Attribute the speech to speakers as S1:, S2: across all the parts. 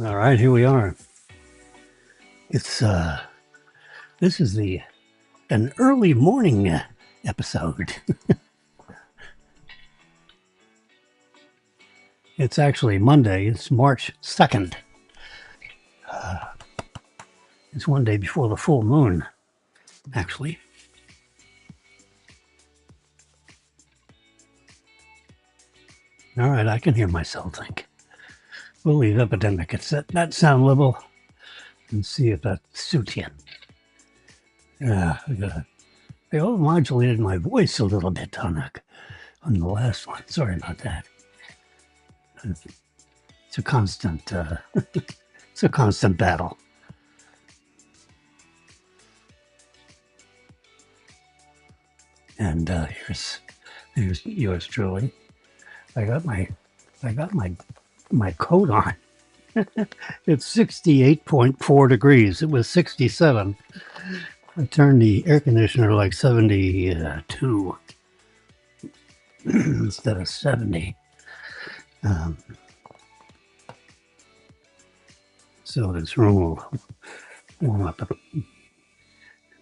S1: All right, here we are. It's this is an early morning episode. It's actually Monday. It's March 2nd. It's one day before the full moon, actually. All right, I can hear myself think. We'll leave epidemic at that sound level and see if that suits you. They all modulated my voice a little bit on the last one. Sorry about that. It's a constant it's a constant battle. And here's yours truly. I got my coat on. It's 68.4 degrees. It was 67. I turned the air conditioner to like 72 instead of 70. So this room will warm up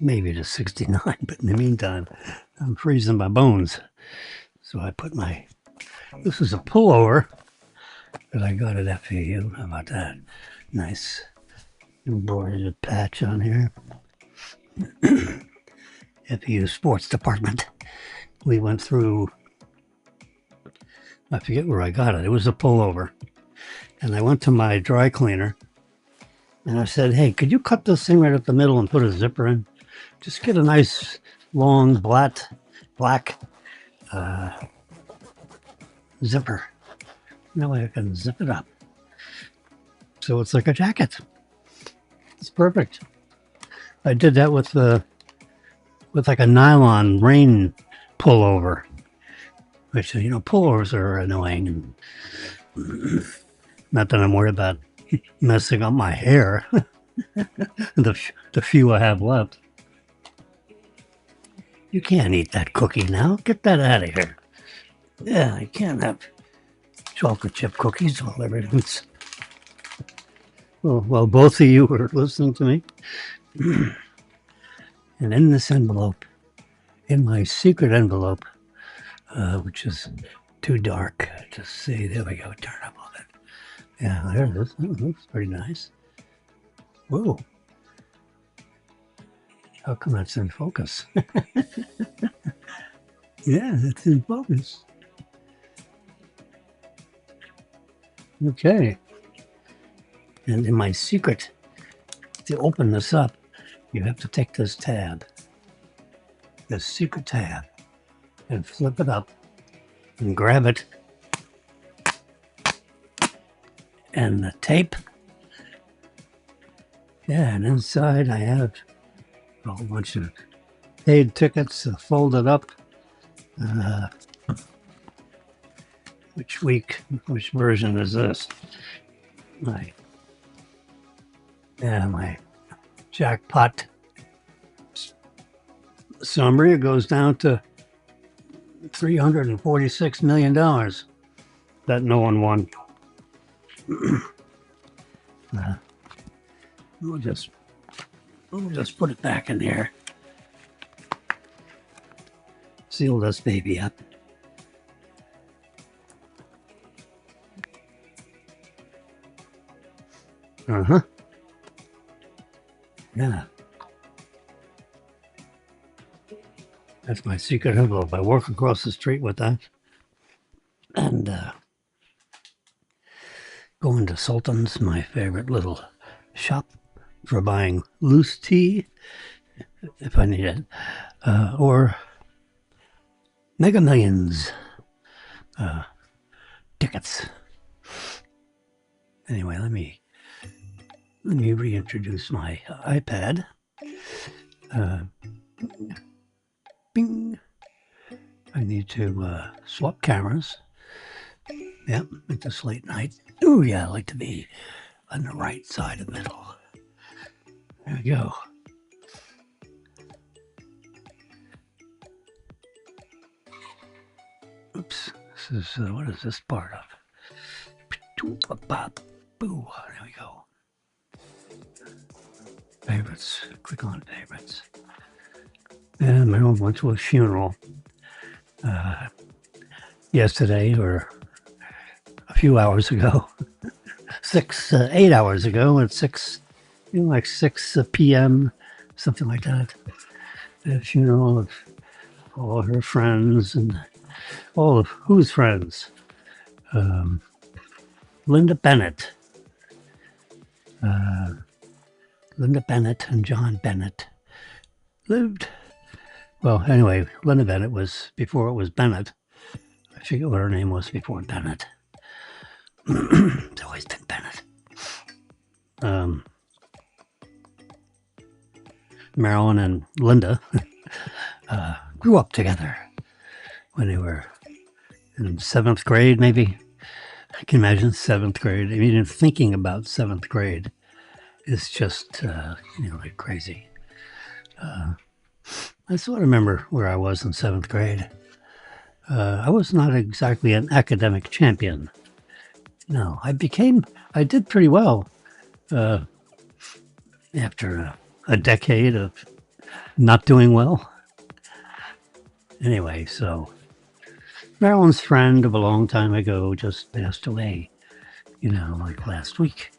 S1: maybe to 69, but in the meantime, I'm freezing my bones. So I put this is a pullover that I got at FAU. How about that? Nice embroidered patch on here. FAU Sports Department. We went through, I forget where I got it. It was a pullover. And I went to my dry cleaner and I said, hey, could you cut this thing right up the middle and put a zipper in? Just get a nice long black zipper. That way I can zip it up. So it's like a jacket. It's perfect. I did that with like a nylon rain pullover, which, pullovers are annoying. Not that I'm worried about messing up my hair, the few I have left. You can't eat that cookie now. Get that out of here. Yeah, I can't have chocolate chip cookies while everything's... Well, both of you are listening to me. And in this envelope, in my secret envelope, which is too dark to see. There we go. Turn up a little bit. Yeah, there it is. That looks pretty nice. Whoa. How come that's in focus? Yeah, it's in focus. Okay. And in my secret, to open this up, you have to take this tab, this secret tab, and flip it up and grab it. And the tape. Yeah, and inside I have a whole bunch of paid tickets folded up. Which version is this? My jackpot summary goes down to $346 million that no one won. We'll just put it back in here. Seal this baby up. Yeah. That's my secret envelope. I work across the street with that. And going to Sultan's, my favorite little shop for buying loose tea, if I need it, or Mega Millions tickets. Anyway, let me reintroduce my iPad. Bing. I need to swap cameras. Yep, it's this late night. Oh yeah, I like to be on the right side of the middle. There we go. Oops, this is, what is this part of? Boo. There we go. Favorites. Click on favorites. And Marilyn went to a funeral yesterday, or a few hours ago. 8 hours ago at 6, like 6 p.m., something like that. The funeral of all her friends and all of whose friends? Linda Bennett. Linda Bennett and John Bennett lived. Well, anyway, Linda Bennett was before it was Bennett. I forget what her name was before Bennett. It's always been Bennett. Marilyn and Linda grew up together when they were in 7th grade, maybe. I can imagine 7th grade. I mean, even thinking about 7th grade is just, like crazy. I sort of remember where I was in 7th grade. I was not exactly an academic champion. No, I did pretty well after a decade of not doing well. Anyway, so Marilyn's friend of a long time ago just passed away, like last week.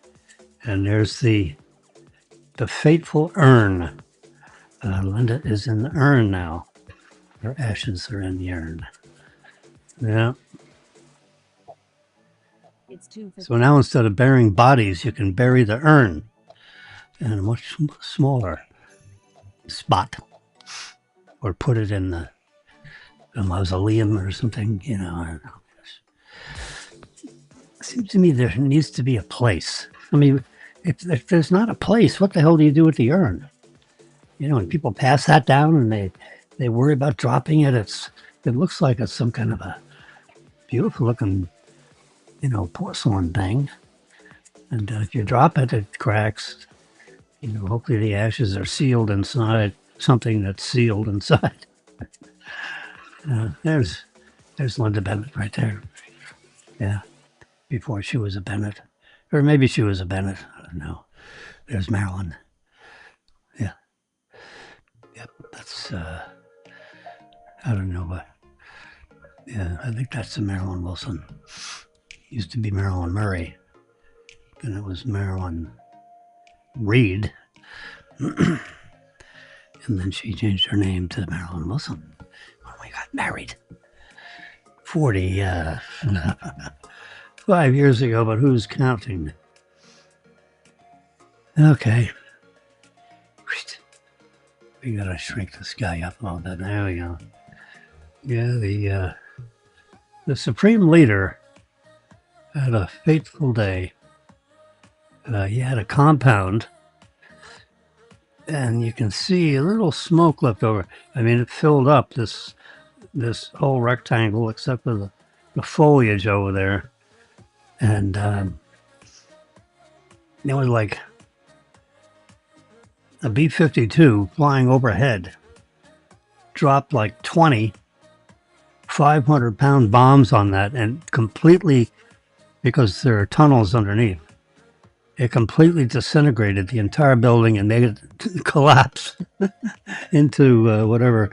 S1: And there's the fateful urn. Linda is in the urn now. Her ashes are in the urn. Yeah. So now instead of burying bodies, you can bury the urn in a much smaller spot, or put it in a mausoleum or something. I don't know. It seems to me there needs to be a place. I mean, if there's not a place, what the hell do you do with the urn? When people pass that down and they worry about dropping it, it looks like it's some kind of a beautiful looking, porcelain thing. And if you drop it, it cracks. Hopefully the ashes are sealed inside something that's sealed inside. There's Linda Bennett right there. Yeah, before she was a Bennett. Or maybe she was a Bennett. I don't know. There's Marilyn. Yeah. Yep, that's, I don't know, but yeah, I think that's the Marilyn Wilson. Used to be Marilyn Murray. Then it was Marilyn Reed. And then she changed her name to Marilyn Wilson when we got married. 5 years ago, but who's counting? Okay. We gotta shrink this guy up a little bit. There we go. Yeah, the Supreme Leader had a fateful day. He had a compound, and you can see a little smoke left over. I mean, it filled up this whole rectangle except for the foliage over there. And it was like a B-52 flying overhead, dropped like 20 500-pound bombs on that, and completely, because there are tunnels underneath, it completely disintegrated the entire building and made it collapse into whatever,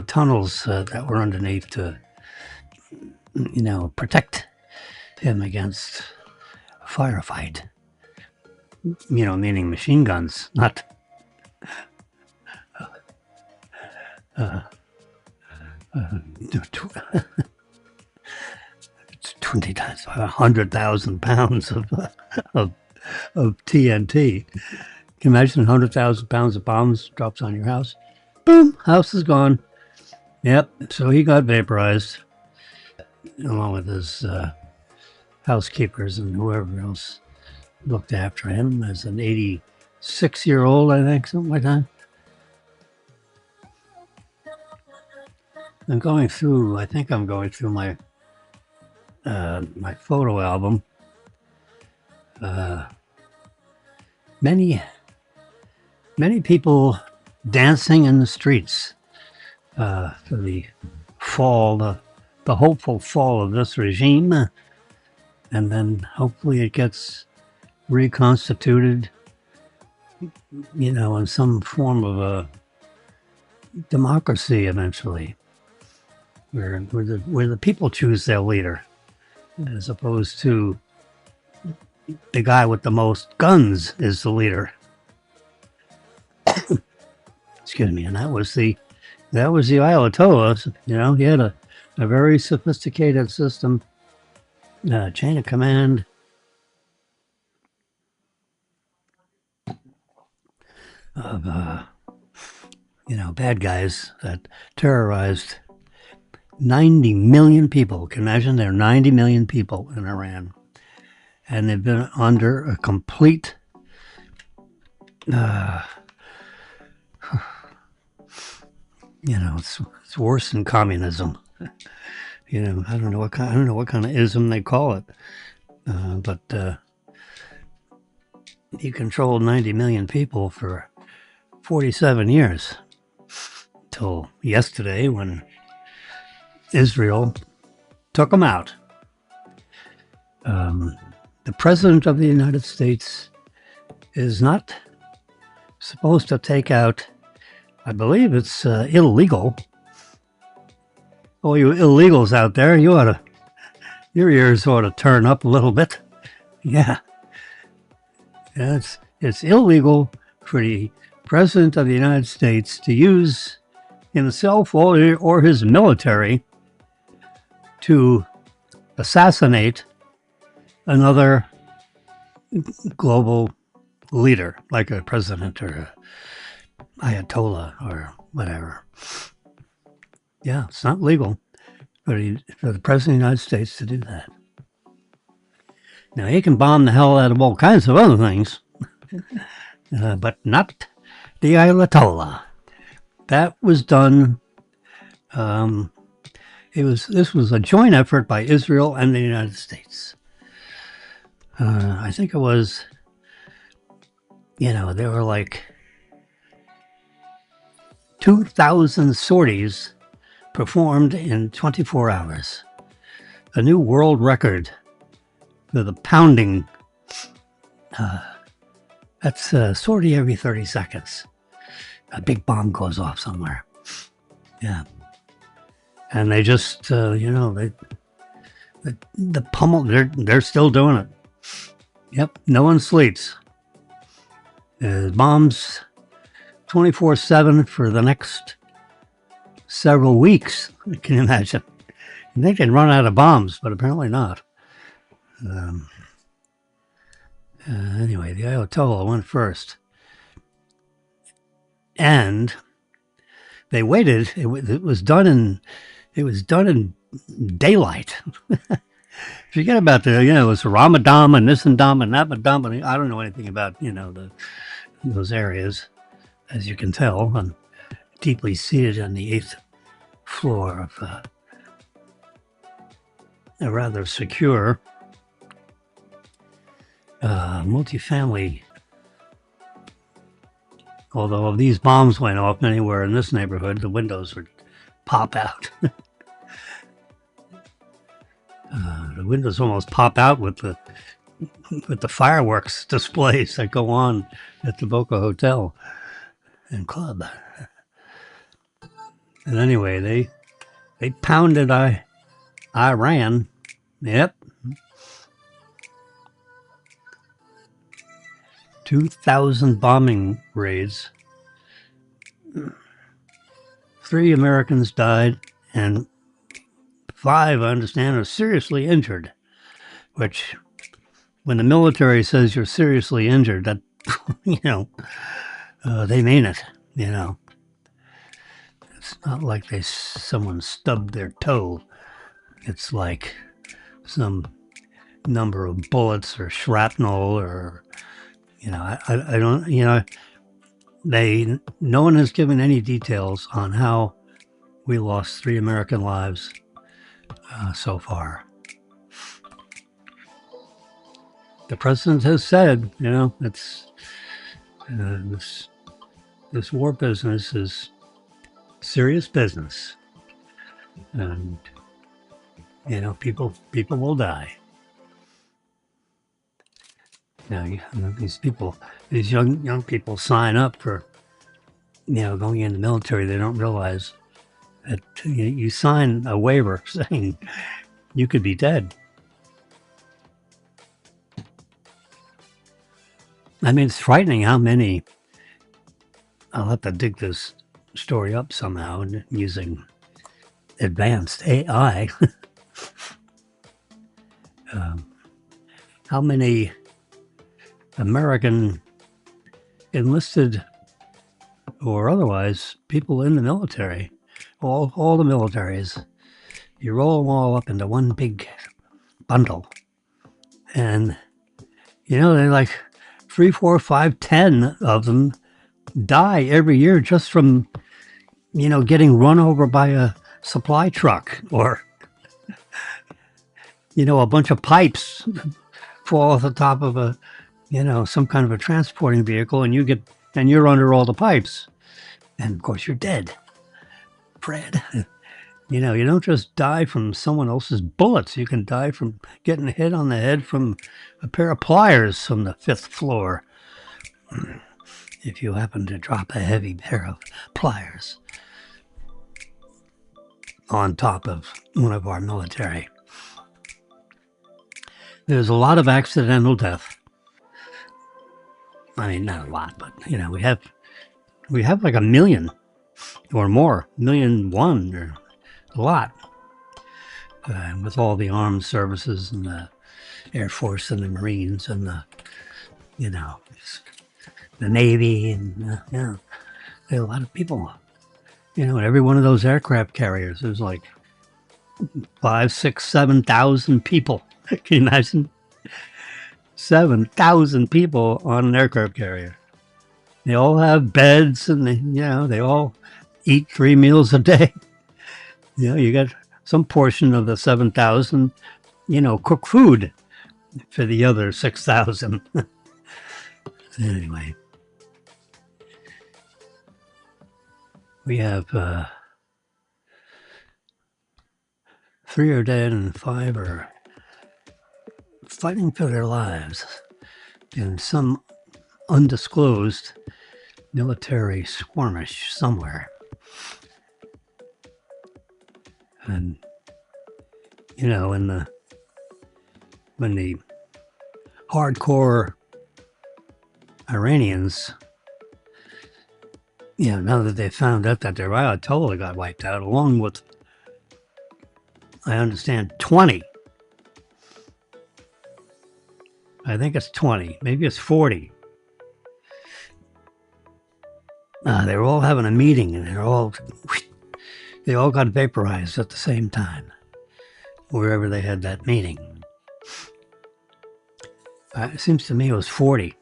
S1: tunnels that were underneath to, protect him against a firefight. Meaning machine guns, not it's 20 times 100,000 pounds of TNT. Can you imagine 100,000 pounds of bombs drops on your house? Boom, house is gone. Yep, so he got vaporized along with his housekeepers and whoever else looked after him as an 86-year-old, I think, something like that. I'm going through my my photo album. Many people dancing in the streets for the fall, the hopeful fall of this regime. and then hopefully it gets reconstituted, in some form of a democracy eventually, where the people choose their leader, as opposed to the guy with the most guns is the leader. Excuse me. And that was the Ayatollah. He had a very sophisticated system, chain of command. Of bad guys that terrorized 90 million people. Can you imagine? There are 90 million people in Iran, and they've been under a complete it's worse than communism. I don't know what kind of ism they call it, but he controlled 90 million people for 47 years, till yesterday when Israel took them out. The President of the United States is not supposed to take out, I believe it's illegal. Oh, you illegals out there, your ears ought to turn up a little bit. Yeah. It's illegal for the President of the United States to use himself or his military to assassinate another global leader, like a president or a Ayatollah or whatever. Yeah, it's not legal for the President of the United States to do that. Now, he can bomb the hell out of all kinds of other things, but not the Ayatollah. That was done. This was a joint effort by Israel and the United States. I think it was, there were like 2,000 sorties performed in 24 hours. A new world record for the pounding. That's a sortie every 30 seconds. A big bomb goes off somewhere. Yeah. And they just, the pummel, they're still doing it. Yep, no one sleeps. Bombs 24/7 for the next several weeks. Can you imagine? You think they'd run out of bombs, but apparently not. Anyway, the Ayatollah went first. And they waited. It was done in daylight. Forget about it was Ramadan and this and Dam and that, but I don't know anything about, those areas, as you can tell. I'm deeply seated on the 8th floor of a rather secure multifamily. Although if these bombs went off anywhere in this neighborhood, the windows would pop out. The windows almost pop out with the fireworks displays that go on at the Boca Hotel and Club. And anyway, they pounded Iran. Yep. 2,000 bombing raids. 3 Americans died, and 5, I understand, are seriously injured. Which, when the military says you're seriously injured, that, they mean it, It's not like someone stubbed their toe. It's like some number of bullets or shrapnel or, I don't, no one has given any details on how we lost 3 American lives so far. The president has said, it's this war business is serious business, and people will die. These people, these young people sign up for, going in the military. They don't realize that you sign a waiver saying you could be dead. I mean, it's frightening how many. I'll have to dig this story up somehow using advanced AI. How many American enlisted or otherwise people in the military, all the militaries, you roll them all up into one big bundle. And, they're like 3, 4, 5, 10 of them die every year just from, getting run over by a supply truck, or, a bunch of pipes fall off the top of some kind of a transporting vehicle, and you're under all the pipes. And of course you're dead. Fred. You don't just die from someone else's bullets. You can die from getting hit on the head from a pair of pliers from the 5th floor. If you happen to drop a heavy pair of pliers on top of one of our military. There's a lot of accidental death. I mean, not a lot, but we have like 1 million or more, 1,000,001 or a lot, with all the armed services and the Air Force and the Marines and the Navy, and there are a lot of people. Every one of those aircraft carriers, there's like 5, 6, 7,000 people. Can you imagine? 7,000 people on an aircraft carrier. They all have beds, and they all eat 3 meals a day. You got some portion of the 7,000, cook food for the other 6,000. Anyway, we have 3 are dead and 5 are fighting for their lives in some undisclosed military skirmish somewhere. And when the hardcore Iranians, now that they found out that their Ayatollah got wiped out, along with, I understand, 20. I think it's 20, maybe it's 40. They were all having a meeting, and they all got vaporized at the same time, wherever they had that meeting. It seems to me it was 40.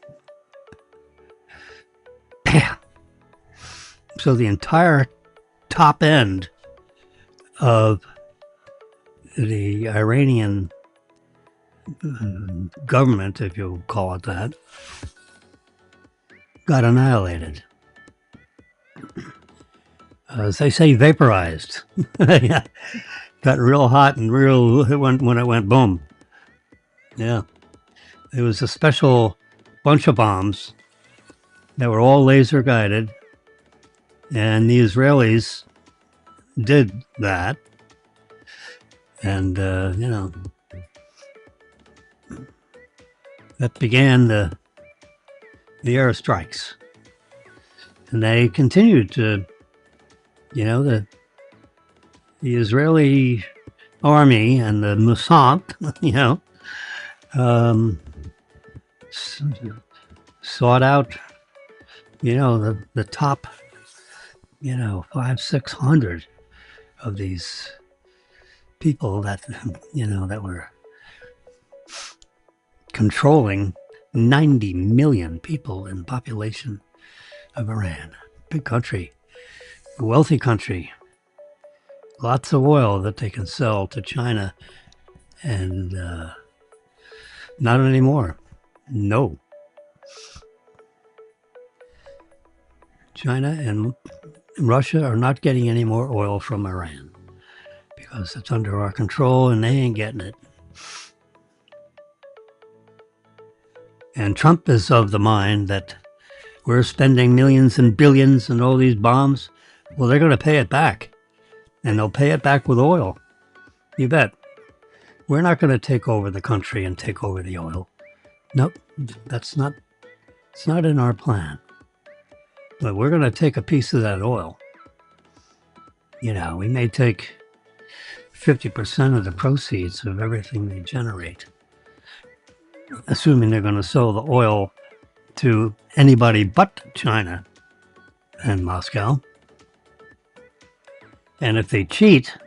S1: Bam! So the entire top end of the Iranian government, if you'll call it that, got annihilated. As they say, vaporized. Yeah. Got real hot and when it went boom. Yeah. It was a special bunch of bombs that were all laser guided, and the Israelis did that. And, that began the airstrikes. And they continued to, the Israeli army and the Mossad, sought out, the top, 500, 600 of these people that, that were controlling 90 million people in the population of Iran. Big country, a wealthy country, lots of oil that they can sell to China, and not anymore. No. China and Russia are not getting any more oil from Iran because it's under our control and they ain't getting it. And Trump is of the mind that we're spending millions and billions and all these bombs. Well, they're going to pay it back. And they'll pay it back with oil. You bet. We're not going to take over the country and take over the oil. Nope, it's not in our plan. But we're going to take a piece of that oil. You know, we may take 50% of the proceeds of everything they generate, assuming they're going to sell the oil to anybody but China and Moscow. And if they cheat,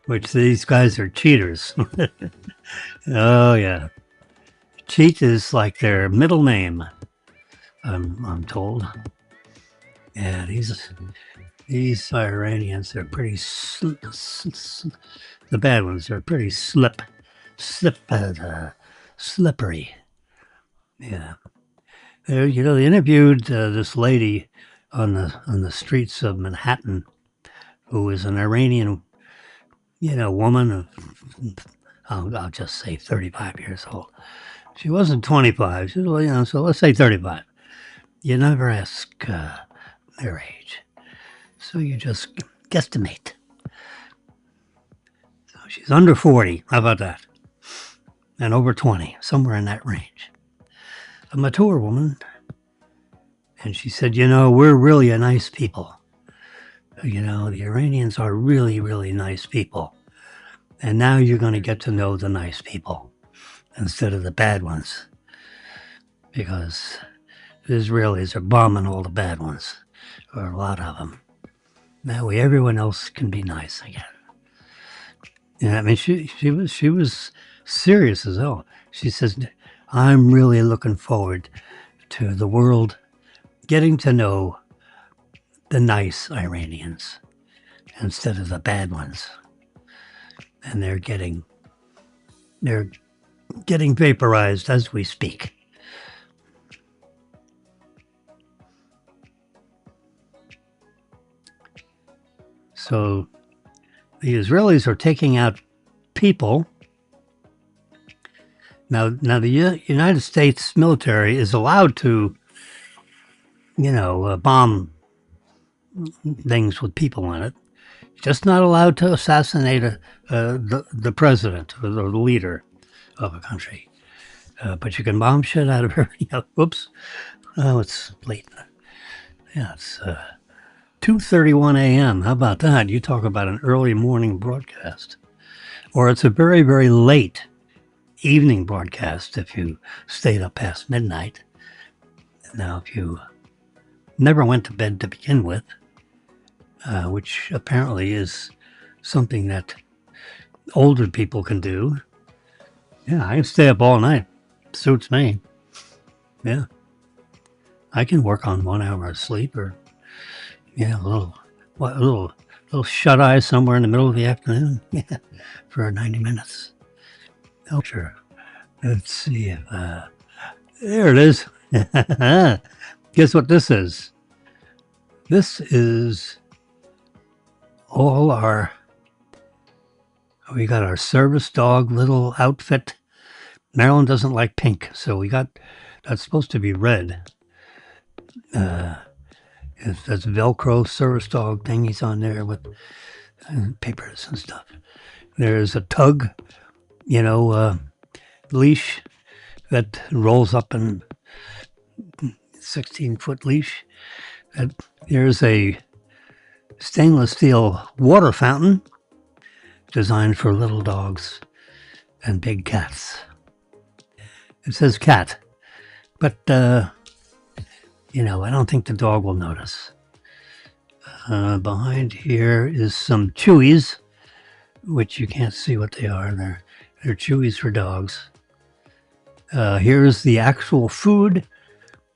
S1: which these guys are cheaters. Oh, yeah. Cheat is like their middle name, I'm told. Yeah, these Iranians are pretty the bad ones are pretty slippery. Yeah. You know, they interviewed this lady on the streets of Manhattan, who is an Iranian, you know, woman of, I'll just say 35 years old. She wasn't 25, she was, you know, so let's say 35. You never ask their age, so you just guesstimate. So she's under 40, how about that? And over 20, somewhere in that range. A mature woman. And she said, you know, we're really a nice people. You know, the Iranians are really, really nice people. And now you're going to get to know the nice people instead of the bad ones. Because the Israelis are bombing all the bad ones, or a lot of them. That way everyone else can be nice again. Yeah, I mean, she was serious as hell. She says, I'm really looking forward to the world getting to know the nice Iranians instead of the bad ones. And they're getting vaporized as we speak. So the Israelis are taking out people. Now the United States military is allowed to, you know, bomb things with people in it. Just not allowed to assassinate the president or the leader of a country. But you can bomb shit out of her. Whoops. Oh, it's late. Yeah, it's 2:31 a.m. How about that? You talk about an early morning broadcast. Or it's a very, very late evening broadcast if you stayed up past midnight. Now, if you never went to bed to begin with, which apparently is something that older people can do. Yeah, I can stay up all night. Suits me. Yeah. I can work on 1 hour of sleep, or yeah, a little shut eye somewhere in the middle of the afternoon. Yeah, for 90 minutes. Oh, sure. Let's see if there it is. Guess what this is? This is all we got our service dog little outfit. Marilyn doesn't like pink, so we got, that's supposed to be red. That's Velcro service dog thingies on there with papers and stuff. There's a tug, you know, leash that rolls up in 16-foot leash. There's a stainless steel water fountain designed for little dogs and big cats. It says cat, but you know, I don't think the dog will notice. Behind here is some chewies, which you can't see what they are. They're chewies for dogs. Here's the actual food.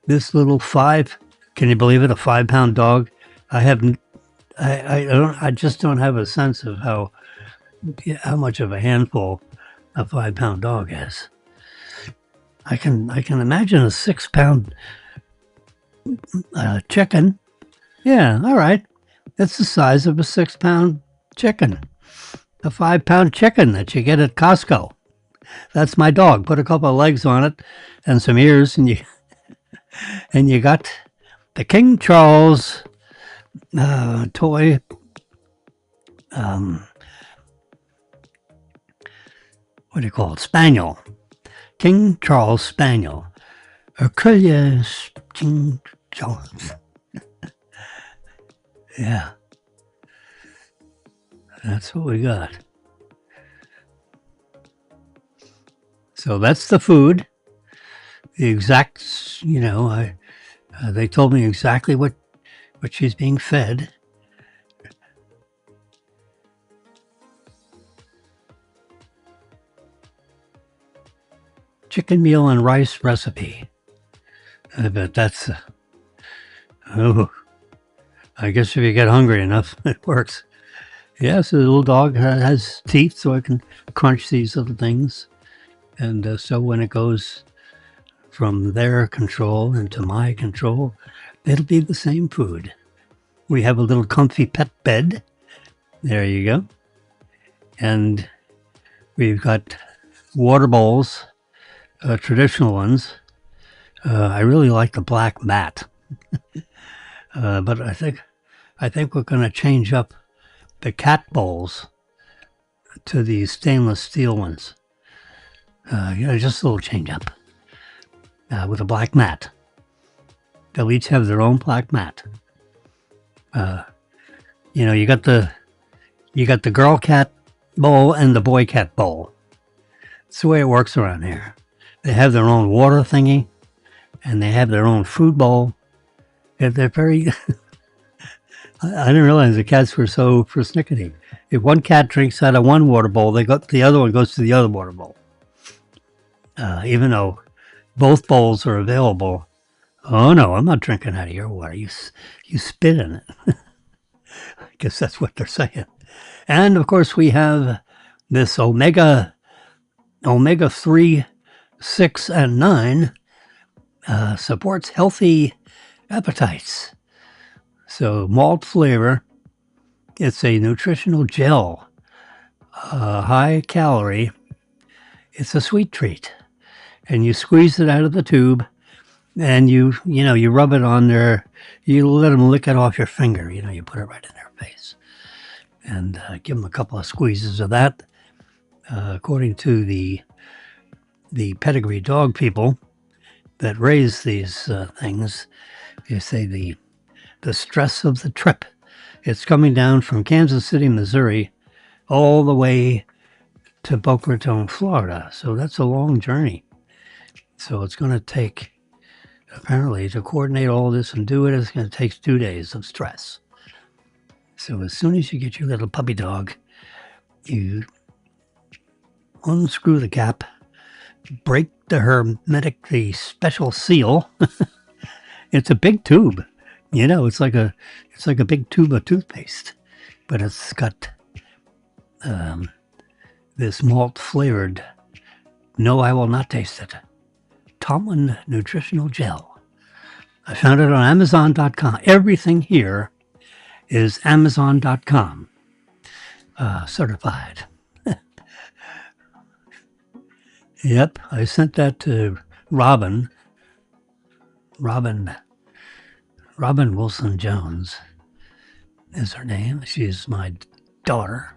S1: This little can you believe it? A 5-pound dog. I just don't have a sense of how much of a handful a 5-pound dog is. I can imagine a 6-pound chicken. Yeah, all right. That's the size of a 6-pound chicken. A 5-pound chicken that you get at Costco. That's my dog. Put a couple of legs on it and some ears, and you got the King Charles toy. What do you call it? Spaniel. King Charles Spaniel. Hercules King Charles. Yeah. That's what we got. So that's the food. The exact, they told me exactly what she's being fed. Chicken meal and rice recipe. But that's, I guess if you get hungry enough, it works. Yes, the little dog has teeth, so I can crunch these little things. And so when it goes from their control into my control, it'll be the same food. We have a little comfy pet bed. There you go. And we've got water bowls, traditional ones. I really like the black mat. But I think we're going to change up the cat bowls to these stainless steel ones. Just a little change up with a black mat. They'll each have their own black mat. You got the girl cat bowl and the boy cat bowl. It's the way it works around here. They have their own water thingy, and they have their own food bowl. They're very. I didn't realize the cats were so persnickety. If one cat drinks out of one water bowl, the other one goes to the other water bowl. Even though both bowls are available. Oh no, I'm not drinking out of your water. You spit in it. I guess that's what they're saying. And of course we have this omega 3, 6, and 9 supports healthy appetites. So malt flavor, it's a nutritional gel, high calorie. It's a sweet treat. And you squeeze it out of the tube, and you rub it on there. You let them lick it off your finger. You put it right in their face, and give them a couple of squeezes of that. According to the pedigree dog people that raise these things, they say the stress of the trip. It's coming down from Kansas City, Missouri, all the way to Boca Raton, Florida. So that's a long journey. So it's going to take, apparently, to coordinate all this and do it, it's going to take 2 days of stress. So as soon as you get your little puppy dog, you unscrew the cap, break the special seal. It's a big tube. It's like a big tube of toothpaste, but it's got this malt flavored. No, I will not taste it. Tomlin Nutritional Gel. I found it on Amazon.com. Everything here is Amazon.com certified. Yep, I sent that to Robin Wilson Jones is her name. She's my daughter.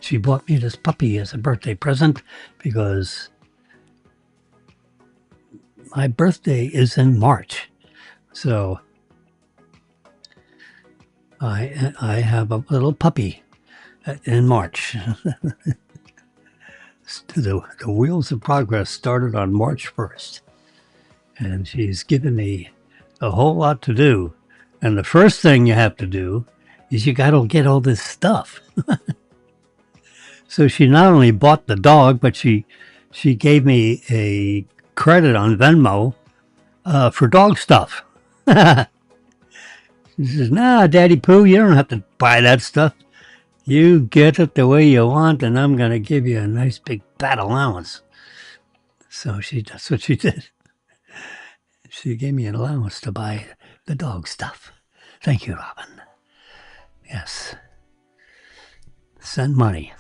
S1: She bought me this puppy as a birthday present because my birthday is in March. So I have a little puppy in March. The wheels of progress started on March 1st. And she's given me a whole lot to do. And the first thing you have to do is you got to get all this stuff. So she not only bought the dog, but she gave me a credit on Venmo for dog stuff. She says, "Nah, Daddy Pooh, you don't have to buy that stuff. You get it the way you want, and I'm going to give you a nice big fat allowance." So that's what she did. She gave me an allowance to buy the dog stuff. Thank you, Robin. Yes. Send money.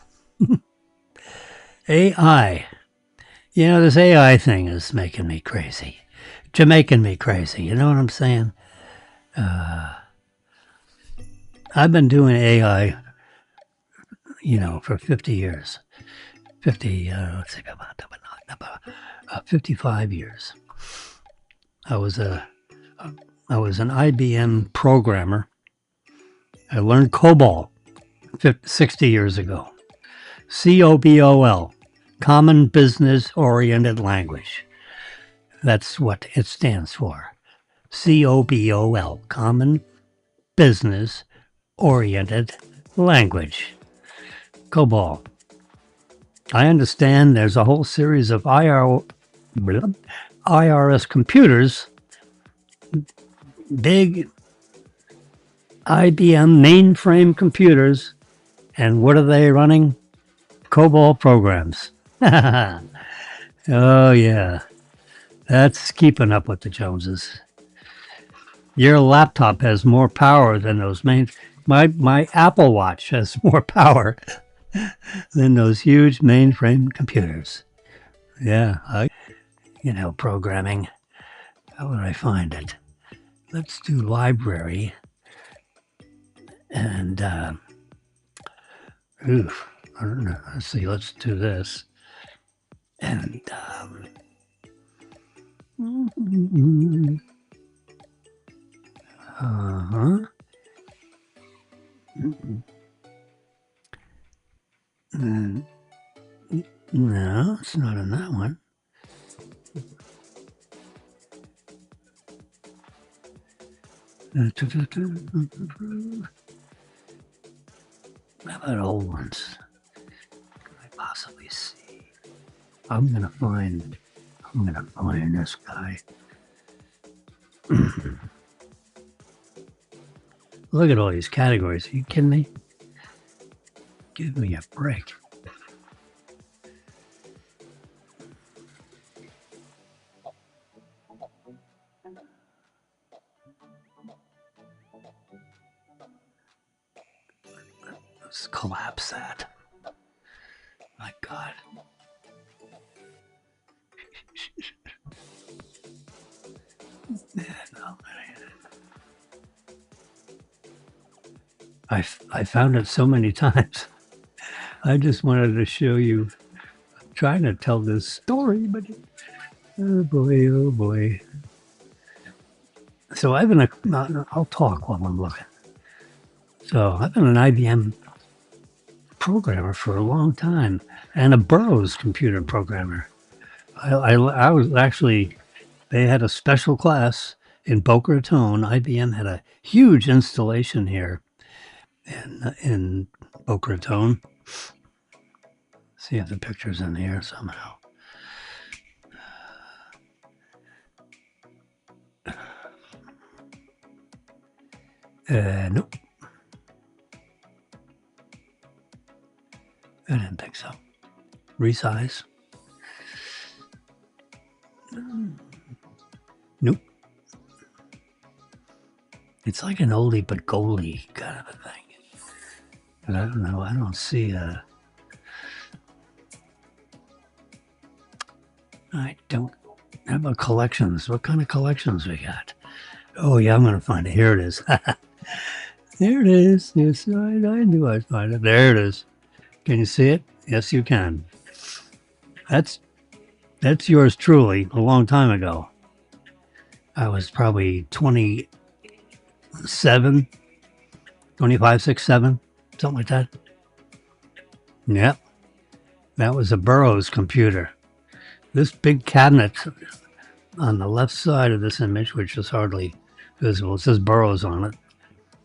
S1: AI. You know, this AI thing is making me crazy. Jamaican me crazy. You know what I'm saying? I've been doing AI, for 50 years. 55 years. I was an IBM programmer. I learned COBOL 60 years ago. COBOL, Common Business Oriented Language. That's what it stands for. COBOL, Common Business Oriented Language. COBOL. I understand there's a whole series of IRS computers, big IBM mainframe computers, and what are they running? COBOL programs. Oh, yeah. That's keeping up with the Joneses. Your laptop has more power than those my Apple Watch has more power than those huge mainframe computers. Yeah, programming. How would I find it? Let's do library. And, I don't know. Let's see, let's do this. And, no, it's not in that one. How about old ones? Can I possibly see? I'm gonna find this guy. Look at all these categories. Are you kidding me? Give me a break. Let's collapse that. My God. I found it so many times. I just wanted to show you. I'm trying to tell this story, but oh boy. So I'll talk while I'm looking. So I've been an IBM programmer for a long time and a Burroughs computer programmer. I was actually, they had a special class in Boca Raton. IBM had a huge installation here in Boca Raton. See if the picture's in here somehow. Nope. I didn't think so. Resize. Nope. It's like an oldie but goldie kind of a thing. But I don't know. I don't see I don't. How about collections? What kind of collections we got? Oh, yeah, I'm going to find it. Here it is. There it is. Yes, I knew I'd find it. There it is. Can you see it? Yes, you can. That's yours truly a long time ago. I was probably 25, 6, 7, something like that. Yep. That was a Burroughs computer. This big cabinet on the left side of this image, which is hardly visible, it says Burroughs on it,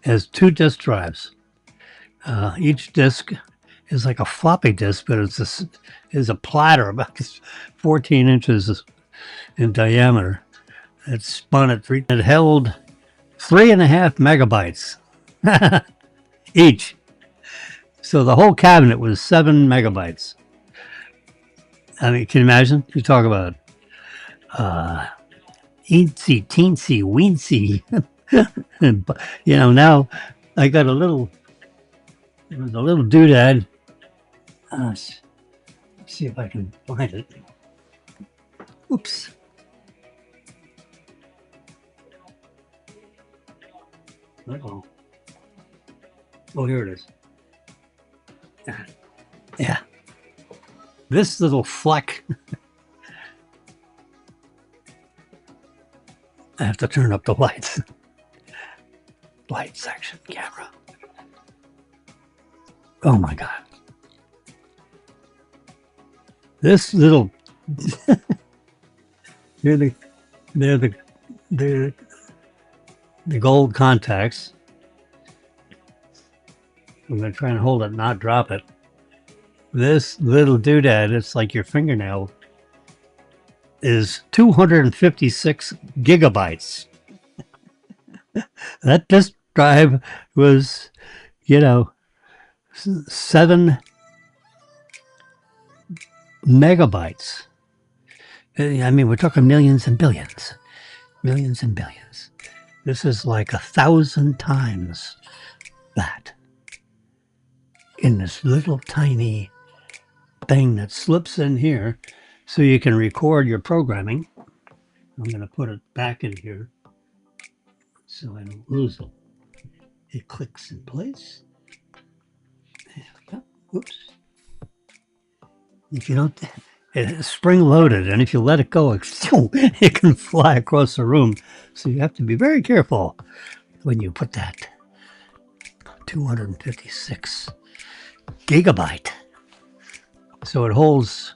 S1: has 2 disk drives. Each disk is like a floppy disk, but it's a platter about 14 inches in diameter. It spun at 3. It held 3.5 megabytes each. So the whole cabinet was 7 megabytes. I mean, can you imagine? You talk about eensy, teensy, weensy. Now I got a little doodad. See if I can find it. Oops. Uh-oh. Oh, here it is. Yeah. This little fleck. I have to turn up the lights. Light section camera. Oh my God. This little they're the gold contacts. I'm gonna try and hold it, not drop it. This little doodad, it's like your fingernail, is 256 gigabytes. That disk drive was, 7 megabytes. I mean, we're talking millions and billions. Millions and billions. This is like 1,000 times that in this little tiny thing that slips in here so you can record your programming. I'm going to put it back in here so I don't lose it. It clicks in place. There we go. Oops. If you don't, it's spring loaded, and if you let it go, it can fly across the room. So you have to be very careful when you put that 256 gigabyte. So it holds,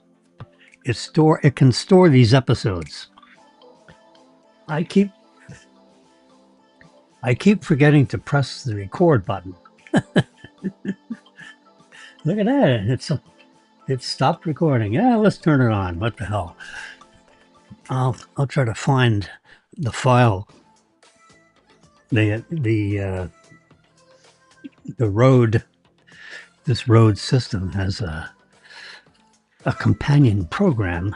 S1: it can store these episodes. I keep forgetting to press the record button. Look at that. It stopped recording. Yeah, let's turn it on. What the hell? I'll try to find the file. The Rode, this Rode system has a companion program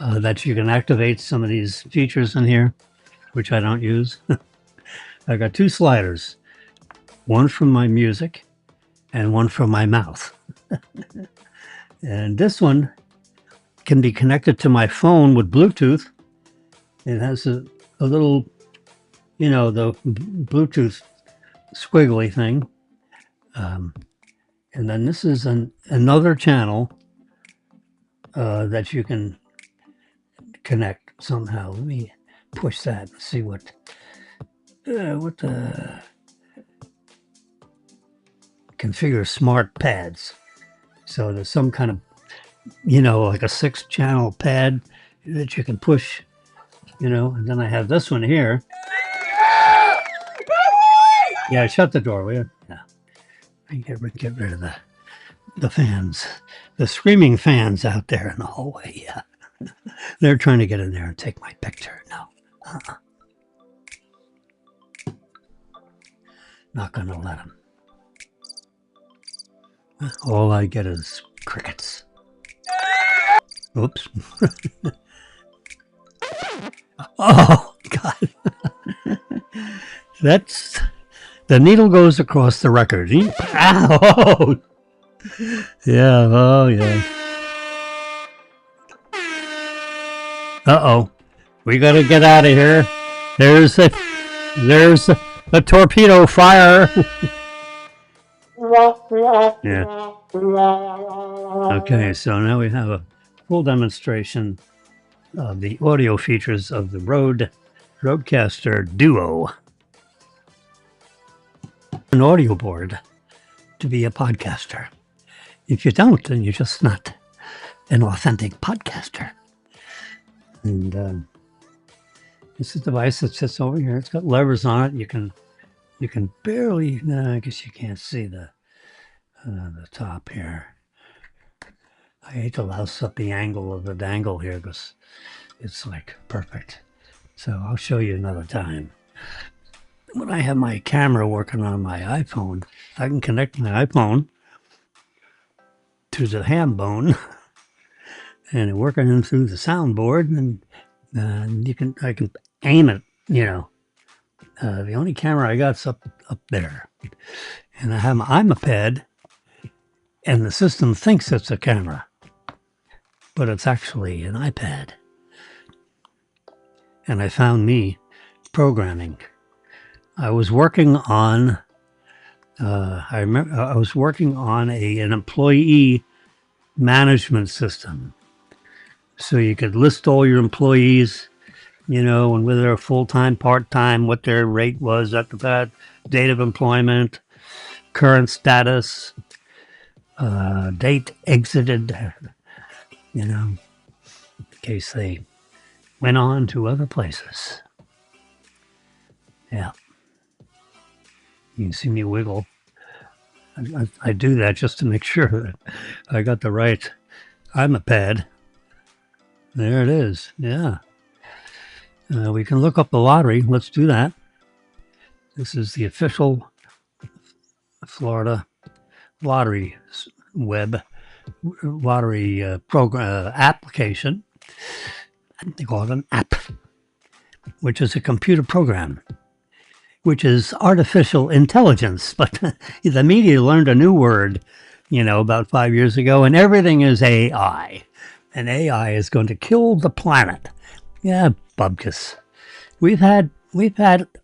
S1: that you can activate some of these features in here, which I don't use. I got 2 sliders, one from my music and one from my mouth. And this one can be connected to my phone with Bluetooth. It has a little, the Bluetooth squiggly thing. And then this is another channel that you can connect somehow. Let me push that and see what the configure smart pads. So there's some kind of, like a 6-channel pad that you can push, and then I have this one here. Yeah, shut the door, will you? Yeah. I can get rid of the fans, the screaming fans out there in the hallway. Yeah. They're trying to get in there and take my picture. No. Not going to let them. All I get is crickets. Oops. Oh, God. That's... The needle goes across the record. Ow! Yeah, oh, yeah. Uh-oh. We gotta get out of here. There's a torpedo fire. Yeah. Okay, so now we have a full demonstration of the audio features of the Rodecaster Duo. An audio board to be a podcaster. If you don't, then you're just not an authentic podcaster. And it's a device that sits over here. It's got levers on it. You can barely. No, I guess you can't see the top here. I hate to louse up the angle of the dangle here because it's like perfect. So I'll show you another time. When I have my camera working on my iPhone, I can connect my iPhone to the ham bone and working in through the soundboard, and I can aim it. The only camera I got's up there, and I have my iPad, and the system thinks it's a camera. but it's actually an iPad. And I found me programming. I was working on, I remember I was working on an employee management system. So you could list all your employees, you know, and whether they're full-time, part-time, what their rate was at the date of employment, current status, date exited, you know, in case they went on to other places. Yeah. You can see me wiggle. I do that just to make sure that I got the right iPad. There it is. Yeah. We can look up the lottery. Let's do that. This is the official Florida lottery web lottery program application. They call it an app, which is a computer program, which is artificial intelligence. But the media learned a new word, you know, about 5 years ago, and everything is AI. And AI is going to kill the planet. Yeah, bubkus. We've had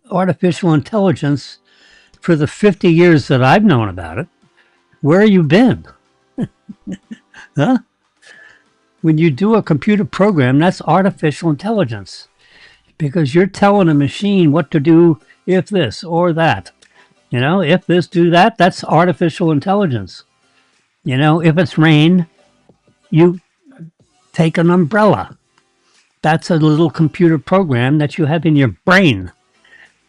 S1: artificial intelligence for the 50 years that I've known about it. Where have you been? Huh? When you do a computer program, that's artificial intelligence, because you're telling a machine what to do if this or that. You know, if this, do that, that's artificial intelligence. You know, if it's rain, you take an umbrella. That's a little computer program that you have in your brain.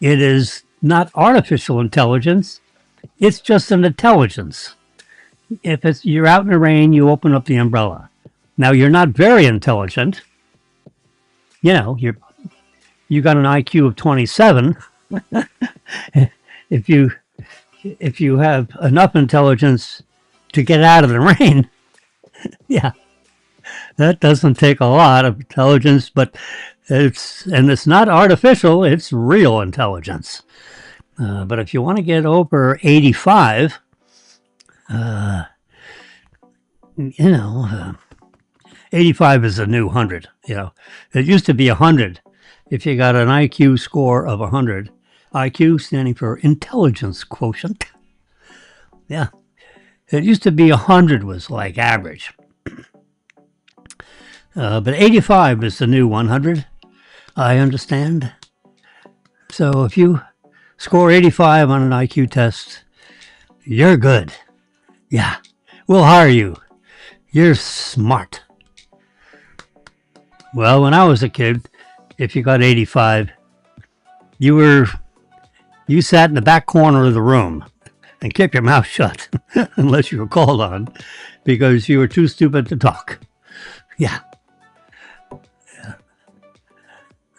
S1: It is not artificial intelligence. It's just an intelligence. If you're out in the rain, you open up the umbrella. Now, you're not very intelligent. You know, you got an IQ of 27. If you have enough intelligence to get out of the rain, yeah, that doesn't take a lot of intelligence, but it's not artificial, it's real intelligence. But if you want to get over 85, you know, 85 is a new 100. You know, it used to be 100. If you got an IQ score of 100, IQ standing for intelligence quotient. Yeah, it used to be 100 was like average. But 85 is the new 100, I understand. So if you score 85 on an IQ test, you're good. Yeah, we'll hire you. You're smart. Well, when I was a kid, if you got 85, you sat in the back corner of the room and kept your mouth shut unless you were called on, because you were too stupid to talk. Yeah.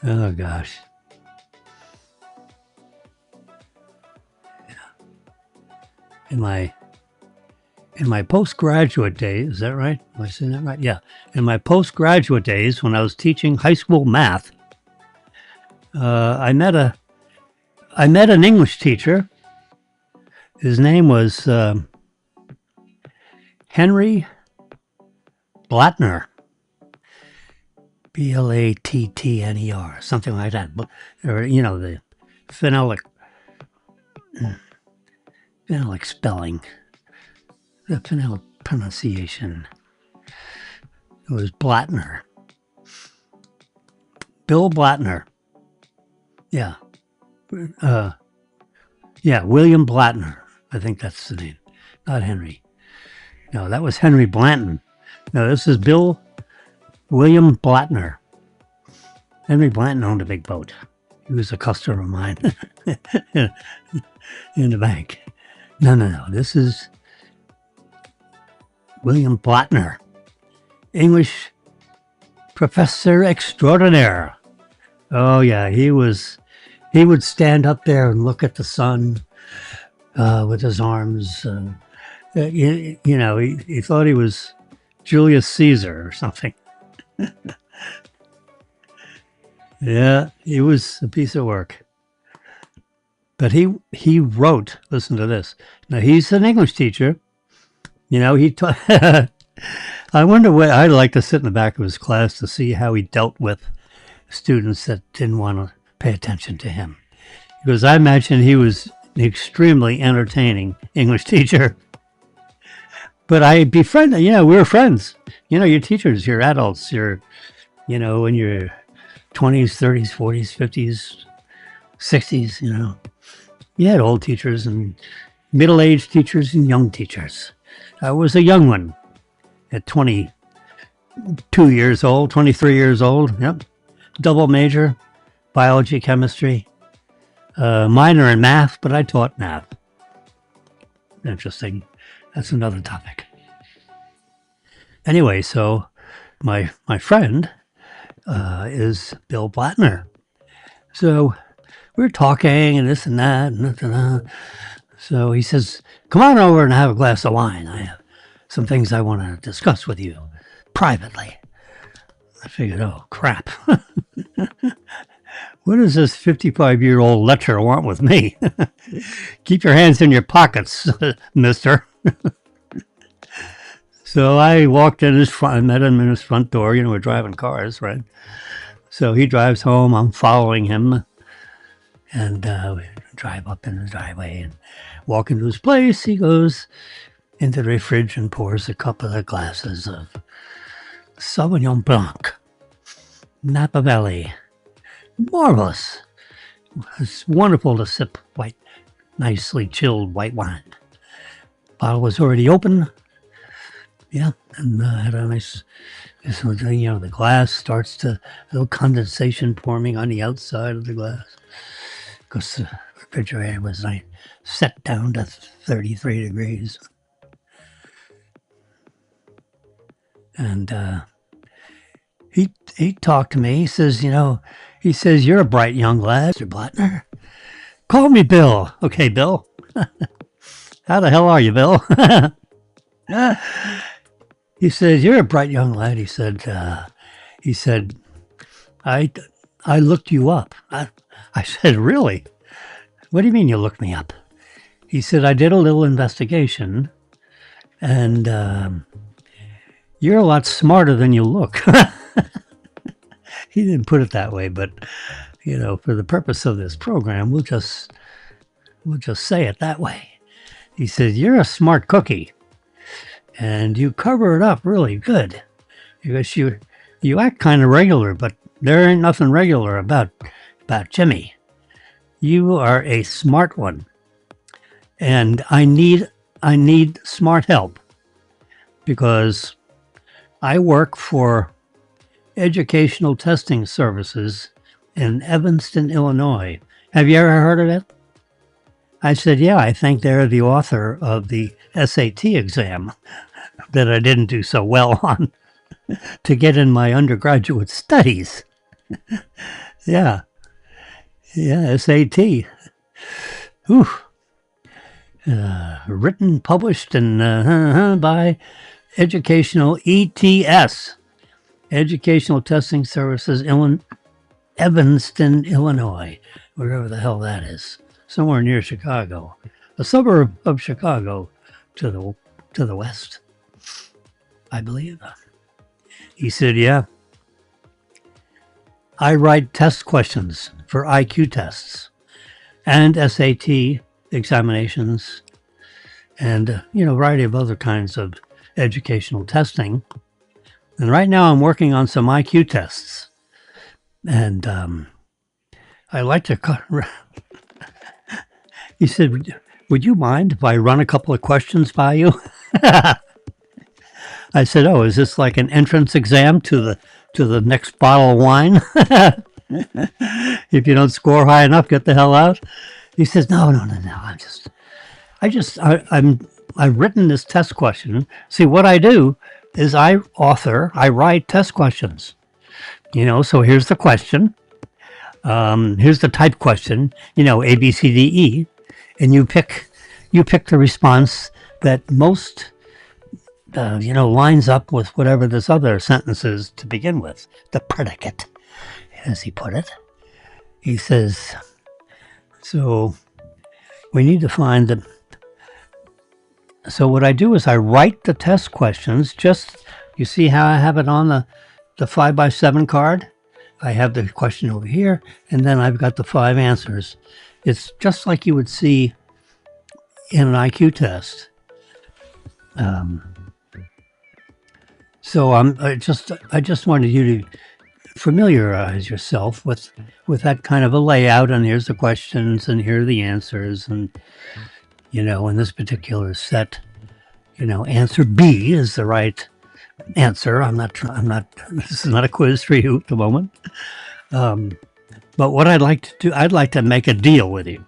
S1: Oh, gosh. Yeah. In my postgraduate days, is that right? Am I saying that right? Yeah. In my postgraduate days, when I was teaching high school math, I met an English teacher. His name was Henry Blattner. Blattner, something like that. Or, you know, the phonetic spelling, the phonetic pronunciation. It was Blattner. Bill Blattner. Yeah. Yeah, William Blattner. I think that's the name. Not Henry. No, that was Henry Blanton. No, this is William Blattner. Henry Blanton owned a big boat. He was a customer of mine in the bank. No. This is William Blattner, English professor extraordinaire. Oh yeah, he would stand up there and look at the sun with his arms. You know, he thought he was Julius Caesar or something. Yeah, he was a piece of work. But he wrote, listen to this. Now, he's an English teacher. You know, he taught, I wonder what I'd like to sit in the back of his class to see how he dealt with students that didn't want to pay attention to him. Because I imagine he was an extremely entertaining English teacher. But I befriended, we were friends. You're teachers, you're adults, you're, in your 20s, 30s, 40s, 50s, 60s, You had old teachers and middle-aged teachers and young teachers. I was a young one at 22 years old, 23 years old. Yep. Double major, biology, chemistry. Minor in math, but I taught math. Interesting. That's another topic. Anyway, so my friend is Bill Blattner. So we're talking and this and that and that and that. So he says, come on over and have a glass of wine. I have some things I want to discuss with you privately. I figured, oh, crap. What does this 55-year-old lecher want with me? Keep your hands in your pockets, mister. So I walked in his front, I met him in his front door. We're driving cars, right? So he drives home. I'm following him. And we drive up in the driveway and walk into his place. He goes into the fridge and pours a couple of glasses of Sauvignon Blanc, Napa Valley. Marvelous. It's wonderful to sip nicely chilled white wine. Bottle was already open. Yeah, and had a nice, the glass starts to, a little condensation forming on the outside of the glass. Because the refrigerator was set down to 33 degrees. And he talked to me. He says, you're a bright young lad, Mr. Blattner. Call me Bill. Okay, Bill. How the hell are you, Bill? He says, you're a bright young lad. He said, I looked you up. I said, really? What do you mean you looked me up? He said, I did a little investigation, and you're a lot smarter than you look. He didn't put it that way, but, for the purpose of this program, we'll just say it that way. He said, you're a smart cookie, and you cover it up really good, because you act kind of regular, but there ain't nothing regular about Jimmy. You are a smart one, and I need smart help, because I work for Educational Testing Services in Evanston, Illinois. Have you ever heard of it? I said, yeah, I think they're the author of the SAT exam that I didn't do so well on to get in my undergraduate studies. Yeah, SAT. Whew. Written, published, and by Educational ETS, Educational Testing Services, Evanston, Illinois, wherever the hell that is, somewhere near Chicago, a suburb of Chicago to the west, I believe. He said, yeah, I write test questions for IQ tests and SAT examinations and, a variety of other kinds of educational testing. And right now I'm working on some IQ tests. And I like to... He said, would you mind if I run a couple of questions by you? I said, oh, is this like an entrance exam to the next bottle of wine? If you don't score high enough, get the hell out. He says, no. I've written this test question. See, what I do is I write test questions. So here's the question. Here's the type question, A, B, C, D, E. And you pick the response that most, lines up with whatever this other sentence is to begin with, the predicate, as he put it. He says, so we need to find the... So what I do is I write the test questions just You see how I have it on the 5x7 card? I have the question over here, and then I've got the 5 answers. It's just like you would see in an IQ test. So I just wanted you to familiarize yourself with that kind of a layout, and here's the questions, and here are the answers, and in this particular set, answer B is the right answer. This is not a quiz for you at the moment. But what I'd like to do, I'd like to make a deal with you.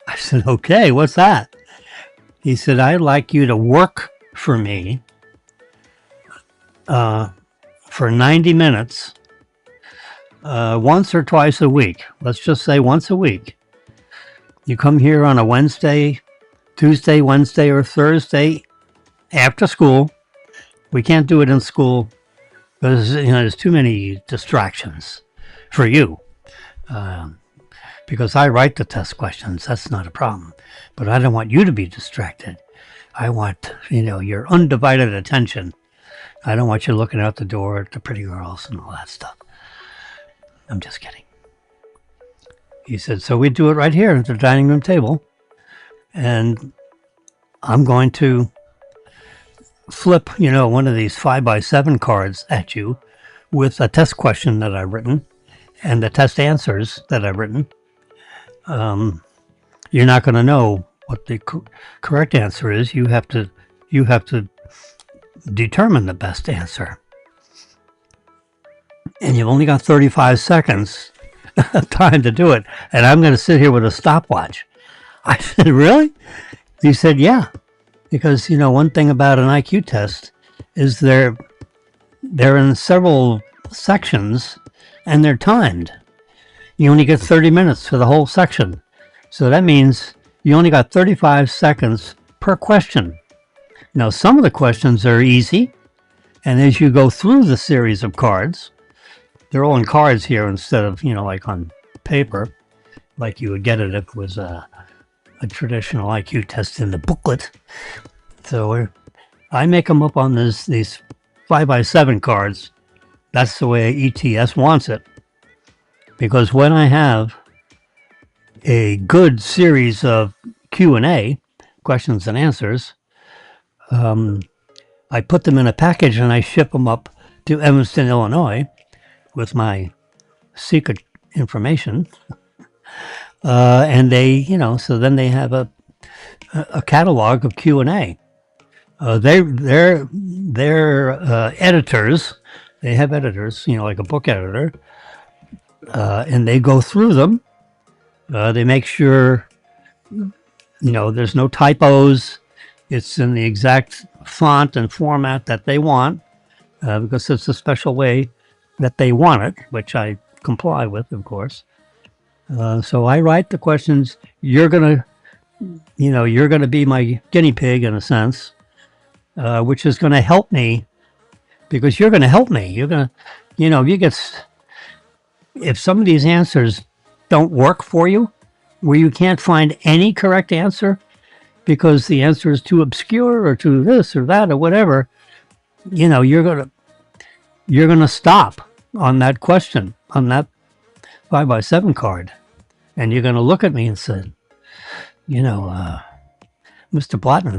S1: I said, okay, what's that? He said, I'd like you to work for me for 90 minutes, once or twice a week. Let's just say once a week. You come here on a Wednesday, Tuesday, Wednesday, or Thursday after school. We can't do it in school because there's too many distractions for you. Because I write the test questions, that's not a problem. But I don't want you to be distracted. I want, your undivided attention. I don't want you looking out the door at the pretty girls and all that stuff. I'm just kidding. He said, so we do it right here at the dining room table. And I'm going to flip, one of these 5x7 cards at you with a test question that I've written and the test answers that I've written. You're not going to know what the correct answer is. You have to determine the best answer. And you've only got 35 seconds of time to do it. And I'm going to sit here with a stopwatch. I said, really? He said, yeah. Because, one thing about an IQ test is they're in several sections and they're timed. You only get 30 minutes for the whole section. So that means you only got 35 seconds per question. Now, some of the questions are easy. And as you go through the series of cards, they're all in cards here instead of, like on paper, like you would get it if it was a traditional IQ test in the booklet. So I make them up on these 5x7 cards. That's the way ETS wants it. Because when I have a good series of Q&A, questions and answers, I put them in a package and I ship them up to Evanston, Illinois with my secret information. And they, so then they have a catalog of Q&A. They're editors. They have editors, like a book editor. And they go through them. They make sure, there's no typos. It's in the exact font and format that they want, because it's a special way that they want it, which I comply with, of course. So I write the questions. You're gonna be my guinea pig in a sense, which is going to help me, because you're going to help me. You're going to, if some of these answers don't work for you, where you can't find any correct answer because the answer is too obscure or too this or that or whatever, you're going to stop on that question, on that 5x7 card. And you're going to look at me and say, Mr. Blattner,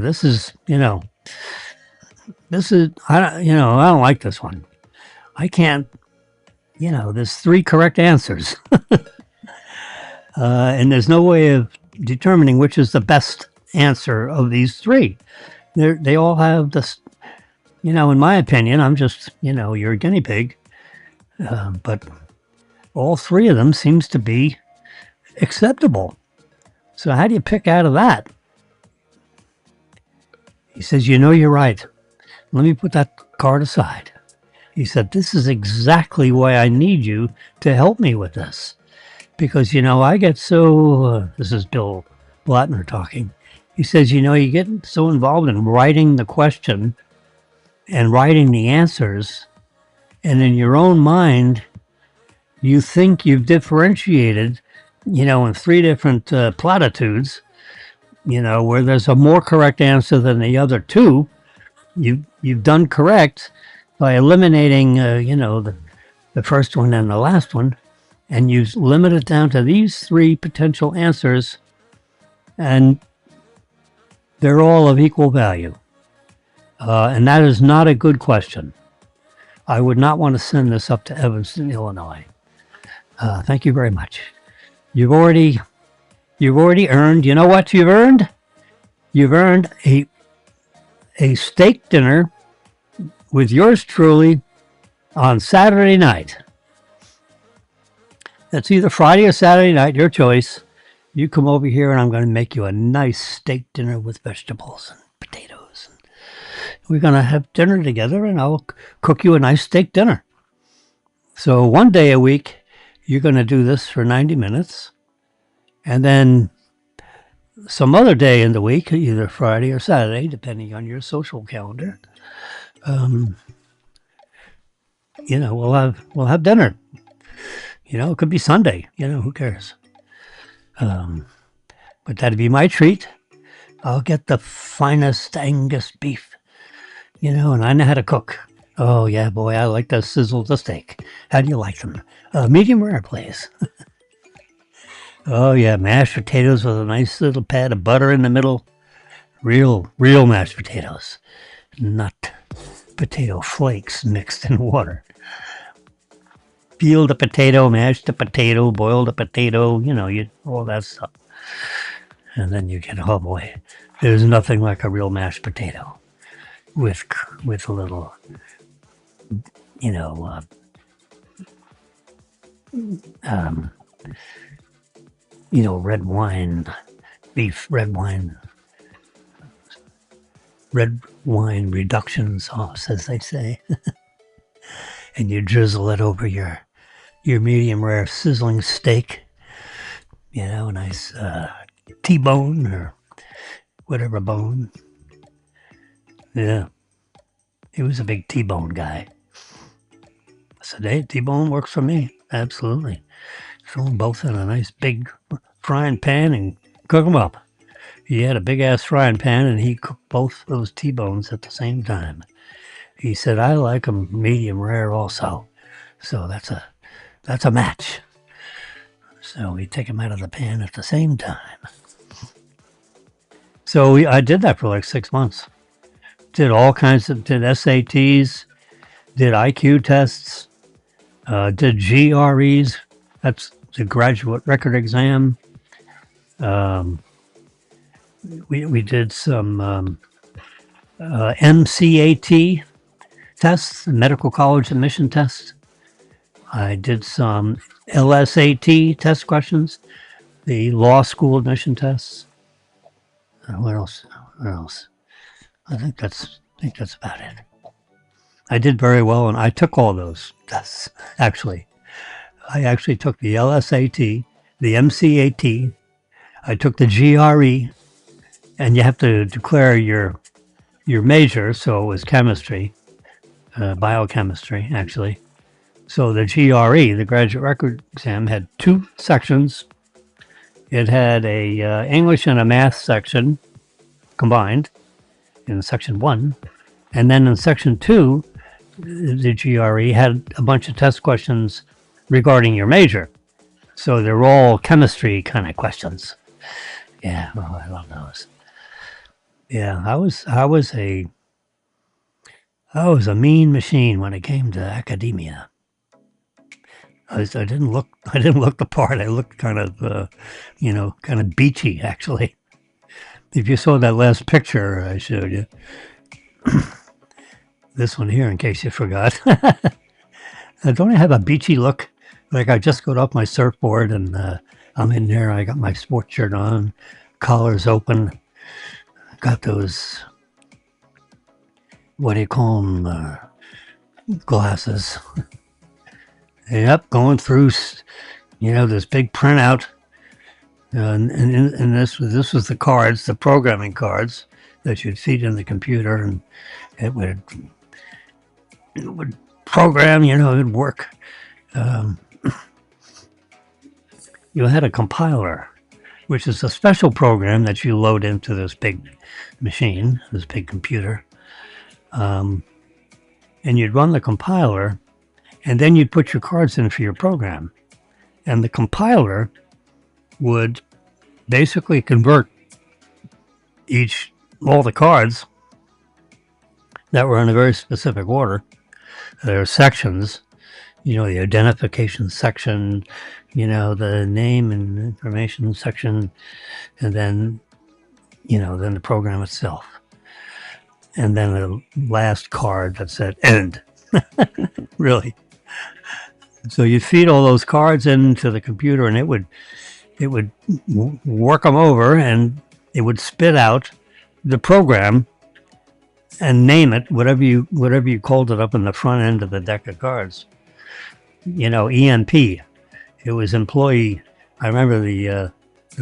S1: I don't like this one. I can't, there's 3 correct answers. And there's no way of determining which is the best answer of these 3. They all have this, in my opinion, I'm just, you're a guinea pig. But all 3 of them seems to be acceptable. So how do you pick out of that? He says, you're right. Let me put that card aside. He said, this is exactly why I need you to help me with this. Because, I get so, this is Bill Blattner talking. He says, you get so involved in writing the question and writing the answers. And in your own mind, you think you've differentiated, in 3 different platitudes, where there's a more correct answer than the other 2. You've done correct, by eliminating, the first one and the last one, and you limit it down to these three potential answers, and they're all of equal value. And that is not a good question. I would not want to send this up to Evanston, Illinois. Thank you very much. You've already earned, you know what you've earned? You've earned a steak dinner with yours truly on Saturday night. That's either Friday or Saturday night, your choice. You come over here and I'm going to make you a nice steak dinner with vegetables and potatoes. We're going to have dinner together and I'll cook you a nice steak dinner. So one day a week, you're going to do this for 90 minutes. And then some other day in the week, either Friday or Saturday, depending on your social calendar, we'll have dinner. It could be Sunday. Who cares? But that'd be my treat. I'll get the finest Angus beef, and I know how to cook. Oh, yeah, boy, I like to sizzle the steak. How do you like them? Medium rare, please. Oh, yeah, mashed potatoes with a nice little pat of butter in the middle. Real mashed potatoes, not potato flakes mixed in water. Peel the potato, mash the potato, boil the potato, all that stuff. And then you get, oh boy, there's nothing like a real mashed potato with a little, red wine, beef, red wine reduction sauce, as they say. And you drizzle it over your medium rare sizzling steak, a nice T-bone or whatever bone. Yeah, he was a big T-bone guy. So T-bone works for me, absolutely. Throw them both in a nice big frying pan and cook them up. He had a big ass frying pan and he cooked both those T-bones at the same time. He said, I like them medium rare also. So that's a match. So we take them out of the pan at the same time. So I did that for like 6 months. Did all kinds of, did SATs, did IQ tests, did GREs. That's the graduate record exam. We did some MCAT tests, medical college admission tests. I did some LSAT test questions, the law school admission tests. What else? I think that's about it. I did very well, and I took all those tests, actually. I actually took the LSAT, the MCAT, I took the GRE, and you have to declare your major, so it was chemistry, biochemistry, actually. So the GRE, the graduate record exam, had 2 sections. It had a English and a math section combined in section 1. And then in section 2, the GRE had a bunch of test questions regarding your major. So they're all chemistry kind of questions. Yeah, oh, I love those. Yeah, I was a mean machine when it came to academia. I didn't look the part. I looked kind of, kind of beachy, actually. If you saw that last picture I showed you, this one here, in case you forgot, don't I have a beachy look? Like I just got off my surfboard and I'm in there. I got my sports shirt on, collar's open, got those, what do you call them, glasses. Yep, going through, this big printout, and this was the cards, the programming cards that you'd feed in the computer, and it would program, it'd work. You had a compiler, which is a special program that you load into this big machine, this big computer. And and you'd run the compiler, and then you'd put your cards in for your program. And the compiler would basically convert all the cards that were in a very specific order. There are sections, the identification section, the name and information section, and then, then the program itself. And then the last card that said end. Really. So you feed all those cards into the computer, and it would work them over, and it would spit out the program and name it whatever you called it up in the front end of the deck of cards. EMP. It was employee. I remember the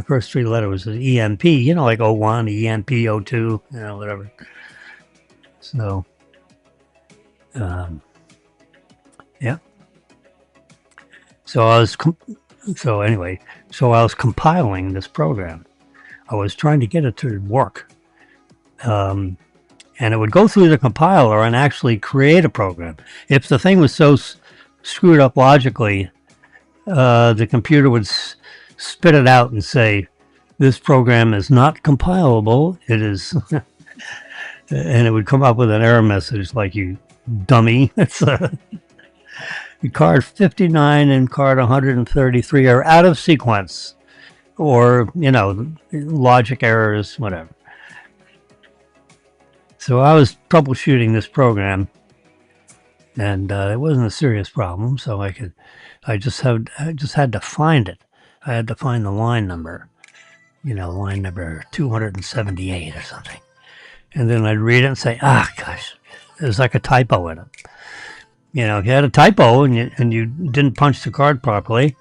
S1: first three letters was EMP. Like 01, EMP 02, whatever. So, yeah. So I was compiling this program. I was trying to get it to work. And it would go through the compiler and actually create a program. If the thing was so screwed up logically, the computer would spit it out and say, this program is not compilable. It is, and it would come up with an error message like, you dummy. It's card 59 and card 133 are out of sequence, or, logic errors, whatever. So I was troubleshooting this program, and it wasn't a serious problem. So I just had to find it. I had to find the line number, line number 278 or something. And then I'd read it and say, gosh, there's like a typo in it. If you had a typo and you didn't punch the card properly,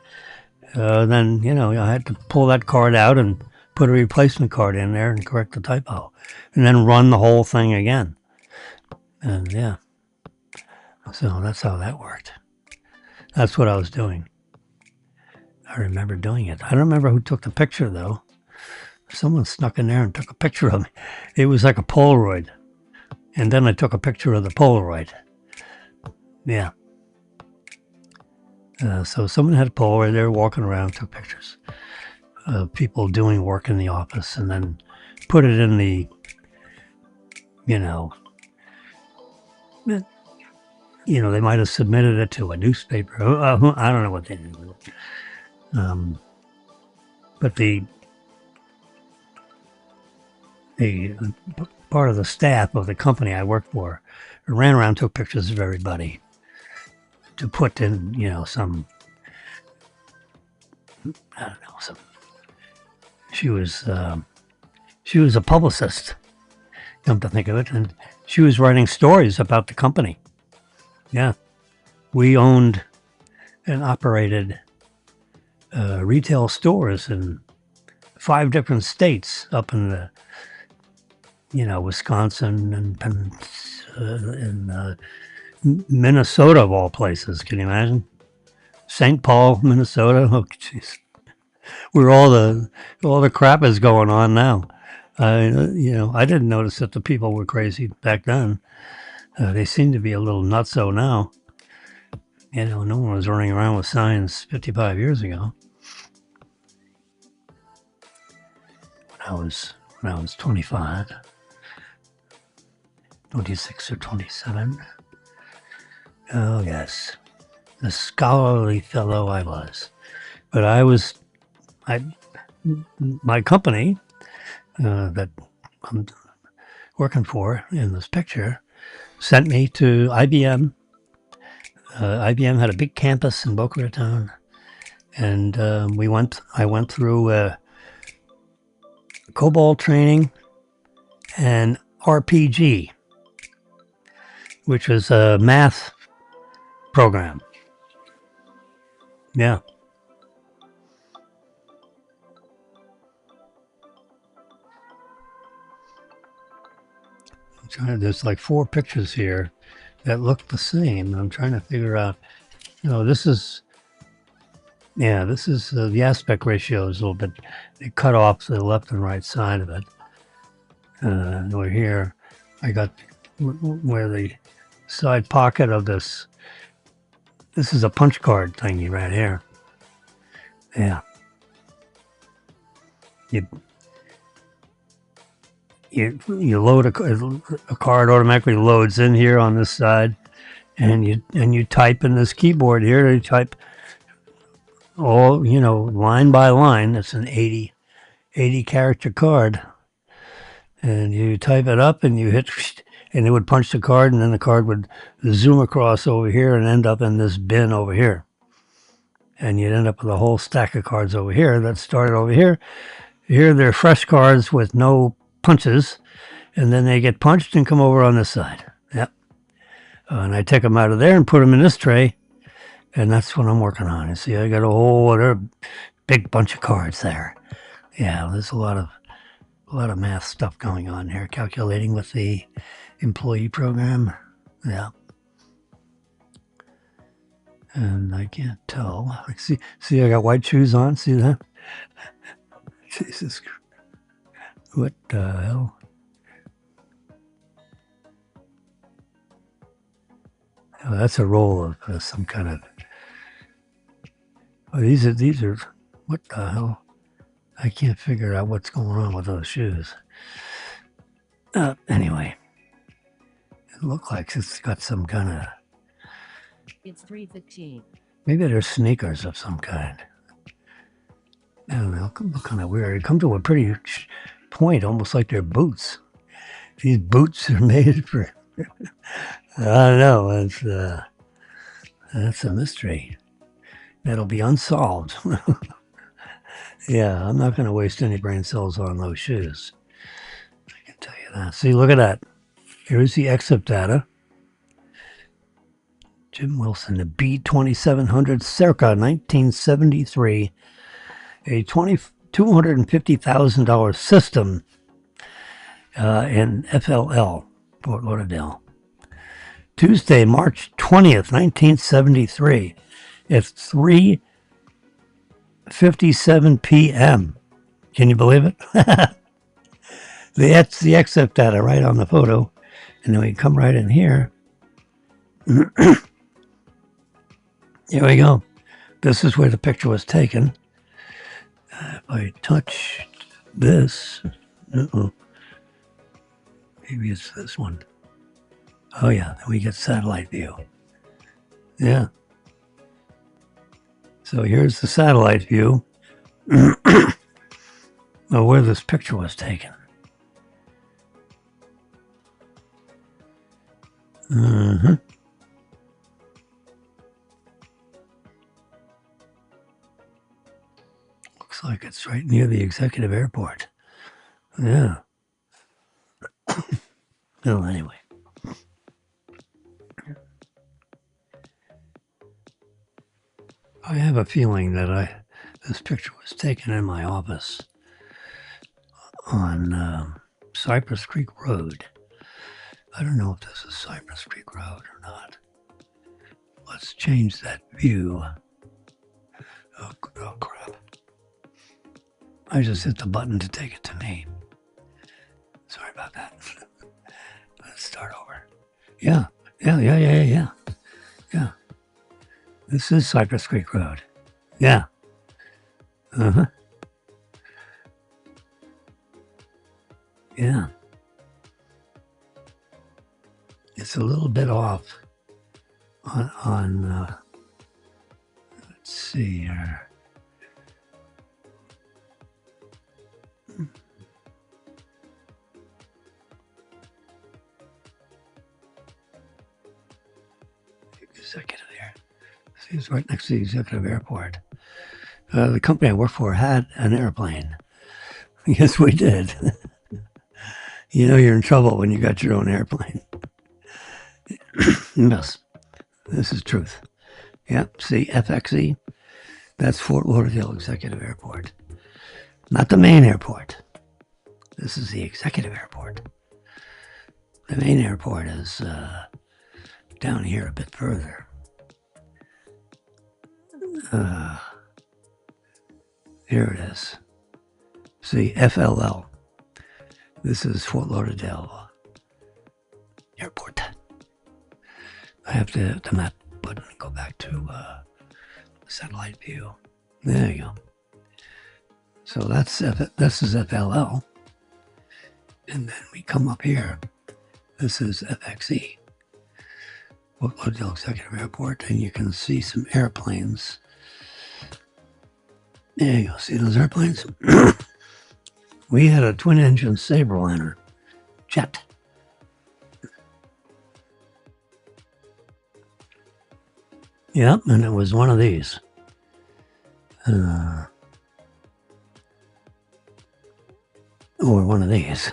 S1: then, I had to pull that card out and put a replacement card in there and correct the typo, and then run the whole thing again. And yeah, so that's how that worked. That's what I was doing. I remember doing it. I don't remember who took the picture, though. Someone snuck in there and took a picture of me. It was like a Polaroid. And then I took a picture of the Polaroid. Yeah. So someone had a Polaroid. They were walking around, took pictures of people doing work in the office, and then put it in the, they might have submitted it to a newspaper. I don't know what they did with it. But the part of the staff of the company I worked for ran around, took pictures of everybody to put in, some, I don't know, she was a publicist, come to think of it, and she was writing stories about the company. Yeah. We owned and operated retail stores in 5 different states up in the, Wisconsin and Minnesota, of all places. Can you imagine? St. Paul, Minnesota. Oh, jeez. Where all the crap is going on now. I didn't notice that the people were crazy back then. They seem to be a little nutso now. No one was running around with signs 55 years ago. When I was 25, 26 or 27. Oh yes, the scholarly fellow I was. But my company that I'm working for in this picture sent me to IBM. IBM had a big campus in Boca Raton, and I went through COBOL training and RPG, which was a math program. Yeah. There's like 4 pictures here that look the same. I'm trying to figure out, this is the aspect ratio is a little bit, it cut off to the left and right side of it. Over here, I got where the side pocket of this. This is a punch card thingy right here. Yeah. You load a card automatically loads in here on this side, and you type in this keyboard here. You type all, line by line. It's an 80 character card, and you type it up and you hit, and it would punch the card, and then the card would zoom across over here and end up in this bin over here, and you'd end up with a whole stack of cards over here that started over here. Here they're fresh cards with no punches, and then they get punched and come over on this side. Yep. And I take them out of there and put them in this tray, and that's what I'm working on. You see, I got a whole other big bunch of cards there. Yeah, there's a lot of math stuff going on here, calculating with the employee program. Yeah. And I can't tell. See, I got white shoes on. See that? Jesus. What the hell? Oh, that's a roll of some kind of. Oh, these are. What the hell? I can't figure out what's going on with those shoes. Anyway, it looks like it's got some kind of.
S2: It's 3:15.
S1: Maybe they're sneakers of some kind. I don't know. They look kind of weird. They come to a pretty point, almost like they're boots. These boots are made for. I don't know. That's a mystery. That'll be unsolved. Yeah, I'm not going to waste any brain cells on those shoes. I can tell you that. See, look at that. Here's the exit data. Jim Wilson, the B2700 circa 1973, a $250,000 system in FLL, Fort Lauderdale. Tuesday, March 20th, 1973. It's 3:57 p.m. Can you believe it? That's the exit data right on the photo. And then we come right in here. Here we go. This is where the picture was taken. If I touch this, maybe it's this one. Oh yeah, then we get satellite view. Yeah. So here's the satellite view of where this picture was taken. Mm-hmm. Looks like it's right near the executive airport. Yeah. Well, anyway. I have a feeling that this picture was taken in my office on Cypress Creek Road. I don't know if this is Cypress Creek Road or not. Let's change that view. Oh crap. I just hit the button to take it to me. Sorry about that. Let's start over. Yeah. This is Cypress Creek Road. Yeah. Uh-huh. Yeah. It's a little bit off on let's see here. Executive there. See, it's right next to the executive airport. The company I work for had an airplane. Yes, we did. You know you're in trouble when you got your own airplane. Yes, this is truth. Yep, see, FXE, that's Fort Lauderdale Executive Airport. Not the main airport. This is the executive airport. The main airport is down here a bit further. Here it is. See, FLL. This is Fort Lauderdale Airport. I have to hit the map button and go back to satellite view. There you go. So this is FLL. And then we come up here. This is FXE. Fort Lauderdale Executive Airport, and you can see some airplanes. There you go. See those airplanes? We had a twin-engine Sabreliner jet. Yep, and it was one of these. Or one of these.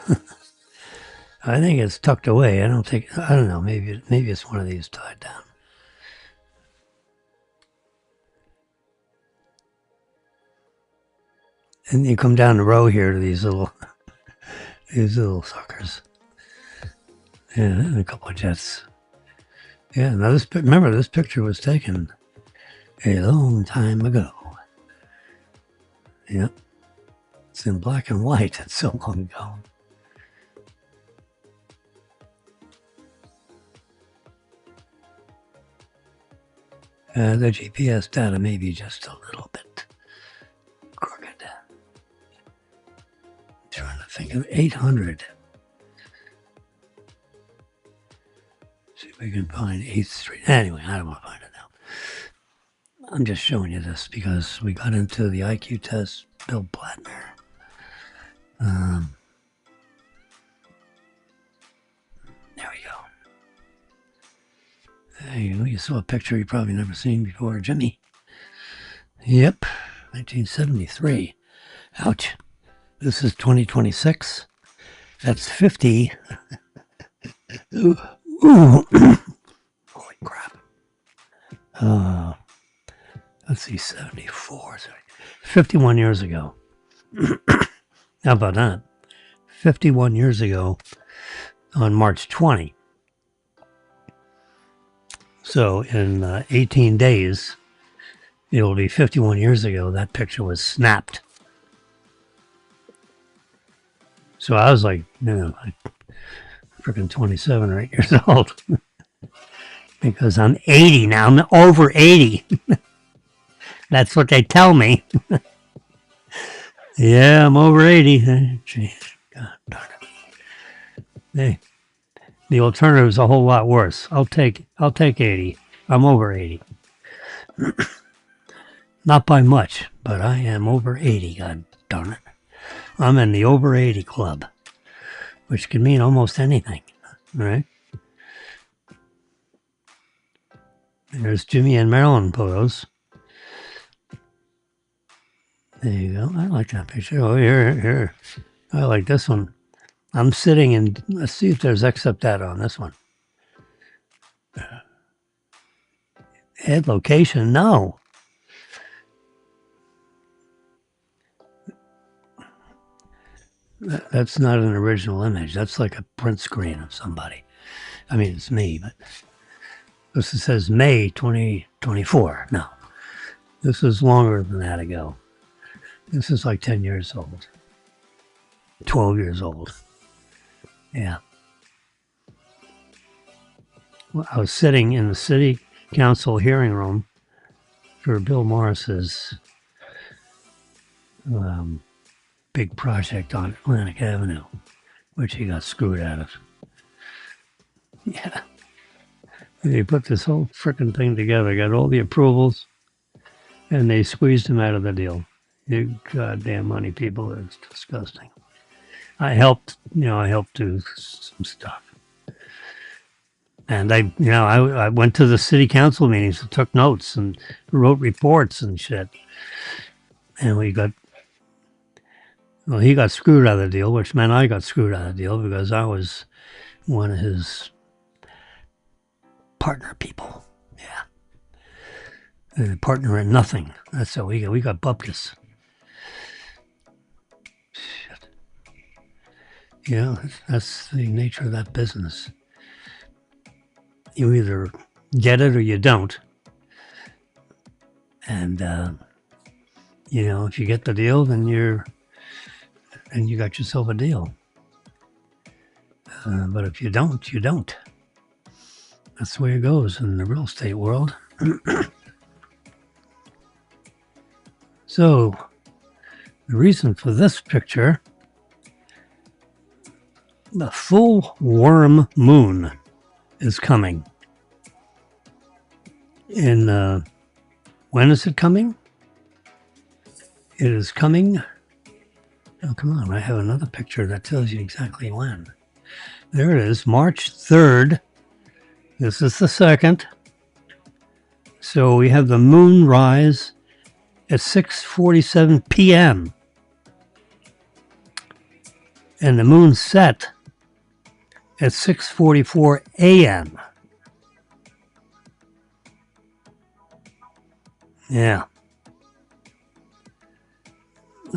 S1: I think it's tucked away. I don't know. Maybe it's one of these tied down. And you come down the row here to these little suckers. Yeah, and a couple of jets. Yeah, now remember this picture was taken a long time ago. Yep. It's in black and white. It's so long ago. The GPS data may be just a little bit crooked. I'm trying to think of 800. See if we can find 8th Street. Anyway, I don't want to find it now. I'm just showing you this because we got into the IQ test, Bill Plattner. There we go. There you go. You saw a picture you probably never seen before, Jimmy. Yep, 1973. Ouch. This is 2026. That's 50. Ooh. Holy crap. Let's see, 74. Sorry. 51 years ago. How about that? 51 years ago on March 20. So in 18 days, it will be 51 years ago that picture was snapped. So I was like, like freaking 27 or 8 years old. Because I'm 80 now. I'm over 80. That's what they tell me. Yeah, I'm over 80. Jeez, God darn it. Hey, the alternative is a whole lot worse. I'll take 80. I'm over 80. Not by much, but I am over 80, God darn it. I'm in the over 80 club, which can mean almost anything, right? There's Jimmy and Marilyn photos. There you go. I like that picture. Oh, here. I like this one. I'm sitting in, let's see if there's except data on this one. Head location, no. That's not an original image. That's like a print screen of somebody. I mean, it's me, but this says May 2024. No, this is longer than that ago. This is like 10 years old. 12 years old. Yeah. Well, I was sitting in the city council hearing room for Bill Morris's big project on Atlantic Avenue, which he got screwed out of. Yeah. They put this whole frickin' thing together, got all the approvals, and they squeezed him out of the deal. You goddamn money people, it's disgusting. I helped do some stuff. And I went to the city council meetings and took notes and wrote reports and shit. And he got screwed out of the deal, which meant I got screwed out of the deal because I was one of his partner people. Yeah. And partner in nothing. That's how we got bupkis. Shit. Yeah, that's the nature of that business. You either get it or you don't. And, if you get the deal, then you got yourself a deal. But if you don't, you don't. That's the way it goes in the real estate world. So, the reason for this picture, the full worm moon is coming. And when is it coming? It is coming. Oh, come on. I have another picture that tells you exactly when. There it is, March 3rd. This is the 2nd. So we have the moon rise at 6:47 p.m. and the moon set at 6:44 a.m. Yeah.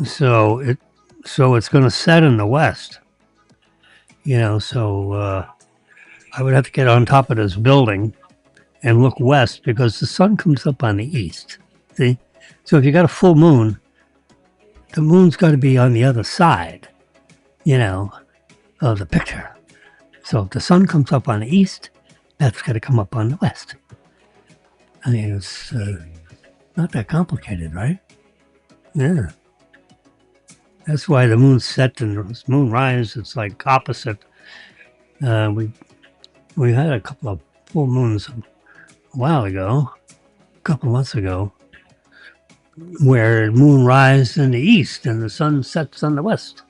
S1: So it's going to set in the west. You know, so I would have to get on top of this building and look west because the sun comes up on the east. See? So if you got a full moon, the moon's got to be on the other side, you know, of the picture. So if the sun comes up on the east, that's got to come up on the west. I mean, it's not that complicated, right? Yeah. That's why the moon set and the moon rise, it's like opposite. We had a couple of full moons a while ago, a couple of months ago, where moon rise in the east and the sun sets on the west.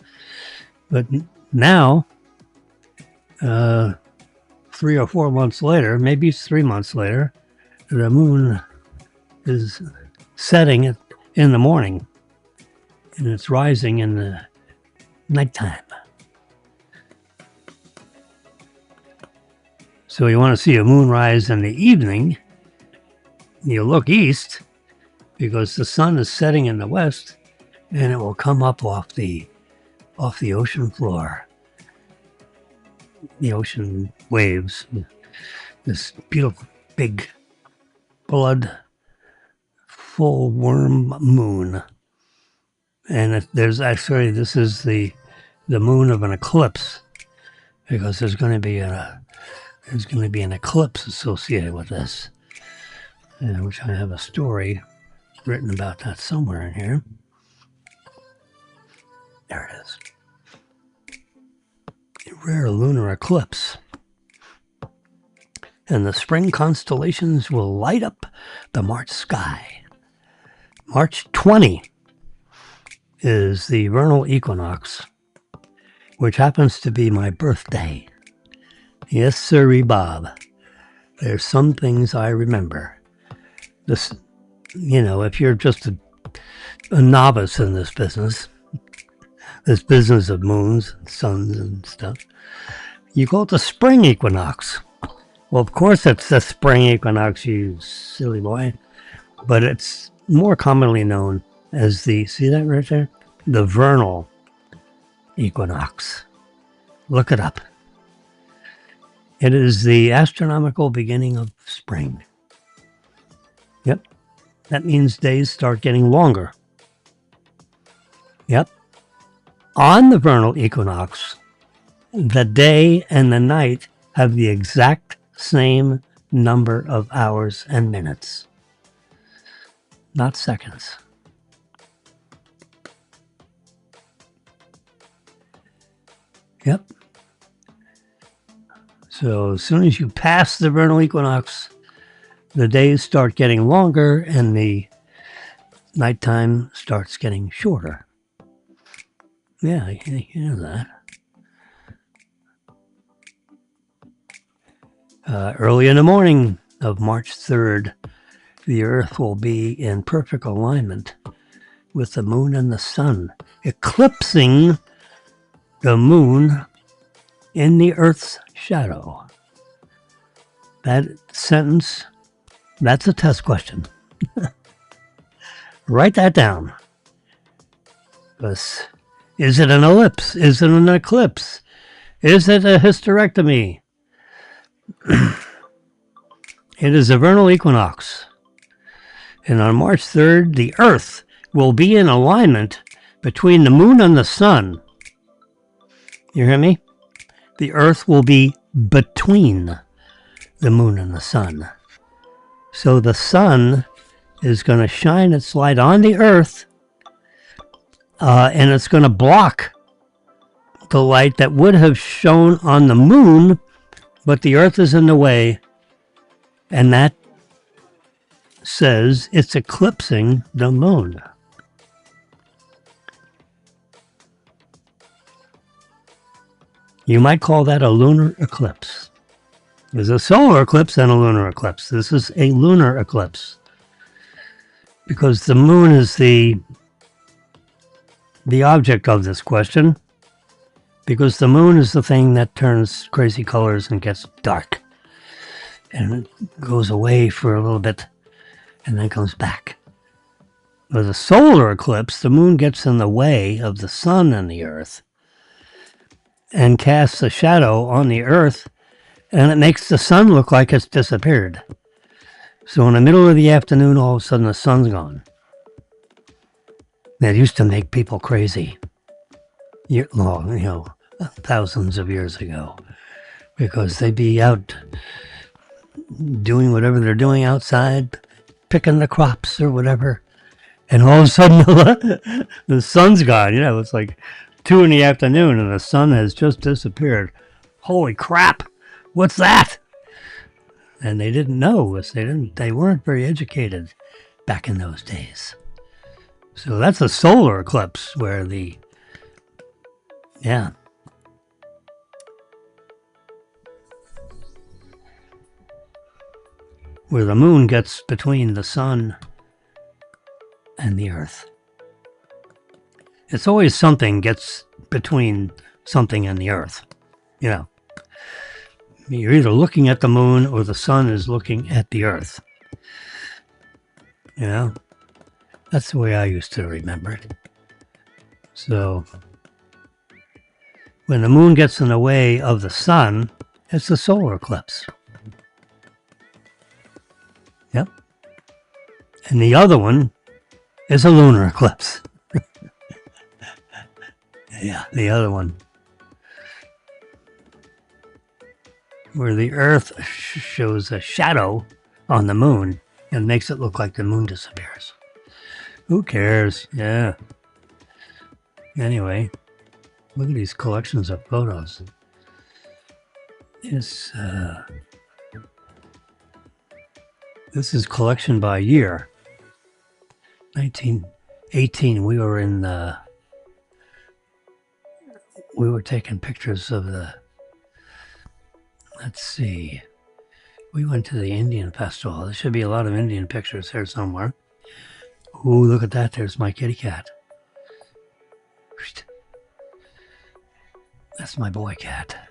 S1: But now, 3 or 4 months later, maybe it's 3 months later, the moon is setting in the morning and it's rising in the nighttime. So you want to see a moonrise in the evening, you look east because the sun is setting in the west and it will come up off the ocean floor. The ocean waves, this beautiful big blood full worm moon. And there's actually, this is the moon of an eclipse because there's going to be an eclipse associated with this, which I have a story written about that somewhere in here. There it is. A rare lunar eclipse. And the spring constellations will light up the March sky. March 20 is the vernal equinox, which happens to be my birthday. Yes, sirree, Bob. There's some things I remember. This, you know, if you're just a novice in this business of moons and suns and stuff, you call it the spring equinox. Well, of course it's the spring equinox, you silly boy. But it's more commonly known as see that right there? The vernal equinox. Look it up. It is the astronomical beginning of spring. Yep. That means days start getting longer. Yep. On the vernal equinox, the day and the night have the exact same number of hours and minutes. Not seconds. Yep. So as soon as you pass the vernal equinox, the days start getting longer and the nighttime starts getting shorter. Yeah, you know that. Early in the morning of March 3rd, the Earth will be in perfect alignment with the moon and the sun, eclipsing the moon in the Earth's shadow. That sentence, that's a test question. Write that down. Because is it an ellipse? Is it an eclipse? Is it a hysterectomy? It is a vernal equinox. And on March 3rd, the Earth will be in alignment between the moon and the sun. You hear me? The Earth will be between the moon and the sun. So the sun is going to shine its light on the earth, and it's going to block the light that would have shone on the moon, but the earth is in the way, and that says it's eclipsing the moon. You might call that a lunar eclipse. There's a solar eclipse and a lunar eclipse. This is a lunar eclipse because the moon is the object of this question, because the moon is the thing that turns crazy colors and gets dark and it goes away for a little bit and then comes back. With a solar eclipse, the moon gets in the way of the sun and the earth and casts a shadow on the earth, and it makes the sun look like it's disappeared. So in the middle of the afternoon, all of a sudden the sun's gone. That used to make people crazy, thousands of years ago, because they'd be out doing whatever they're doing outside, picking the crops or whatever, and all of a sudden the sun's gone. It's like 2 in the afternoon and the sun has just disappeared. Holy crap! What's that? And they didn't know. They weren't very educated back in those days. So that's a solar eclipse where where the moon gets between the sun and the earth. It's always something gets between something and the earth. You're either looking at the moon or the sun is looking at the earth. That's the way I used to remember it. So when the moon gets in the way of the sun, it's a solar eclipse. Yep. And the other one is a lunar eclipse. Yeah, the other one. Where the earth shows a shadow on the moon and makes it look like the moon disappears. Who cares? Yeah. Anyway, look at these collections of photos. This is collection by year. 1918, we were taking pictures of let's see. We went to the Indian festival. There should be a lot of Indian pictures here somewhere. Ooh, look at that. There's my kitty cat. That's my boy cat.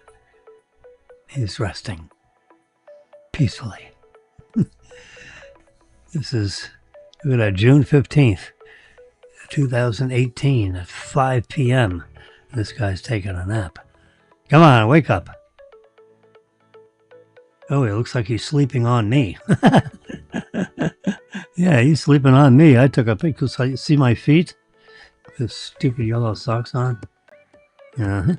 S1: He's resting peacefully. This is, look at that, June 15th, 2018 at 5 p.m. This guy's taking a nap. Come on, wake up. Oh, it looks like he's sleeping on me. Yeah, he's sleeping on me. I took a picture. So you see my feet? This stupid yellow socks on. Yeah.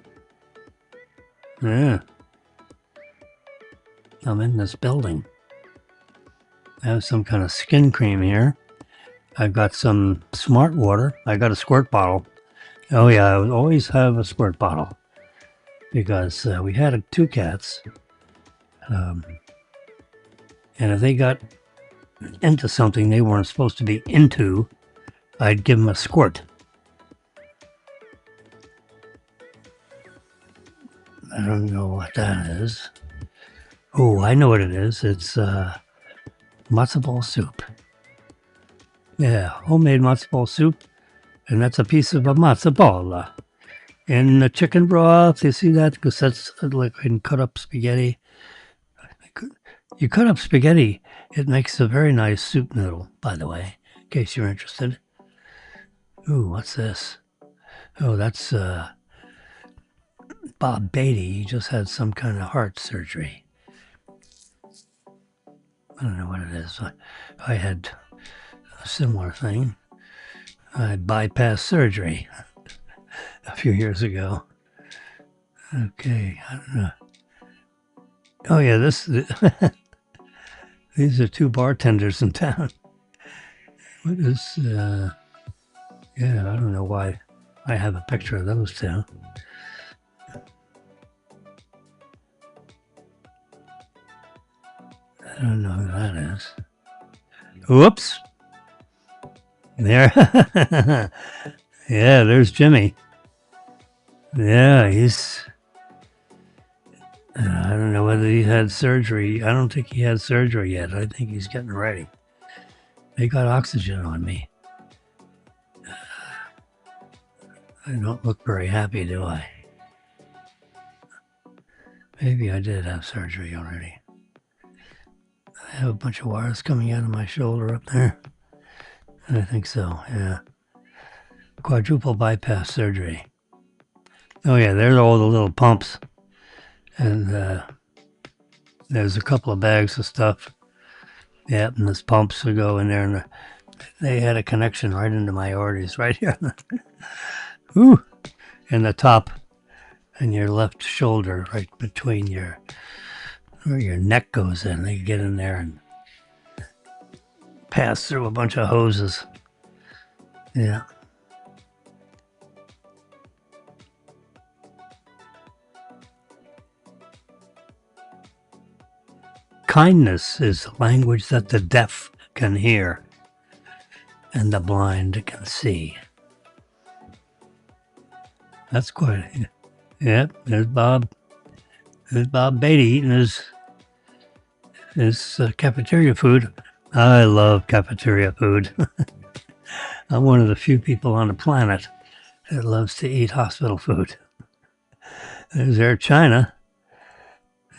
S1: I'm in this building. I have some kind of skin cream here. I've got some smart water. I got a squirt bottle. Oh yeah, I would always have a squirt bottle because we had 2 cats. And if they got into something they weren't supposed to be into, I'd give them a squirt. I don't know what that is. Oh, I know what it is. It's matzo ball soup. Yeah, homemade matzo ball soup. And that's a piece of a matzo ball. And the chicken broth, you see that? Because that's like in cut up spaghetti. You cut up spaghetti, it makes a very nice soup noodle, by the way, in case you're interested. Ooh, what's this? Oh, that's Bob Beatty. He just had some kind of heart surgery. I don't know what it is. I had a similar thing. I bypassed surgery a few years ago. Okay, I don't know. Oh yeah, this These are two bartenders in town. What is, yeah, I don't know why I have a picture of those two. I don't know who that is. Whoops. There. Yeah, there's Jimmy. Yeah, he's. I don't know whether he had surgery. I don't think he had surgery yet. I think he's getting ready. They got oxygen on me. I don't look very happy, do I? Maybe I did have surgery already. I have a bunch of wires coming out of my shoulder up there. I think so, yeah. Quadruple bypass surgery. Oh yeah, there's all the little pumps. And there's a couple of bags of stuff. Yeah, and those pumps will go in there, and they had a connection right into my arteries right here. Ooh, in the top and your left shoulder, right between where your neck goes in. They get in there and pass through a bunch of hoses. Yeah. Kindness is language that the deaf can hear and the blind can see. That's quite. Yep, there's Bob. There's Bob Beatty eating his cafeteria food. I love cafeteria food. I'm one of the few people on the planet that loves to eat hospital food. There's Air China,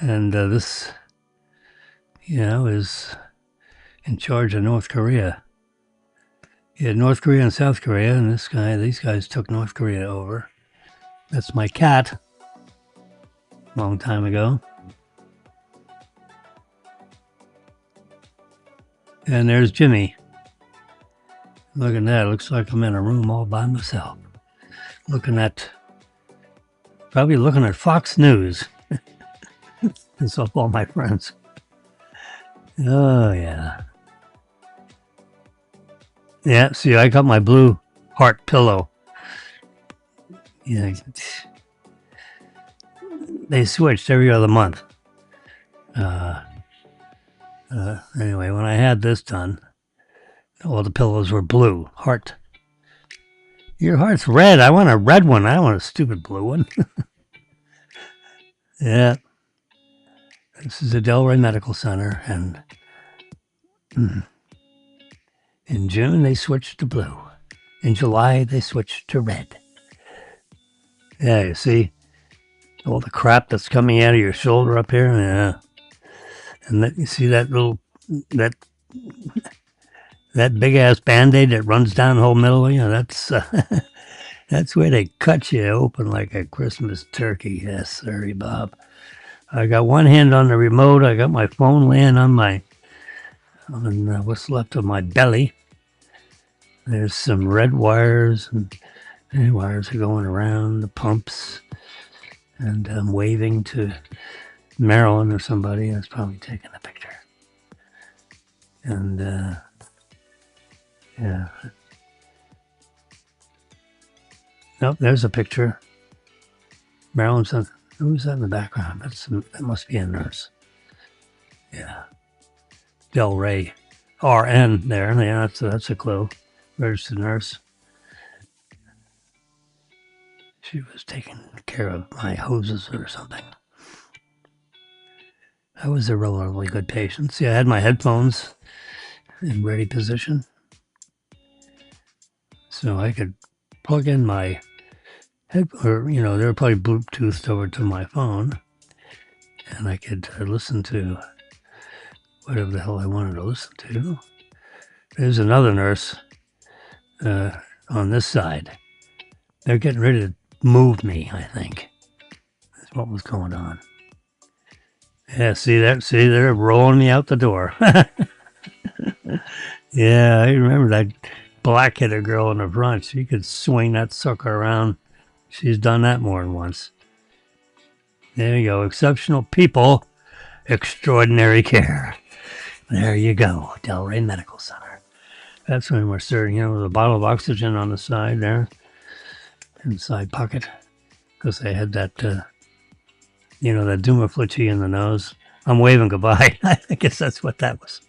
S1: and this, is in charge of North Korea. You had North Korea and South Korea, and these guys took North Korea over. That's my cat. Long time ago. And there's Jimmy. Look at that. Looks like I'm in a room all by myself. Probably looking at Fox News. Piss off all my friends. Oh, yeah. Yeah, see, I got my blue heart pillow. Yeah. They switched every other month. Anyway, when I had this done, all the pillows were blue. Heart. Your heart's red. I want a red one. I don't want a stupid blue one. Yeah. This is the Delray Medical Center, and in June they switched to blue. In July they switched to red. Yeah, you see all the crap that's coming out of your shoulder up here. Yeah, and you see that that big ass Band-Aid that runs down the whole middle. That's that's where they cut you open like a Christmas turkey. Yes, sorry, Bob. I got one hand on the remote. I got my phone laying on what's left of my belly. There's some red wires, and wires are going around the pumps. And I'm waving to Marilyn or somebody that's probably taking a picture. And yeah. Nope, there's a picture. Marilyn says, who's that in the background? That must be a nurse. Yeah. Del Rey. RN there. Yeah, that's a clue. Registered nurse. She was taking care of my hoses or something. I was a relatively good patient. See, I had my headphones in ready position. So I could plug in my they were probably Bluetoothed over to my phone, and I could listen to whatever the hell I wanted to listen to. There's another nurse on this side. They're getting ready to move me, I think. That's what was going on. Yeah, see, they're rolling me out the door. Yeah, I remember that black-headed girl in the front. She could swing that sucker around. She's done that more than once. There you go. Exceptional people, extraordinary care. There you go, Delray Medical Center. That's when we're starting, with a bottle of oxygen on the side there, inside pocket, because they had that, that Dumaflucci in the nose. I'm waving goodbye. I guess that's what that was.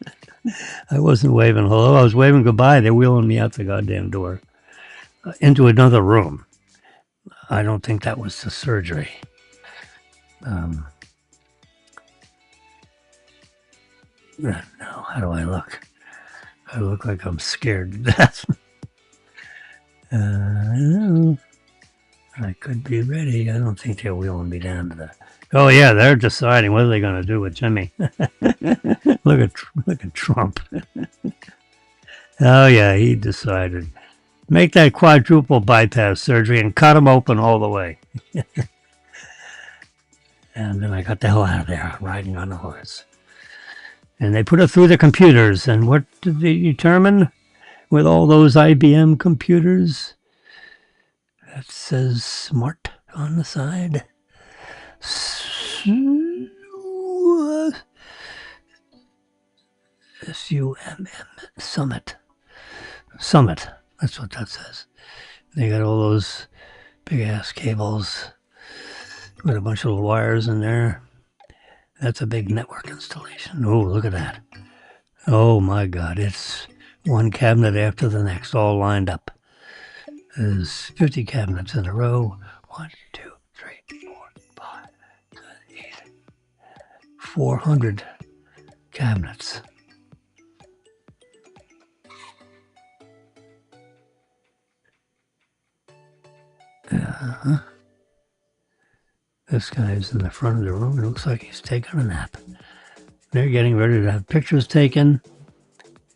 S1: I wasn't waving hello. I was waving goodbye. They're wheeling me out the goddamn door into another room. I don't think that was the surgery. No, how do I look? I look like I'm scared to death. I could be ready. I don't think they're wheeling me down to the... Oh, yeah, they're deciding what are they going to do with Jimmy. Look at Trump. Oh, yeah, he decided. Make that quadruple bypass surgery and cut him open all the way. And then I got the hell out of there, riding on a horse. And they put it through the computers. And what did they determine with all those IBM computers? That says smart on the side. SUMM, Summit. Summit. That's what that says. They got all those big ass cables with a bunch of little wires in there. That's a big network installation. Oh, look at that. Oh my God, it's one cabinet after the next, all lined up. There's 50 cabinets in a row. 1, 2, 3, 4, 5, 6, 8. 400 cabinets. This guy's in the front of the room. It looks like he's taking a nap. They're getting ready to have pictures taken.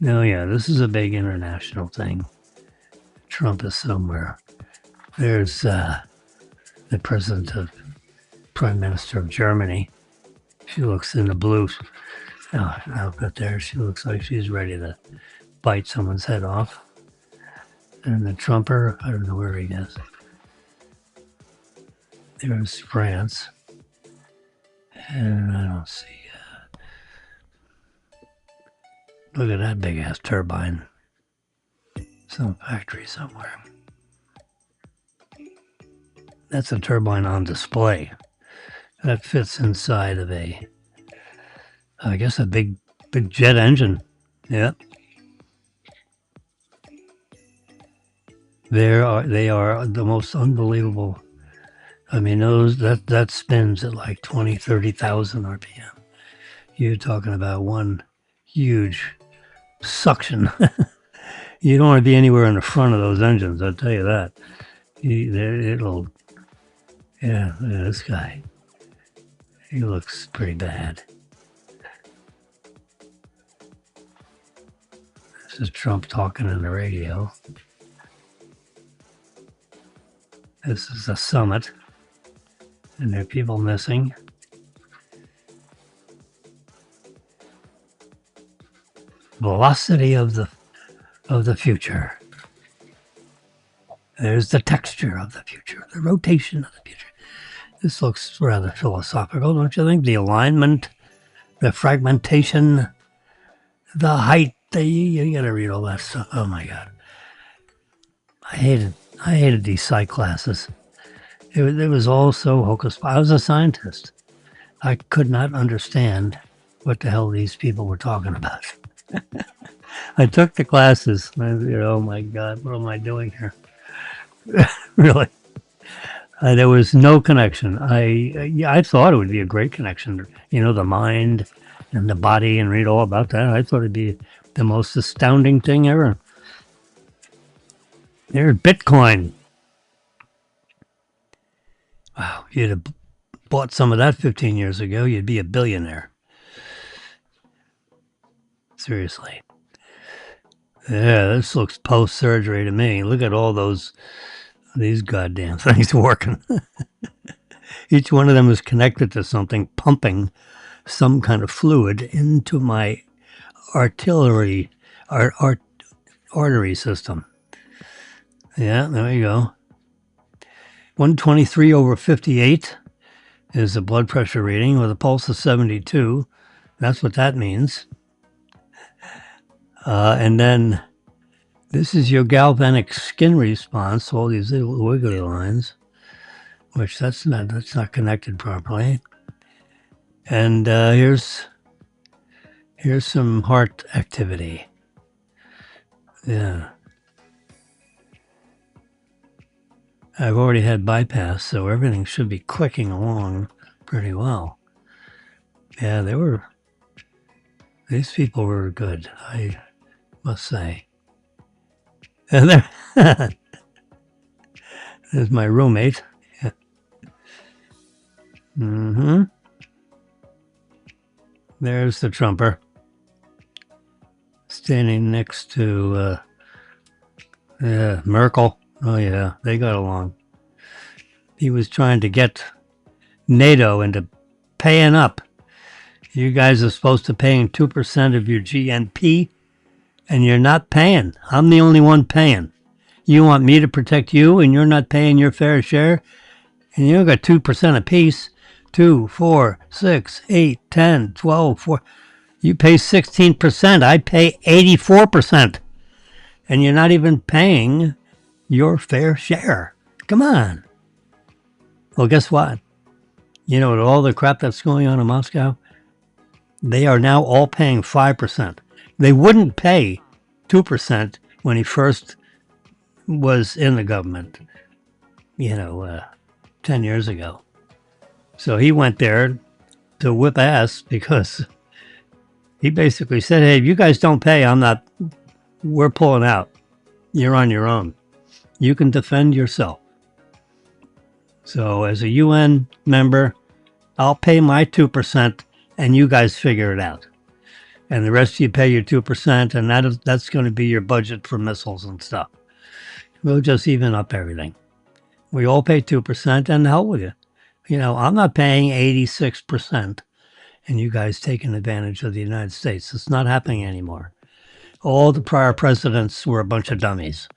S1: Oh yeah, this is a big international thing. Trump is somewhere. There's the Prime Minister of Germany. She looks in the blue outfit there. She looks like she's ready to bite someone's head off. And the Trumper, I don't know where he is. There's France. And I don't see. Look at that big ass turbine. Some factory somewhere. That's a turbine on display. That fits inside of I guess a big jet engine. Yep. They are the most unbelievable. I mean, that spins at like 20, 30,000 RPM. You're talking about one huge suction. You don't want to be anywhere in the front of those engines, I'll tell you that. Yeah, this guy. He looks pretty bad. This is Trump talking on the radio. This is a summit. And there are people missing. Velocity of the future. There's the texture of the future, the rotation of the future. This looks rather philosophical, don't you think? The alignment, the fragmentation, the height. You got to read all that stuff. Oh my God, I hated these psych classes. It was all so hocus. I was a scientist. I could not understand what the hell these people were talking about. I took the classes. Oh my God, what am I doing here? Really, there was no connection. I thought it would be a great connection. The mind and the body, and read all about that. I thought it'd be the most astounding thing ever. There's Bitcoin. Wow, if you'd have bought some of that 15 years ago, you'd be a billionaire. Seriously. Yeah, this looks post-surgery to me. Look at all these goddamn things working. Each one of them is connected to something, pumping some kind of fluid into my artery system. Yeah, there you go. 123/58 is the blood pressure reading with a pulse of 72. That's what that means. And then this is your galvanic skin response, all these little wiggly lines, which that's not connected properly. And here's some heart activity. Yeah. I've already had bypass, so everything should be clicking along pretty well. Yeah, these people were good, I must say. And there's my roommate. Yeah. Mm-hmm. There's the Trumper standing next to Merkel. Oh yeah, they got along. He was trying to get NATO into paying up. You guys are supposed to paying 2% of your GNP, and you're not paying. I'm the only one paying. You want me to protect you, and you're not paying your fair share, and you got 2% apiece. 2, 4, 6, 8, 10, 12, 4. You pay 16%. I pay 84%. And you're not even paying your fair share. Come on. Well, guess what? You know, with all the crap that's going on in Moscow, they are now all paying 5%. They wouldn't pay 2% when he first was in the government, 10 years ago. So he went there to whip ass because he basically said, hey, if you guys don't pay, we're pulling out. You're on your own. You can defend yourself. So as a UN member, I'll pay my 2% and you guys figure it out. And the rest of you pay your 2%, and that's going to be your budget for missiles and stuff. We'll just even up everything. We all pay 2%, and hell with you. I'm not paying 86%, and you guys taking advantage of the United States. It's not happening anymore. All the prior presidents were a bunch of dummies.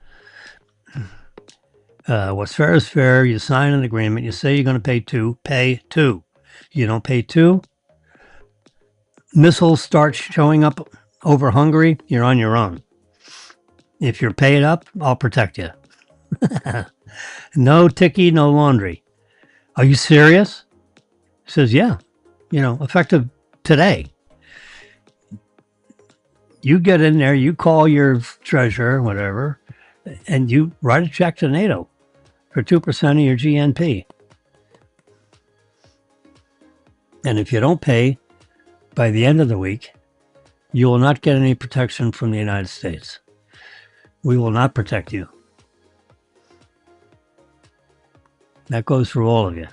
S1: What's fair is fair. You sign an agreement. You say you're going to pay 2, pay 2. You don't pay 2, missiles start showing up over Hungary, you're on your own. If you're paid up, I'll protect you. No ticky, no laundry. Are you serious? He says, yeah. Effective today. You get in there, you call your treasurer, whatever, and you write a check to NATO for 2% of your GNP. And if you don't pay by the end of the week, you will not get any protection from the United States. We will not protect you. That goes for all of you.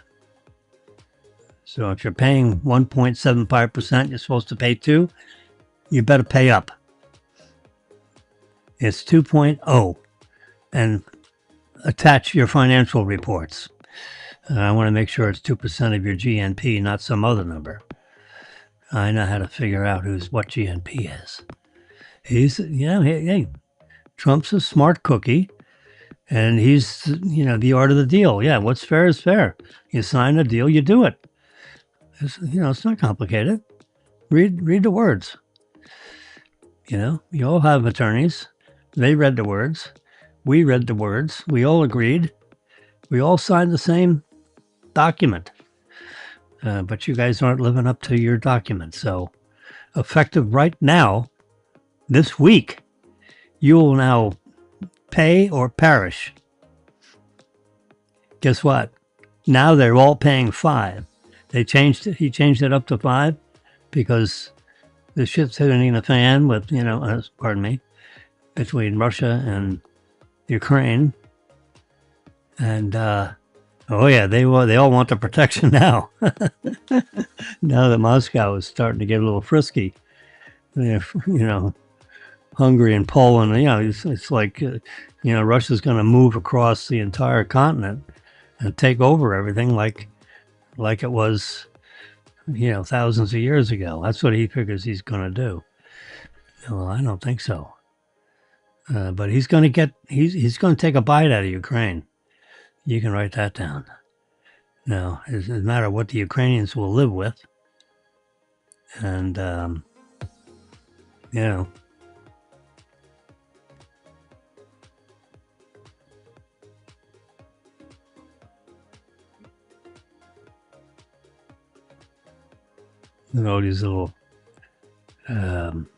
S1: So if you're paying 1.75%, you're supposed to pay 2, you better pay up. It's 2.0, and attach your financial reports. I want to make sure it's 2% of your GNP, not some other number. I know how to figure out what GNP is. Hey, Trump's a smart cookie, and he's, the art of the deal. Yeah, what's fair is fair. You sign a deal, you do it. It's not complicated. Read the words. You all have attorneys. They read the words. We read the words. We all agreed. We all signed the same document. But you guys aren't living up to your document. So effective right now, this week, you will now pay or perish. Guess what? Now they're all paying 5. He changed it up to 5 because the shit's hitting the fan with, between Russia and Ukraine. And, they all want the protection now. Now that Moscow is starting to get a little frisky. Hungary and Poland, it's like, Russia's going to move across the entire continent and take over everything like it was, thousands of years ago. That's what he figures he's going to do. Well, I don't think so. But he's going to take a bite out of Ukraine. You can write that down. Now, it doesn't matter what the Ukrainians will live with. And, You know, these little, um,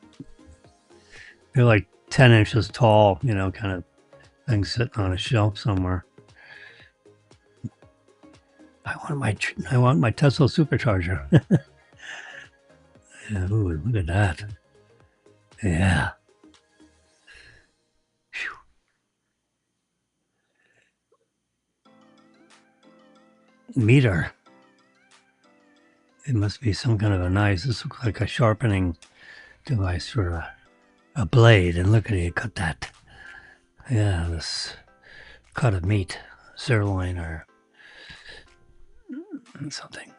S1: they're like 10 inches tall, you know, kind of things sitting on a shelf somewhere. I want my Tesla supercharger. Yeah, ooh, look at that. Yeah. Phew. Meter. It must be some kind of a nice, this looks like a sharpening device for a blade. And look at it, cut that. Yeah, this cut of meat, sirloin or something.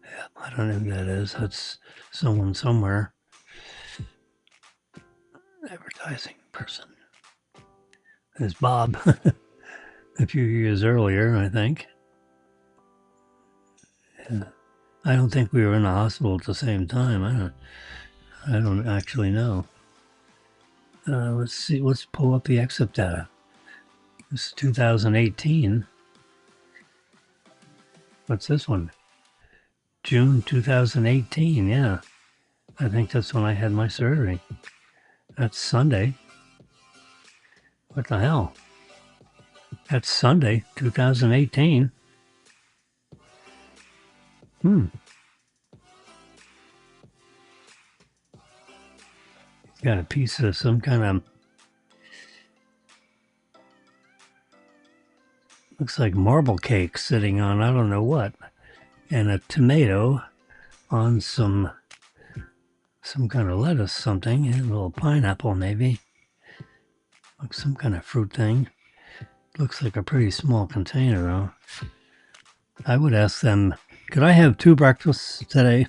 S1: Yeah, I don't know who that is. That's someone somewhere. Advertising person. There's Bob. A few years earlier, I think. Yeah. I don't think we were in the hospital at the same time. I don't actually know. Let's see. Let's pull up the exit data. This is 2018. What's this one? June 2018. Yeah, I think that's when I had my surgery. That's Sunday. What the hell? That's Sunday, 2018. Got a piece of some kind of, looks like marble cake sitting on I don't know what, and a tomato on some kind of lettuce, something, and a little pineapple maybe. Looks some kind of fruit thing. Looks like a pretty small container though. I would ask them, could I have 2 breakfasts today?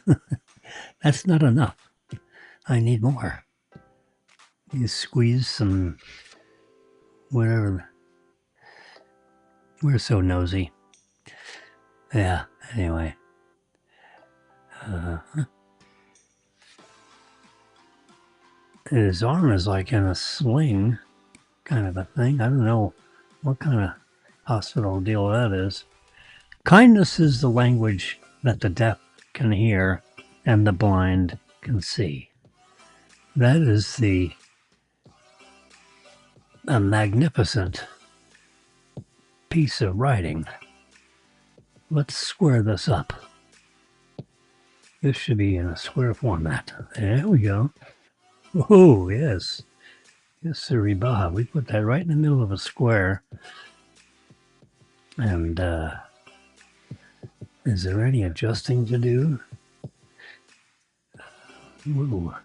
S1: That's not enough. I need more. You squeeze some whatever. We're so nosy. Yeah, anyway. His arm is like in a sling, kind of a thing. I don't know what kind of hospital deal that is. Kindness is the language that the deaf can hear and the blind can see. That is a magnificent piece of writing. Let's square this up. This should be in a square format. There we go. Oh, yes. Yes, sir, Bob. We put that right in the middle of a square. And is there any adjusting to do? Whoa.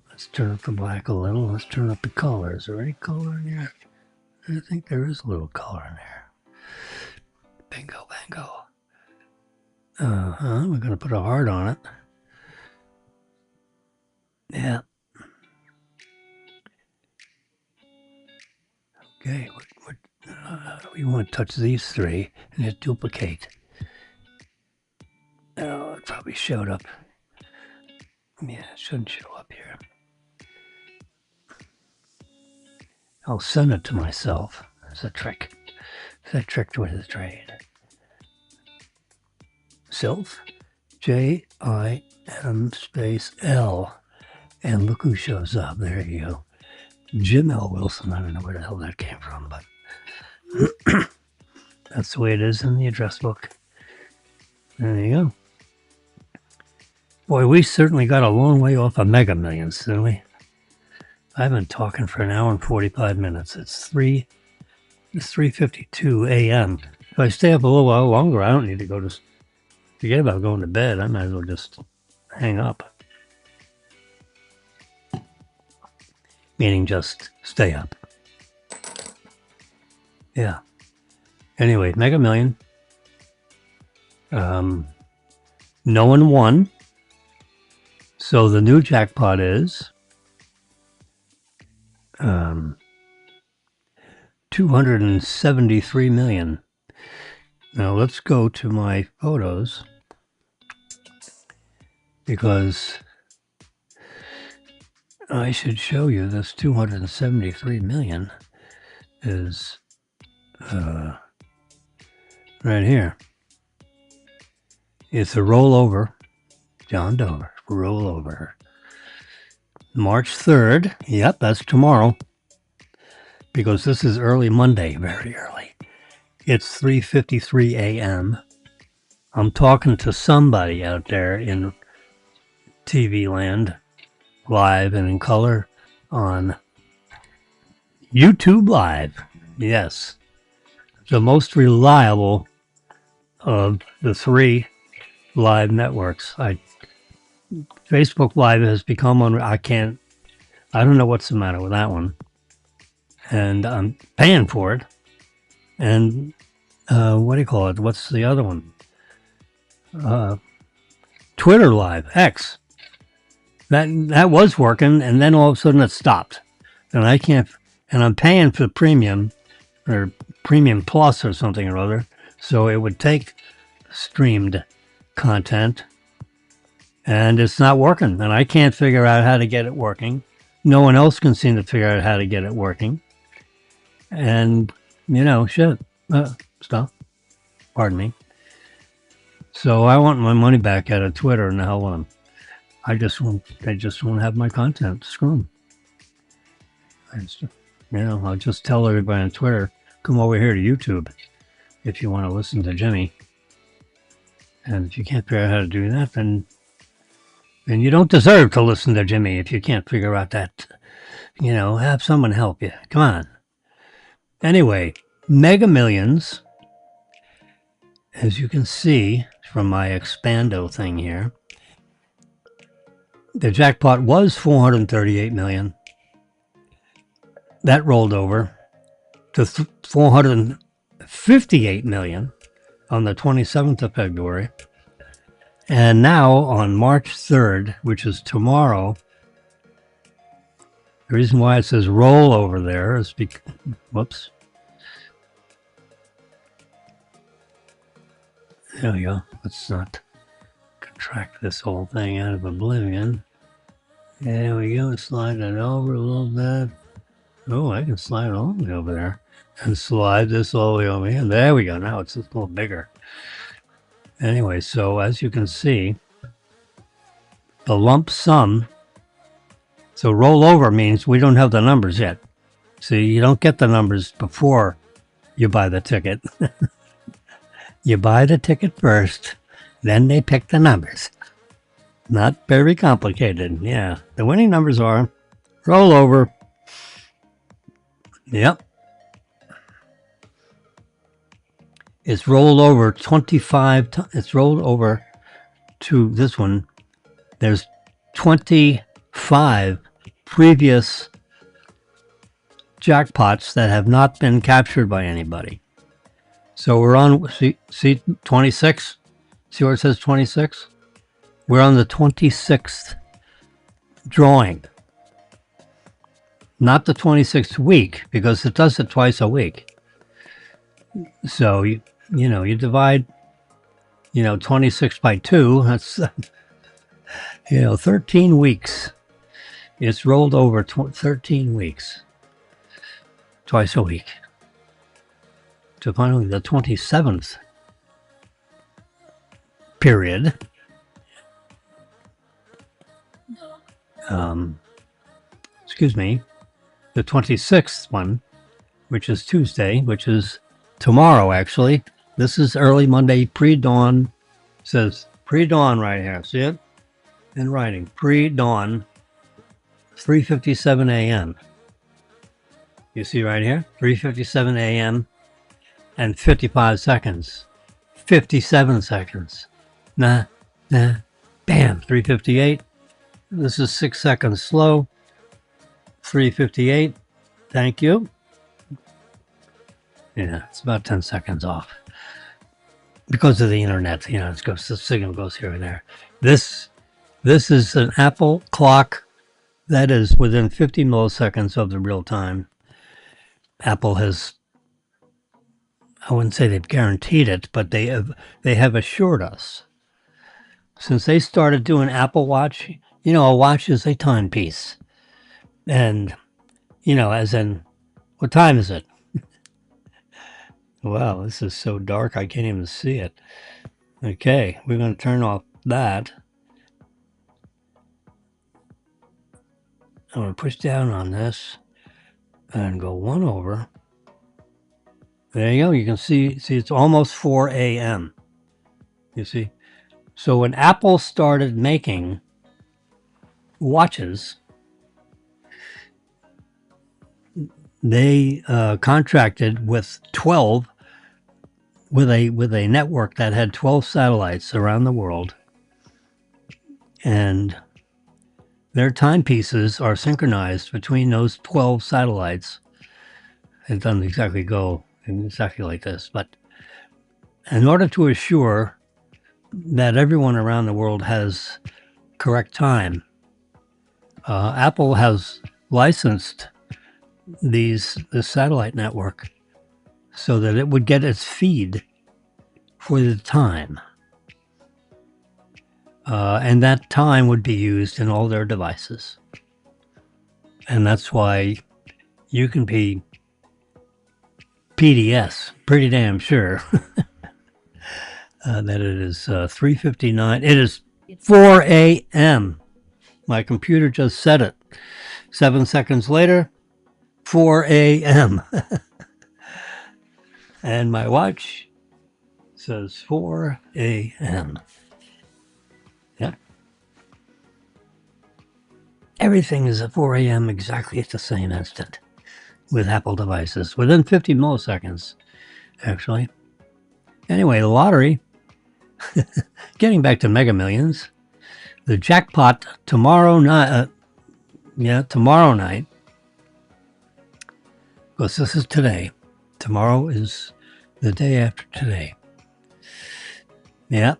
S1: Let's turn up the black a little. Let's turn up the color. Is there any color in here? I think there is a little color in there. Bingo, bango. We're going to put a heart on it. Yeah. Okay. We want to touch these 3 and hit duplicate. Oh, it probably showed up. Yeah, it shouldn't show up here. I'll send it to myself. It's a trick. It's a trick with the trade. Self, J-I-M space L. And look who shows up. There you go. Jim L. Wilson. I don't know where the hell that came from, but that's the way it is in the address book. There you go. Boy, we certainly got a long way off of Mega Millions, didn't we? I've been talking for an hour and 45 minutes. It's 3:52 a.m. If I stay up a little while longer, I don't need to go to forget about going to bed. I might as well just hang up. Meaning just stay up. Yeah. Anyway, Mega Million. No one won. So the new jackpot is 273 million. Now let's go to my photos because I should show you this 273 million is right here. It's a rollover. John Dover, rollover. March 3rd. Yep, that's tomorrow. Because this is early Monday, very early. It's 3:53 a.m. I'm talking to somebody out there in TV land, live and in color on YouTube Live. Yes. The most reliable of the three live networks. Facebook Live has become I don't know what's the matter with that one. And I'm paying for it. And what do you call it? What's the other one? Twitter Live, X. That was working, and then all of a sudden it stopped. And I can't, and I'm paying for premium or premium plus or something or other. So it would take streamed content, and it's not working. And I can't figure out how to get it working. No one else can seem to figure out how to get it working. And, shit. Stuff. Pardon me. So I want my money back out of Twitter and the hell with them. They just won't have my content. Screw them. I'll just tell everybody on Twitter, come over here to YouTube if you want to listen to Jimmy. And if you can't figure out how to do that, then you don't deserve to listen to Jimmy if you can't figure out that. Have someone help you. Come on. Anyway, Mega Millions, as you can see from my Expando thing here, the jackpot was 438 million. That rolled over to 458 million on the 27th of February. And now on March 3rd, which is tomorrow, the reason why it says roll over there is because, whoops. There we go. Let's not contract this whole thing out of oblivion. There we go. Slide it over a little bit. Oh, I can slide it all the way over there. And slide this all the way over here. There we go. Now it's a little bigger. Anyway, so as you can see, the lump sum. So roll over means we don't have the numbers yet. So you don't get the numbers before you buy the ticket. You buy the ticket first, then they pick the numbers. Not very complicated. Yeah, the winning numbers are roll over. Yep. It's rolled over 25 times. It's rolled over to this one. There's 25 previous jackpots that have not been captured by anybody. So we're on, see 26? See where it says 26? We're on the 26th drawing. Not the 26th week, because it does it twice a week. So, you divide, 26 by 2, that's, 13 weeks. It's rolled over 13 weeks. Twice a week. To finally the 27th period. Excuse me. The 26th one, which is Tuesday, which is tomorrow, actually. This is early Monday, pre-dawn. It says pre-dawn right here. See it? In writing. Pre-dawn, 3:57 a.m. You see right here? 3:57 a.m. and 55 seconds. 57 seconds. Bam. 3:58. This is 6 seconds slow. 3:58. Thank you. Yeah, it's about 10 seconds off. Because of the internet, the signal goes here and there. This is an Apple clock that is within 50 milliseconds of the real time. Apple has, I wouldn't say they've guaranteed it, but they have assured us. Since they started doing Apple Watch, a watch is a timepiece. And, as in, what time is it? Wow, this is so dark I can't even see it. Okay, we're going to turn off that. I'm going to push down on this and go one over. There you go. You can see it's almost 4 a.m. You see? So when Apple started making watches, they contracted with 12 with a network that had 12 satellites around the world, and their timepieces are synchronized between those 12 satellites. It doesn't exactly go exactly like this, but in order to assure that everyone around the world has correct time, Apple has licensed this satellite network so that it would get its feed for the time. And that time would be used in all their devices. And that's why you can be PDS, pretty damn sure, that it is 3:59. It is 4 a.m. My computer just said it. 7 seconds later, 4 a.m. And my watch says 4 a.m. Yeah. Everything is at 4 a.m. exactly at the same instant with Apple devices, within 50 milliseconds, actually. Anyway, the lottery, getting back to Mega Millions, the jackpot tomorrow night, tomorrow night, because this is today. Tomorrow is the day after today. Yeah.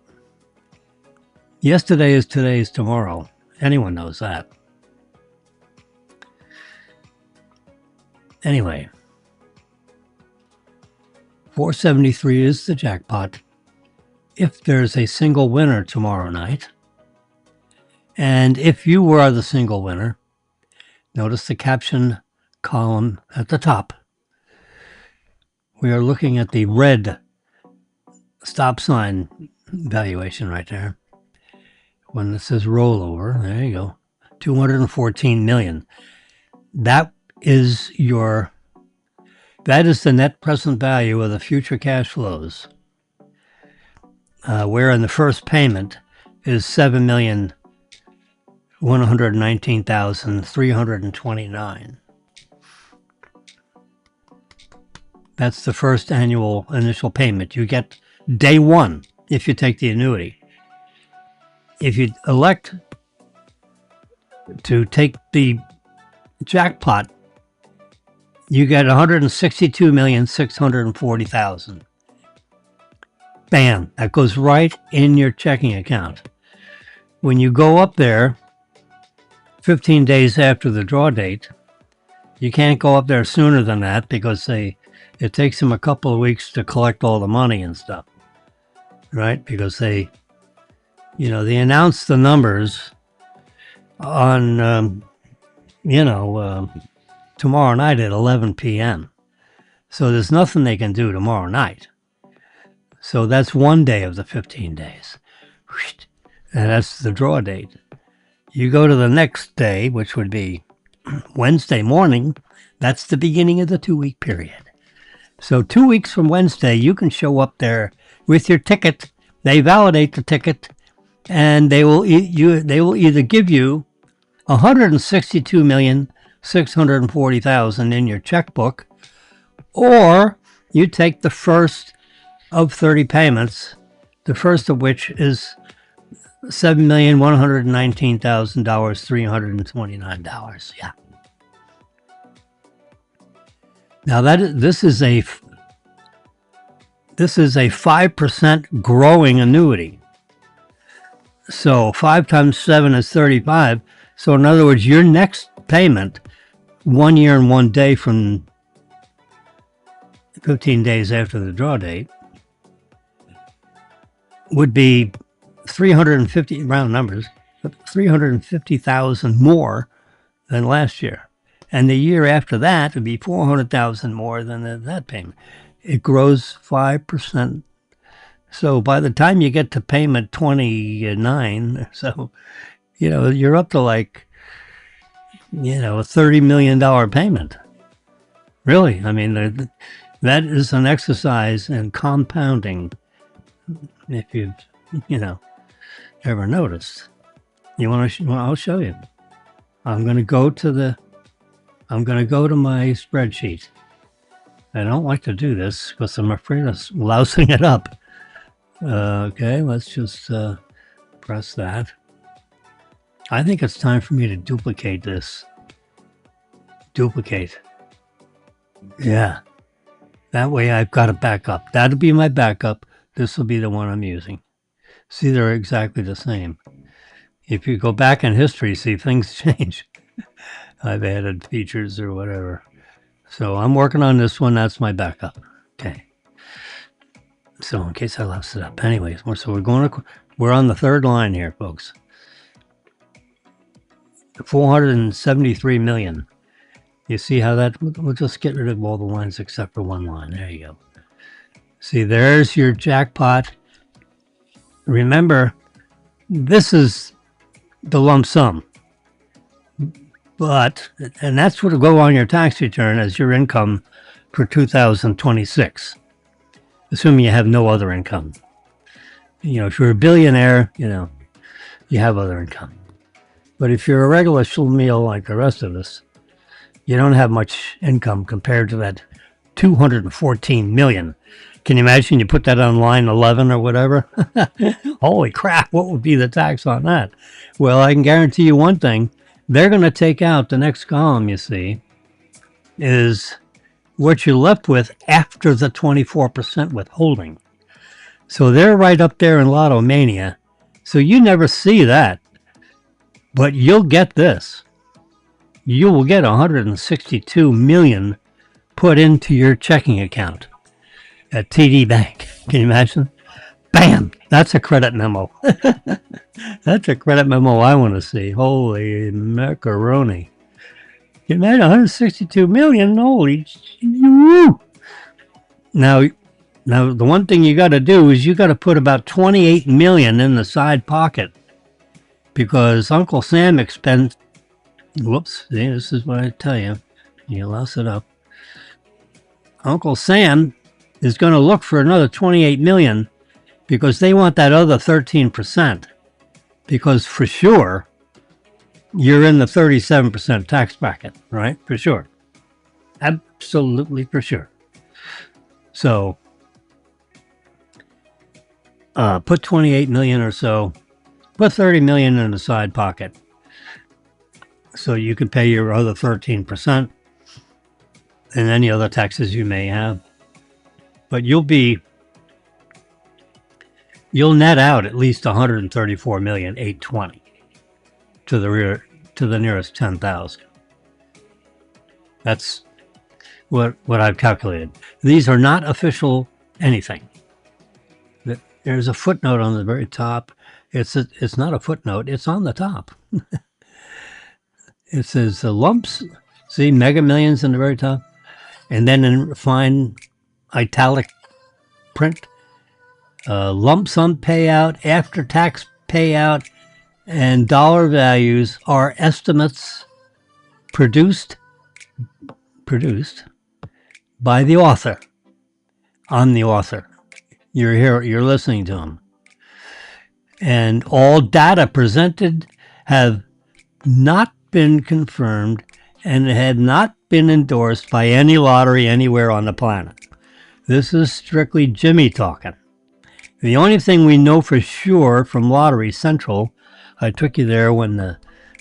S1: Yesterday is today's tomorrow. Anyone knows that. Anyway, 473 is the jackpot if there's a single winner tomorrow night. And if you were the single winner, notice the caption column at the top. We are looking at the red stop sign valuation right there. When it says rollover, there you go, 214 million. That is the net present value of the future cash flows, wherein the first payment is 7,119,329. That's the first annual initial payment. You get day one if you take the annuity. If you elect to take the jackpot, you get 162,640,000. Bam! That goes right in your checking account. When you go up there 15 days after the draw date, you can't go up there sooner than that because it takes them a couple of weeks to collect all the money and stuff, right? Because they announce the numbers on, tomorrow night at 11 p.m. So there's nothing they can do tomorrow night. So that's one day of the 15 days. And that's the draw date. You go to the next day, which would be Wednesday morning. That's the beginning of the 2-week period. So 2 weeks from Wednesday, you can show up there with your ticket. They validate the ticket, and they will either give you 162,640,000 in your checkbook, or you take the first of 30 payments, the first of which is $7,119,329. Yeah. Now this is a 5% growing annuity. So 5 times 7 is 35. So in other words, your next payment, 1 year and 1 day from 15 days after the draw date, would be 350, round numbers, 350,000 more than last year. And the year after that would be 400,000 more than that payment. it grows 5%. So by the time you get to payment 29, so, you're up to like, a $30 million payment. Really. I mean, that is an exercise in compounding. If you've, ever noticed. You want to? I'll show you. I'm going to go to my spreadsheet. I don't like to do this because I'm afraid of lousing it up. Okay, let's just press that. I think it's time for me to duplicate this. Duplicate. Yeah. That way I've got a backup. That'll be my backup. This will be the one I'm using. See, they're exactly the same. If you go back in history, see, things change. I've added features or whatever. So I'm working on this one. That's my backup. Okay. So in case I lost it up. Anyways, so we're on the third line here, folks. 473 million. You see how that, we'll just get rid of all the lines except for one line. There you go. See, there's your jackpot. Remember, this is the lump sum. And that's what will go on your tax return as your income for 2026. Assuming you have no other income. If you're a billionaire, you have other income. But if you're a regular schlemiel like the rest of us, you don't have much income compared to that 214 million. Can you imagine you put that on line 11 or whatever? Holy crap, what would be the tax on that? Well, I can guarantee you one thing. They're going to take out the next column, you see, is what you're left with after the 24% withholding. So they're right up there in Lotto Mania. So you never see that. But you'll get this. You will get 162 million put into your checking account at TD Bank. Can you imagine? Bam! That's a credit memo. That's a credit memo I want to see. Holy macaroni. You imagine 162 million? Holy woo! Now, the one thing you got to do is you got to put about 28 million in the side pocket because Uncle Sam expends. Whoops! See, this is what I tell you. You lost it up. Uncle Sam is going to look for another 28 million because they want that other 13%. Because for sure, you're in the 37% tax bracket, right? For sure. Absolutely for sure. So, put 28 million or so, put 30 million in the side pocket. So you can pay your other 13% and any other taxes you may have. But you'll net out at least 134,820 to the nearest 10,000. That's what I've calculated. These are not official anything. There's a footnote on the very top. It's not a footnote. It's on the top. It says the lumps. See, Mega Millions in the very top, and then in fine italic print. Lump sum payout, after tax payout, and dollar values are estimates produced by the author. I'm the author. You're here, you're listening to him. And all data presented have not been confirmed and had not been endorsed by any lottery anywhere on the planet. This is strictly Jimmy talking. The only thing we know for sure from Lottery Central, I took you there when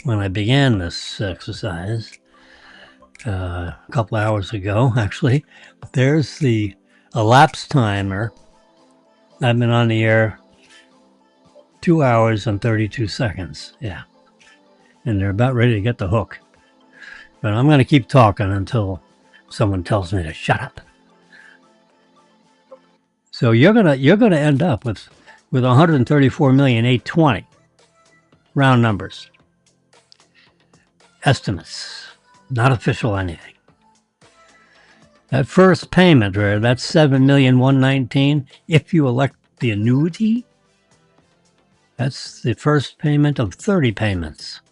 S1: I began this exercise a couple hours ago, actually. There's the elapsed timer. I've been on the air 2 hours and 32 seconds. Yeah. And they're about ready to get the hook. But I'm going to keep talking until someone tells me to shut up. So you're gonna end up with 134,820,000 round numbers. Estimates, not official anything. That first payment, right, that's 7,119,000. If you elect the annuity, that's the first payment of 30 payments.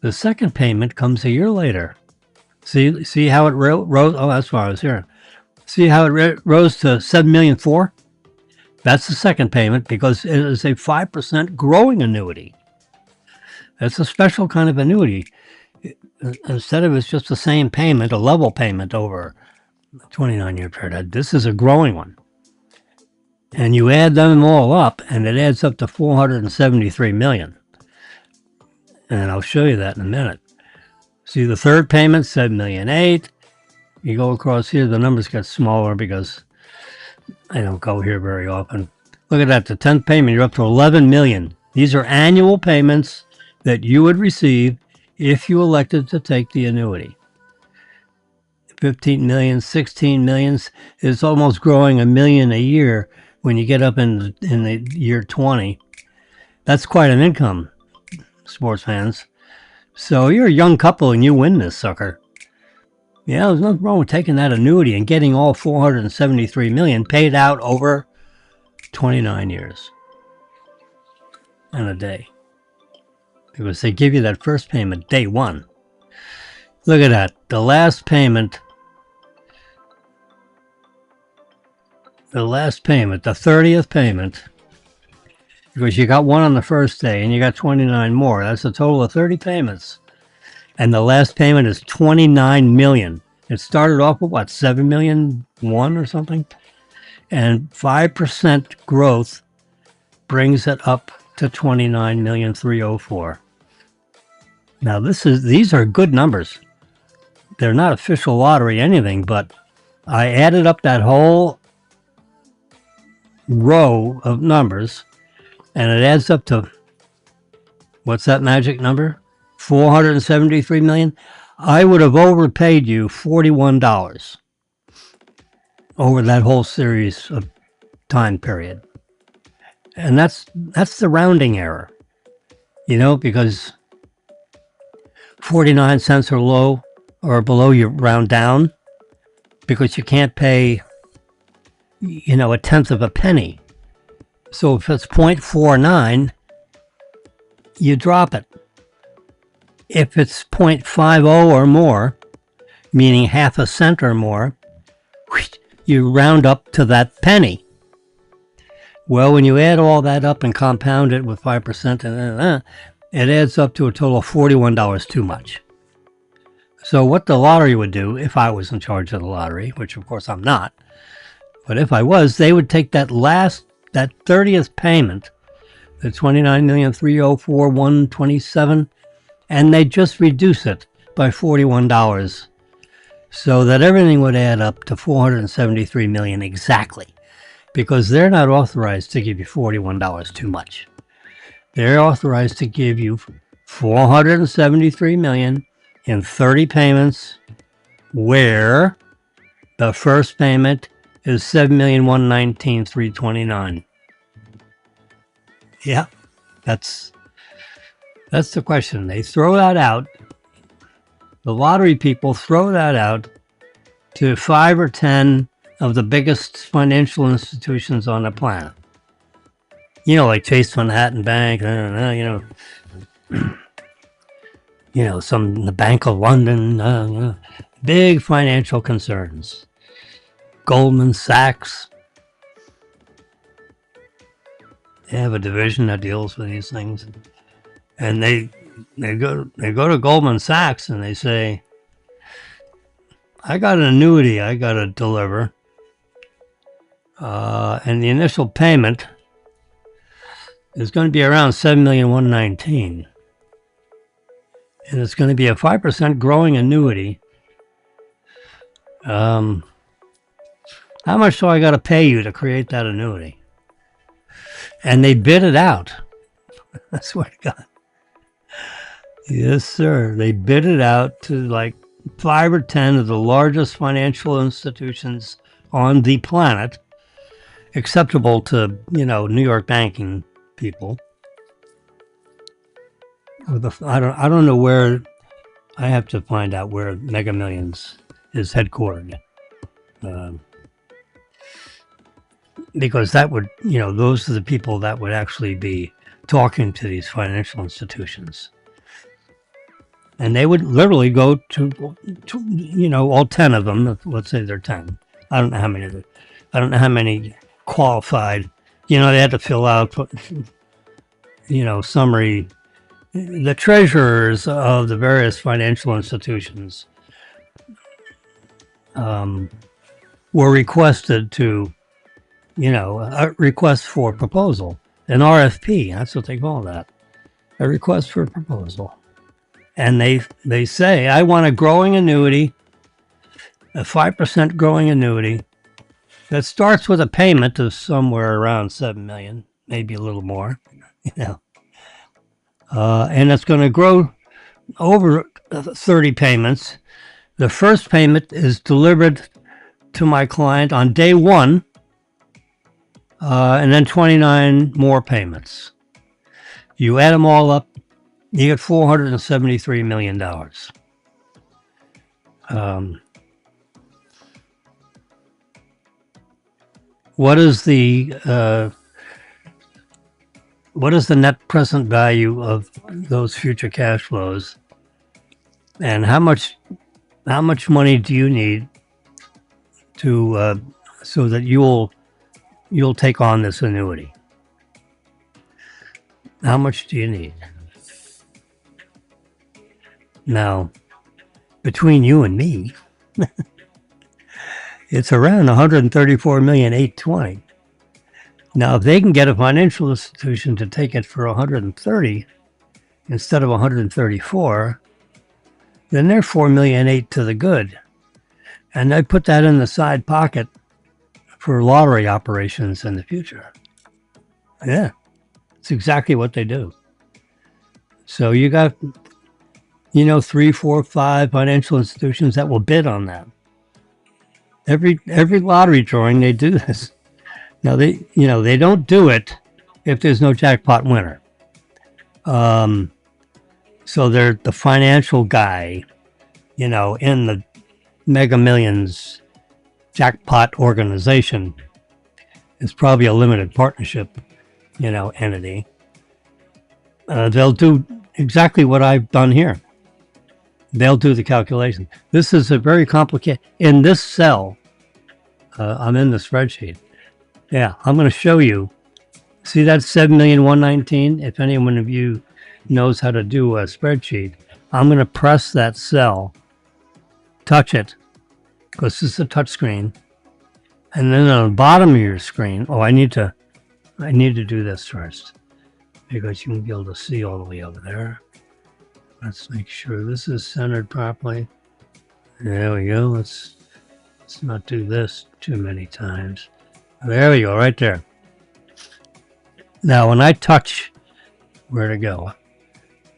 S1: The second payment comes a year later. See how it rose? Oh, that's why I was here. See how it rose to 7,004,000? That's the second payment because it is a 5% growing annuity. That's a special kind of annuity. Instead of it's just the same payment, a level payment over a 29-year period, this is a growing one. And you add them all up, and it adds up to 473 million. And I'll show you that in a minute. See, the third payment, 7,008,000. You go across here, the numbers get smaller because I don't go here very often. Look at that, the 10th payment, you're up to 11 million. These are annual payments that you would receive if you elected to take the annuity. 15 million, 16 millions. It's almost growing $1 million a year when you get up in the year 20. That's quite an income, sports fans. So you're a young couple and you win this sucker. Yeah, there's nothing wrong with taking that annuity and getting all 473 million paid out over 29 years and a day. Because they give you that first payment day one. Look at that. The last payment, the 30th payment, because you got one on the first day and you got 29 more. That's a total of 30 payments. And the last payment is 29 million. It started off with what, 7,001,000 or something? And 5% growth brings it up to 29,304,000. Now these are good numbers. They're not official lottery anything, but I added up that whole row of numbers and it adds up to, what's that magic number? 473 million. I would have overpaid you $41 over that whole series of time period. And that's the rounding error, you know, because 49 cents or low or below, you round down because you can't pay, you know, a tenth of a penny. So if it's 0.49, you drop it. If it's 0.50 or more, meaning half a cent or more, you round up to that penny. Well, when you add all that up and compound it with 5%, it adds up to a total of $41 too much. So what the lottery would do, if I was in charge of the lottery, which of course I'm not, but if I was, they would take that 30th payment, the 29,304,127, and they just reduce it by $41 so that everything would add up to 473 million exactly, because they're not authorized to give you $41 too much. They're authorized to give you 473 million in 30 payments, where the first payment is 7,119,329. Yeah, that's the question. They throw that out. The lottery people throw that out to 5 or 10 of the biggest financial institutions on the planet. You know, like Chase Manhattan Bank, the Bank of London, big financial concerns. Goldman Sachs. They have a division that deals with these things. And they go to Goldman Sachs and they say, I got an annuity I got to deliver. And the initial payment is going to be around 7,119,000. And it's going to be a 5% growing annuity. How much do I got to pay you to create that annuity? And they bid it out. I swear to God. Yes, sir. They bid it out to like 5 or 10 of the largest financial institutions on the planet, acceptable to, New York banking people. I don't know where. I have to find out where Mega Millions is headquartered. Um, because that would, those are the people that would actually be talking to these financial institutions. And they would literally go to all 10 of them. Let's say they're 10. I don't know how many. I don't know how many qualified. They had to fill out, summary. The treasurers of the various financial institutions were requested to, a request for proposal, an RFP. That's what they call that, a request for a proposal. And they say, I want a growing annuity, a 5% growing annuity that starts with a payment of somewhere around $7 million, maybe a little more, and it's going to grow over 30 payments. The first payment is delivered to my client on day one, and then 29 more payments. You add them all up, you get $473 million. What is the net present value of those future cash flows, and how much money do you need to so that you'll take on this annuity? How much do you need? Now, between you and me, it's around $134,820,000. Now, if they can get a financial institution to take it for 130 instead of 134, then they're $4.8 million to the good, and they put that in the side pocket for lottery operations in the future. Yeah, it's exactly what they do. So you got 3, 4, 5 financial institutions that will bid on that. Every lottery drawing, they do this. Now they don't do it if there's no jackpot winner. So they're the financial guy, in the Mega Millions jackpot organization. It's probably a limited partnership, entity. They'll do exactly what I've done here. They'll do the calculation. This is a very complicated. In this cell, I'm in the spreadsheet. Yeah, I'm going to show you. See that 7,119,000? If anyone of you knows how to do a spreadsheet, I'm going to press that cell, touch it, because this is a touch screen, and then on the bottom of your screen. Oh, I need to do this first, because you won't be able to see all the way over there. Let's make sure this is centered properly. There we go. Let's not do this too many times. There we go, right there. Now, when I touch, where to go?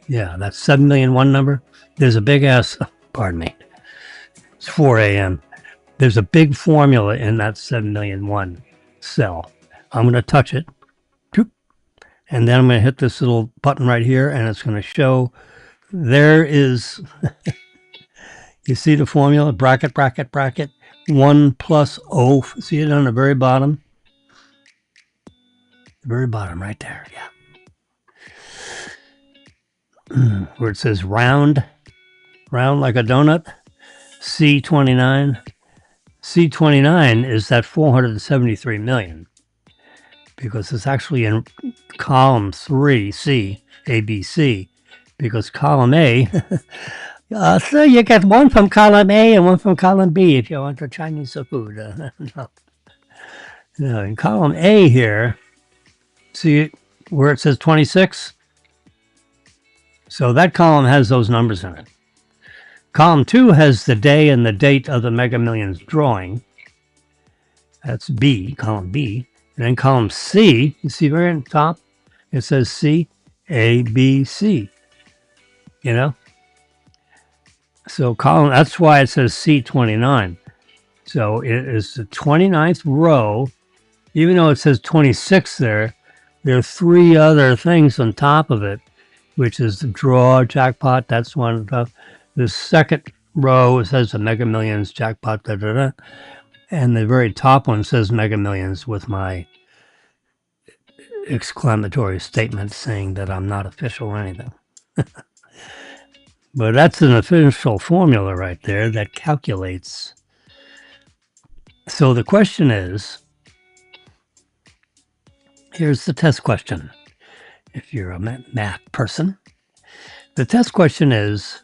S1: Yeah, that's 7,000,001 number. There's a big ass, pardon me. It's 4 a.m. There's a big formula in that 7,000,001 cell. I'm going to touch it. And then I'm going to hit this little button right here, and it's going to show there is, you see the formula, bracket, 1 plus O. See it on the very bottom? The very bottom right there, yeah. Where it says round like a donut, C29. C29 is that 473 million, because it's actually in column 3, C, A, B, C, because column A, so you get one from column A and one from column B if you want the Chinese food. No, in column A here, see where it says 26? So that column has those numbers in it. Column 2 has the day and the date of the Mega Millions drawing. That's B, column B. And then column C, you see right on top, it says C, A, B, C. So column, that's why it says C29. So it is the 29th row. Even though it says 26 there are 3 other things on top of it, which is the draw, jackpot, that's one. The second row, it says the Mega Millions, jackpot, And the very top one says Mega Millions with my exclamatory statement saying that I'm not official or anything. But that's an official formula right there that calculates. So the question is, here's the test question. If you're a math person, the test question is,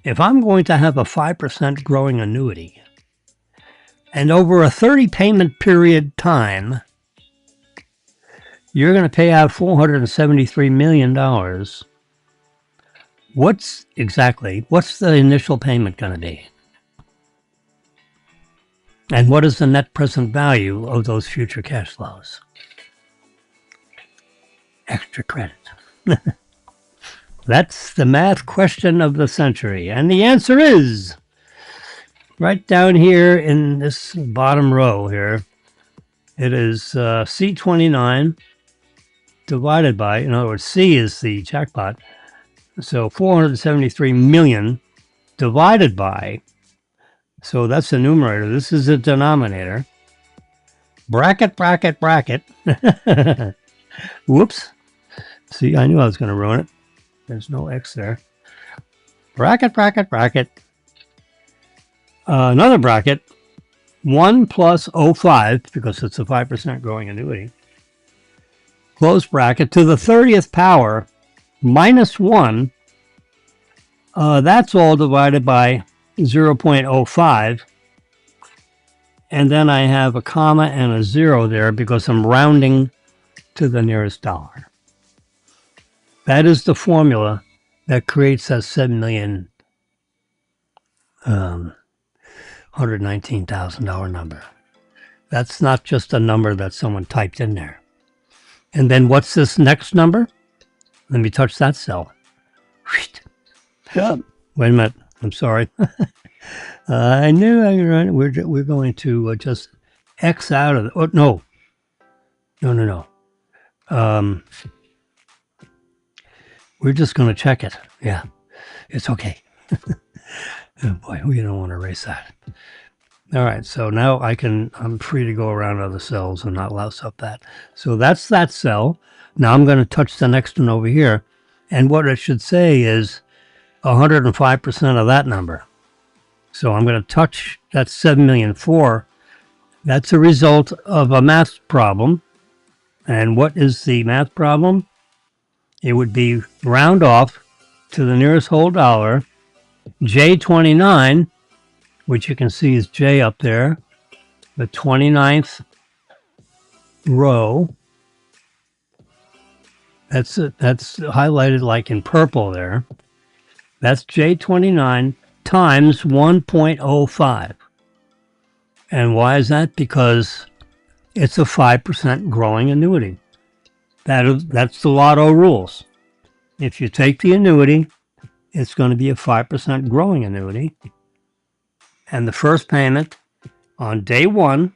S1: if I'm going to have a 5% growing annuity and over a 30 payment period time, you're going to pay out $473 million. What's the initial payment going to be? And what is the net present value of those future cash flows? Extra credit. That's the math question of the century. And the answer is right down here in this bottom row here. It is C29 divided by, in other words, C is the jackpot. So 473 million divided by, so that's the numerator. This is the denominator. Bracket, bracket, bracket. Whoops. See, I knew I was going to ruin it. There's no X there. Bracket, bracket, bracket. Another bracket. 1 plus 0.5, because it's a 5% growing annuity. Close bracket to the 30th power minus 1. That's all divided by 0.05. And then I have a comma and a 0 there because I'm rounding to the nearest dollar. That is the formula that creates that $7,119,000 number. That's not just a number that someone typed in there. And then what's this next number? Let me touch that cell. Wait a minute. I'm sorry. I knew I was right. We're going to just X out of it. Oh, no. No. We're just going to check it. Yeah, it's okay. Oh boy, we don't want to erase that. All right, so now I'm free to go around other cells and not louse up that. So that's that cell. Now I'm going to touch the next one over here. And what it should say is 105% of that number. So I'm going to touch that 7,000,004. That's a result of a math problem. And what is the math problem? It would be round off to the nearest whole dollar, J29, which you can see is J up there, the 29th row. That's highlighted like in purple there. That's J29 times 1.05. And why is that? Because it's a 5% growing annuity. That's the lotto rules. If you take the annuity, it's going to be a 5% growing annuity. And the first payment on day one,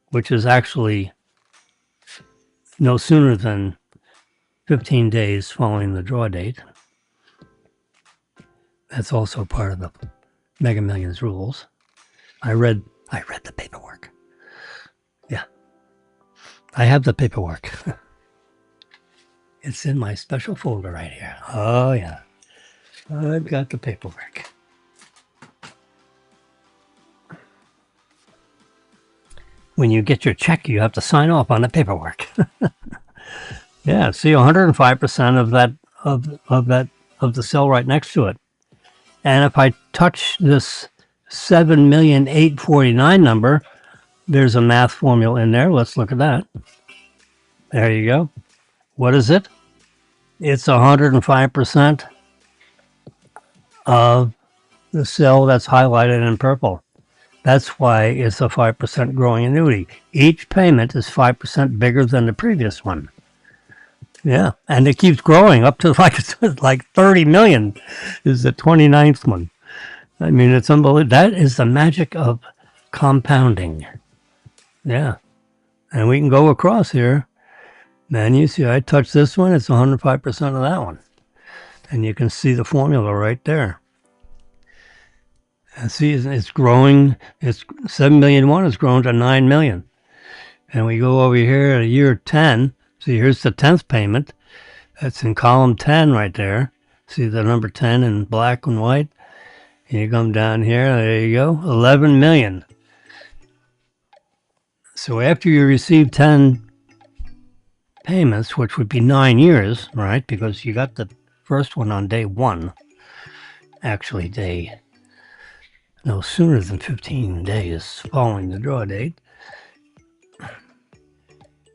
S1: which is actually no sooner than 15 days following the draw date. That's also part of the Mega Millions rules. I read the paperwork. Yeah. I have the paperwork. It's in my special folder right here. Oh, yeah. I've got the paperwork. When you get your check, you have to sign off on the paperwork. Yeah, see 105% of the cell right next to it. And if I touch this 7,849,000 number, there's a math formula in there. Let's look at that. There you go. What is it? It's 105% of the cell that's highlighted in purple. That's why it's a 5% growing annuity. Each payment is 5% bigger than the previous one. Yeah, and it keeps growing up to like 30 million is the 29th one. I mean, it's unbelievable. That is the magic of compounding. Yeah, and we can go across here. Man, you see, I touch this one, it's 105% of that one. And you can see the formula right there. And see, it's growing. It's 7,000,001 has grown to 9,000,000. And we go over here at year 10. See, here's the 10th payment. That's in column 10 right there. See the number 10 in black and white? And you come down here, there you go, 11,000,000. So after you receive 10 payments, which would be 9 years, right? Because you got the first one on day 1. Actually, no sooner than 15 days following the draw date.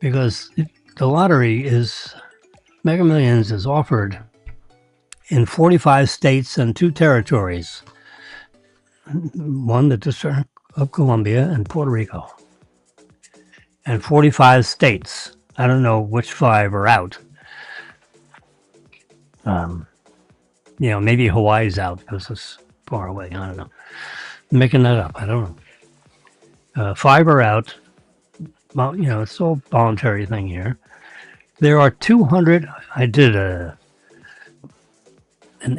S1: Because the lottery Mega Millions is offered in 45 states and 2 territories. One, the District of Columbia and Puerto Rico. And 45 states. I don't know which 5 are out. Maybe Hawaii's out because it's far away. I don't know. I'm making that up. I don't know. 5 are out. Well, it's all voluntary thing here. There are 200. I did an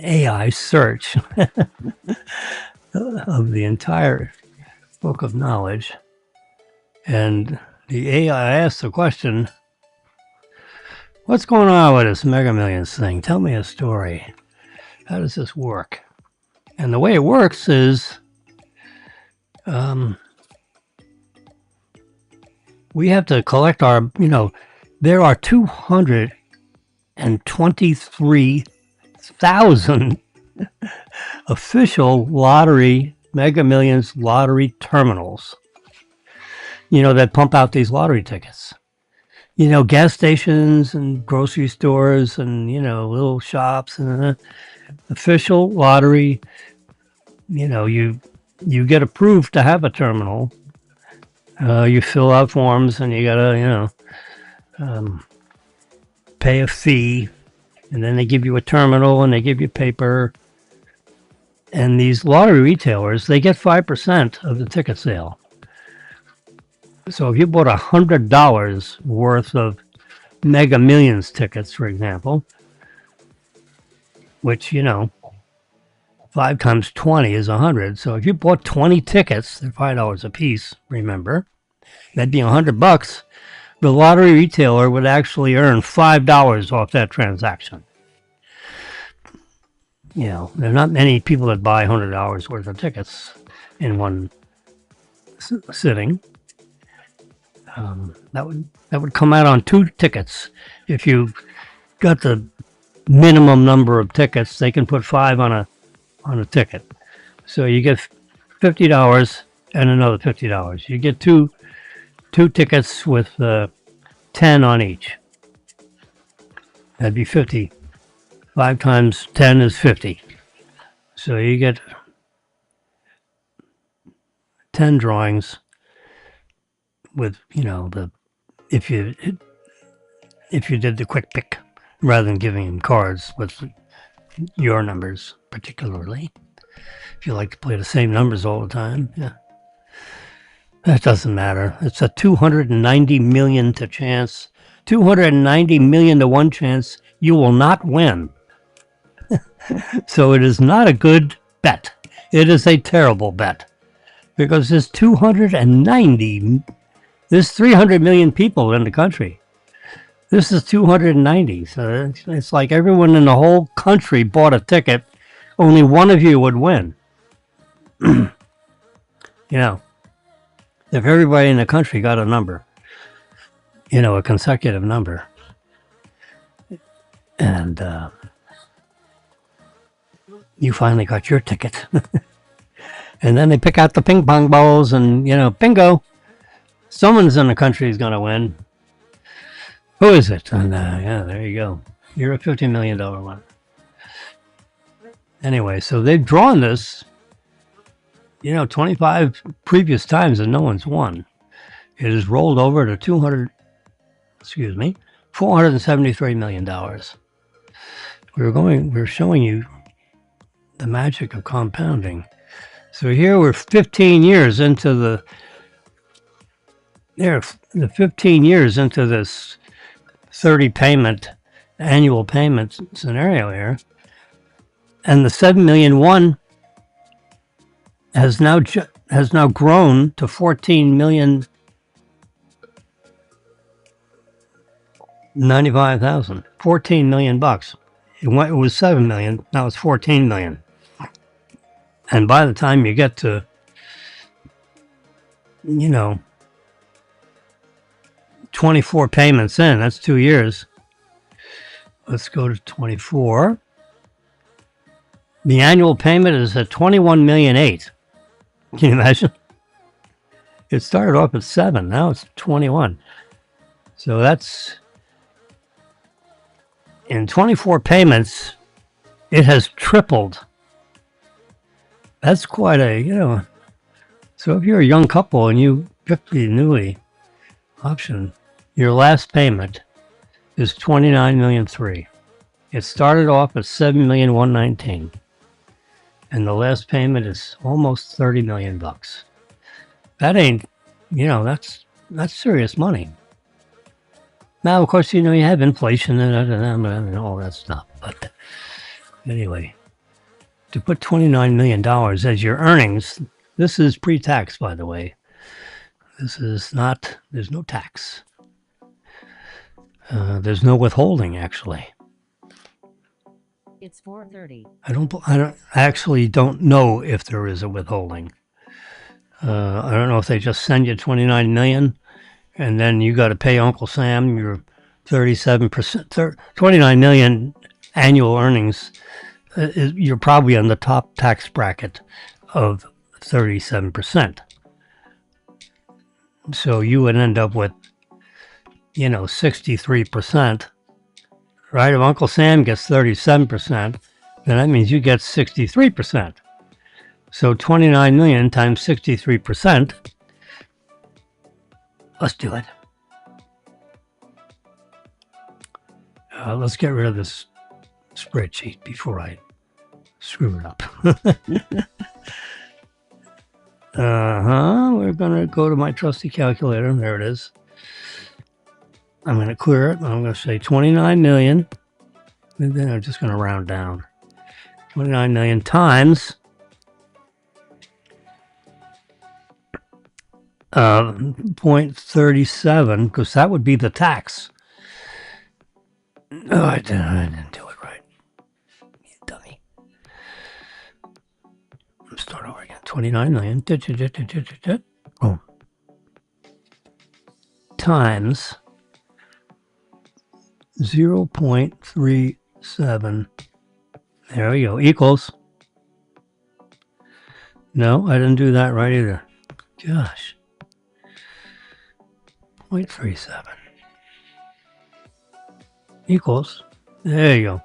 S1: AI search of the entire book of knowledge, and the AI asked the question, "What's going on with this Mega Millions thing? Tell me a story. How does this work?" And the way it works is, we have to collect our, there are 223,000 official Mega Millions lottery terminals, that pump out these lottery tickets. Gas stations and grocery stores and, little shops and official lottery, you get approved to have a terminal. You fill out forms and you gotta, pay a fee, and then they give you a terminal and they give you paper. And these lottery retailers, they get 5% of the ticket sale. So if you bought $100 worth of Mega Millions tickets, for example, which, 5 times 20 is 100. So if you bought 20 tickets, they're $5 a piece, remember, that'd be $100. The lottery retailer would actually earn $5 off that transaction. There are not many people that buy $100 worth of tickets in one sitting. That would come out on 2 tickets. If you got the minimum number of tickets, they can put 5 on a ticket. So you get $50 and another $50. You get two tickets with 10 on each. That'd be 50. 5 times 10 is 50. So you get 10 drawings with, if you did the quick pick rather than giving them cards with your numbers particularly. If you like to play the same numbers all the time, yeah. That doesn't matter. It's a 290 million to chance. 290 million to 1 chance you will not win. So it is not a good bet. It is a terrible bet. Because there's 300 million people in the country. This is 290. So it's like everyone in the whole country bought a ticket. Only one of you would win. If everybody in the country got a number, a consecutive number, and you finally got your ticket, and then they pick out the ping pong balls and, bingo, someone's in the country is going to win. Who is it? And there you go. You're a $50 million one. Anyway, so they've drawn this, 25 previous times and no one's won. It has rolled over to $473 million. We're showing you the magic of compounding. So here we're 15 years into the 15 years into this 30 payment, annual payment scenario here. And the 7,000,001 has now grown to 14 million 95,000. 14 million bucks. It was 7 million. Now it's 14 million. And by the time you get to, 24 payments in, that's 2 years. Let's go to 24. The annual payment is at 21,800,000. Can you imagine? It started off at 7, now it's 21. So that's in 24 payments, it has tripled. That's quite a, so if you're a young couple and you pick the annuity option, your last payment is 29,300,000. It started off at 7,119,000. And the last payment is almost 30 million bucks. That ain't, that's serious money. Now, of course, you have inflation and all that stuff. But anyway, to put $29 million as your earnings, this is pre-tax, by the way. This is not, there's no tax. There's no withholding, actually.
S2: It's 4:30.
S1: I actually don't know if there is a withholding. I don't know if they just send you 29 million and then you got to pay Uncle Sam your 37%, 29 million annual earnings. You're probably on the top tax bracket of 37%. So you would end up with, 63%. Right? If Uncle Sam gets 37%, then that means you get 63%. So 29 million times 63%. Let's do it. Let's get rid of this spreadsheet before I screw it up. We're going to go to my trusty calculator. There it is. I'm going to clear it. I'm going to say 29 million. And then I'm just going to round down. 29 million times 0.37, because that would be the tax. Oh, I didn't do it right. You dummy. Let's start over again. 29 million. Oh. Times 0.37. There we go. Equals. No, I didn't do that right either. Gosh. 0.37 equals. There you go.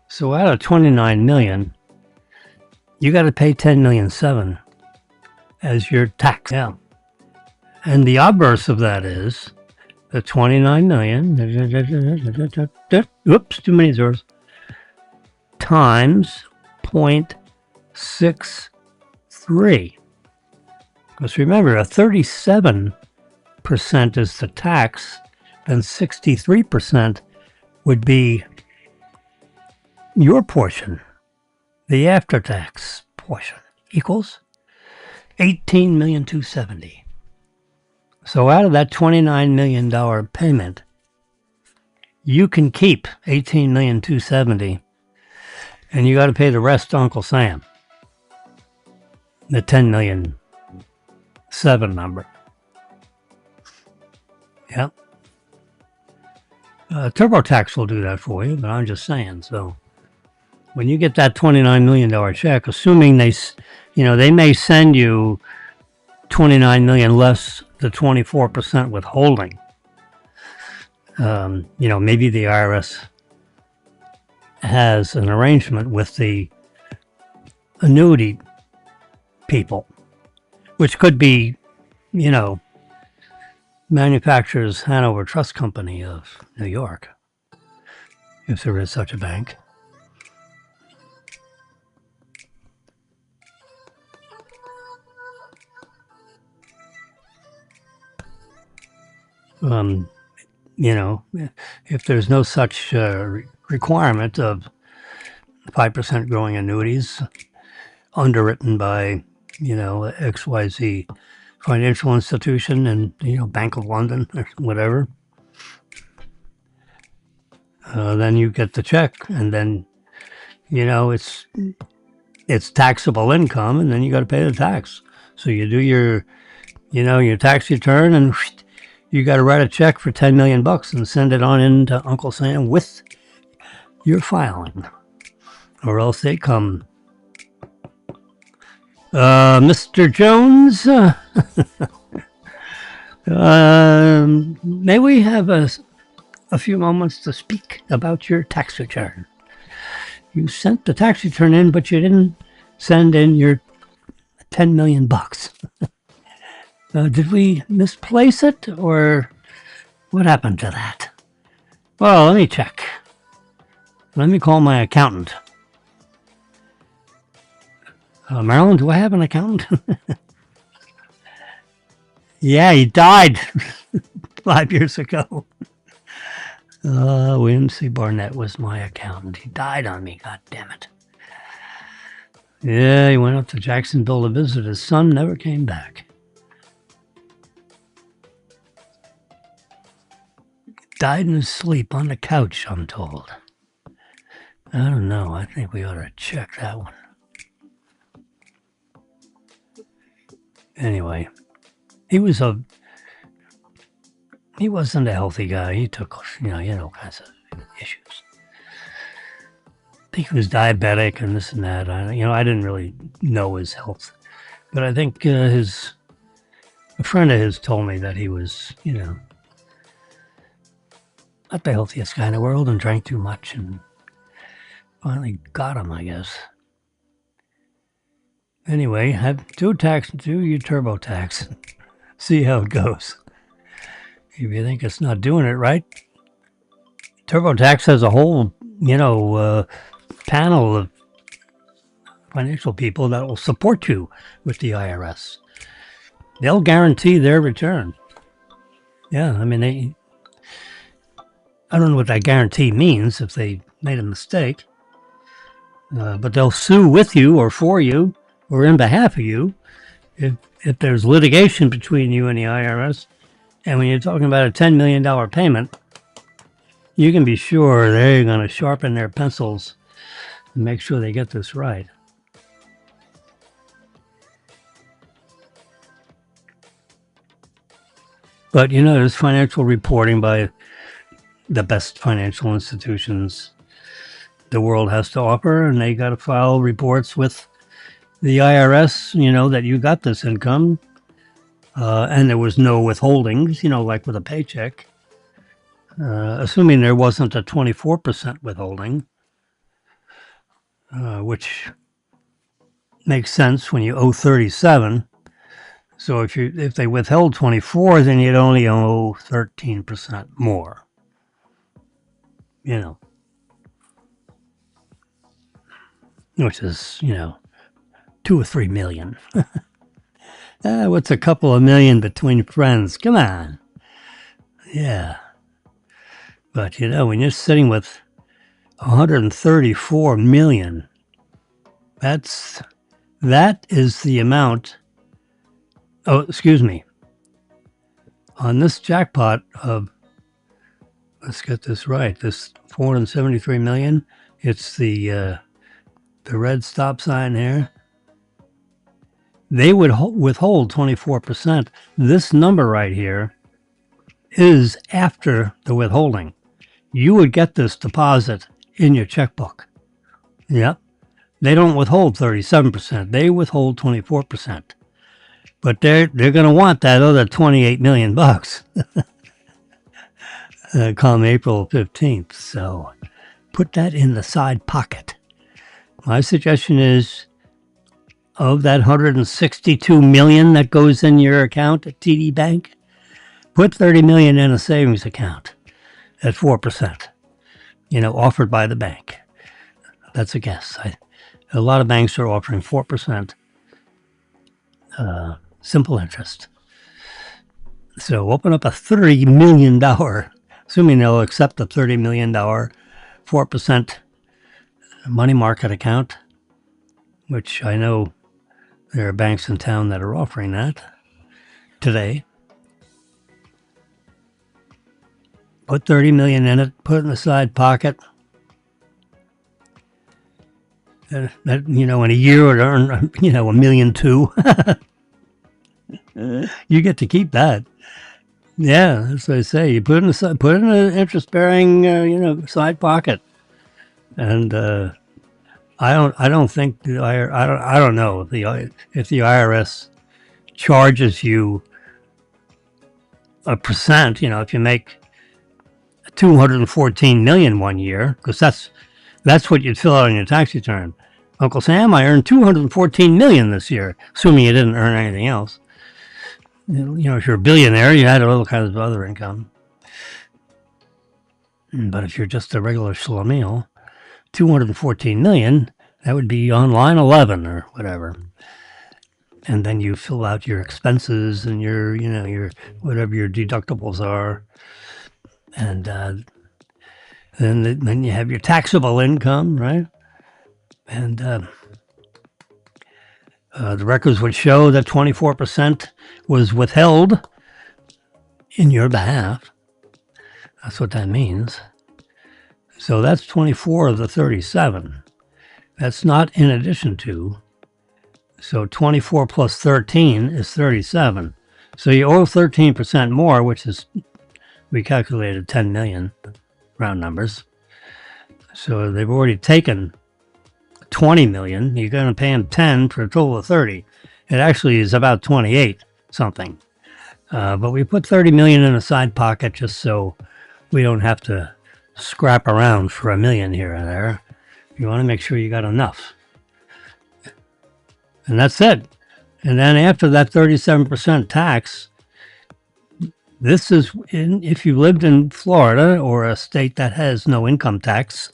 S1: So out of 29 million, you got to pay 10,700,000 as your tax. Yeah. And the obverse of that is the 29 million. Oops, too many zeros. Times 0.63. Because remember, a 37% is the tax, and 63% would be your portion, the after-tax portion, equals 18,270,000. So out of that $29 million payment, you can keep 18,270,000, and you got to pay the rest to Uncle Sam, the 10,700,000 number. Yep. TurboTax will do that for you, but I'm just saying. So when you get that $29 million check, assuming they may send you 29 million less the 24% withholding. Maybe the IRS has an arrangement with the annuity people, which could be, Manufacturers Hanover Trust Company of New York, if there is such a bank. If there's no such requirement of 5% growing annuities underwritten by XYZ financial institution and, Bank of London or whatever. Then you get the check, and then, it's taxable income, and then you got to pay the tax. So you do your tax return, and you got to write a check for $10 million and send it on in to Uncle Sam with your filing, or else they come. Mr. Jones, may we have a few moments to speak about your tax return? You sent the tax return in, but you didn't send in your $10 million. Did we misplace it, or what happened to that? Well, let me check. Let me call my accountant. Marilyn, do I have an accountant? Yeah, he died 5 years ago. William C. Barnett was my accountant. He died on me, god damn it. Yeah, he went up to Jacksonville to visit his son, never came back. Died in his sleep on the couch, I'm told. I don't know. I think we ought to check that one. Anyway, he wasn't a healthy guy. He took, all kinds of issues. I think he was diabetic and this and that. I didn't really know his health, but I think a friend of his told me that he was, not the healthiest guy in the world, and drank too much, and finally got him, I guess. Anyway, do your TurboTax. See how it goes. If you think it's not doing it right, TurboTax has a whole, panel of financial people that will support you with the IRS. They'll guarantee their return. Yeah, I mean, I don't know what that guarantee means if they made a mistake, but they'll sue with you or for you or in behalf of you if there's litigation between you and the IRS. And when you're talking about a $10 million payment, you can be sure they're going to sharpen their pencils and make sure they get this right. But, there's financial reporting by the best financial institutions the world has to offer, and they got to file reports with the IRS, that you got this income, and there was no withholdings, like with a paycheck. Assuming there wasn't a 24% withholding, which makes sense when you owe 37. So if they withheld 24, then you'd only owe 13% more. Which is, 2 or 3 million. What's a couple of million between friends? Come on. Yeah. But, when you're sitting with 134 million, that is the amount. Oh, excuse me. On this jackpot of, let's get this right, this 473 million, it's the red stop sign here. They would withhold 24%. This number right here is after the withholding. You would get this deposit in your checkbook. Yep. They don't withhold 37%. They withhold 24%. But they're going to want that other $28 million come April 15th. So put that in the side pocket. My suggestion is, of that 162 million that goes in your account at TD Bank, put 30 million in a savings account at 4%, offered by the bank. That's a guess. A lot of banks are offering 4% simple interest. So open up a $30 million, assuming they'll accept the $30 million 4% money market account, which I know There are banks in town that are offering that today. Put 30 million in it, put it in the side pocket. That, in a year would earn, $1.2 million. You get to keep that. Yeah, that's what I say. You put it in an interest-bearing, side pocket, and I don't think I don't know if the IRS charges you a percent. If you make 214 million one year, because that's what you'd fill out on your tax return. Uncle Sam, I earned 214 million this year, assuming you didn't earn anything else. If you're a billionaire, you had all kinds of other income. But if you're just a regular schlemiel, 214 million, that would be on line 11 or whatever. And then you fill out your expenses and your whatever your deductibles are. And then you have your taxable income, right? And the records would show that 24% was withheld in your behalf. That's what that means. So that's 24 of the 37. That's not in addition to. So 24 plus 13 is 37. So you owe 13% more, which is, we calculated 10 million, round numbers. So they've already taken 20 million. You're going to pay them 10 for a total of 30. It actually is about 28 something. But we put 30 million in a side pocket just so we don't have to scrap around for $1 million here and there. You want to make sure you got enough. And that's it. And then after that 37% tax, this is if you lived in Florida or a state that has no income tax.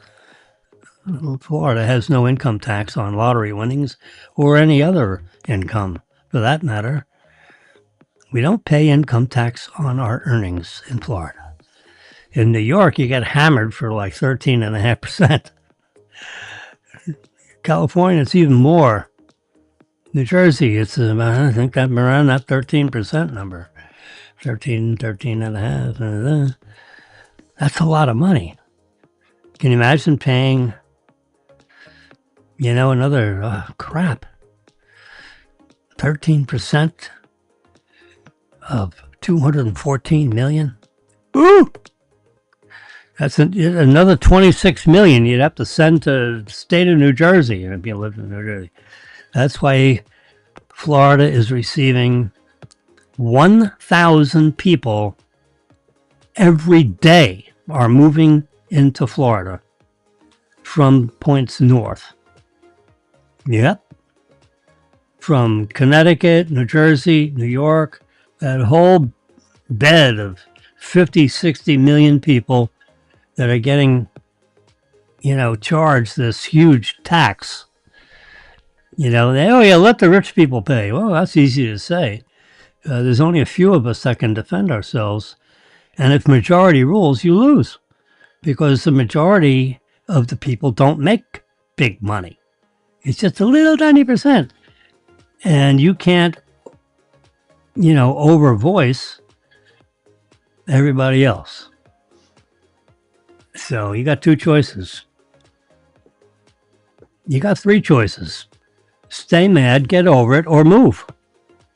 S1: Florida has no income tax on lottery winnings or any other income for that matter. We don't pay income tax on our earnings in Florida. In New York, you get hammered for like 13.5%. California, it's even more. New Jersey, it's about, I think that around that 13% number. 13.5. That's a lot of money. Can you imagine paying, another crap? 13% of 214 million? Ooh! That's another 26 million you'd have to send to the state of New Jersey if you lived in New Jersey. That's why Florida is receiving 1,000 people every day are moving into Florida from points north. Yep. From Connecticut, New Jersey, New York, that whole bed of 50, 60 million people that are getting, charged this huge tax. Let the rich people pay. Well, that's easy to say. There's only a few of us that can defend ourselves. And if majority rules, you lose. Because the majority of the people don't make big money. It's just a little tiny percent. And you can't, overvoice everybody else. So you got two choices. You got three choices. Stay mad, get over it, or move.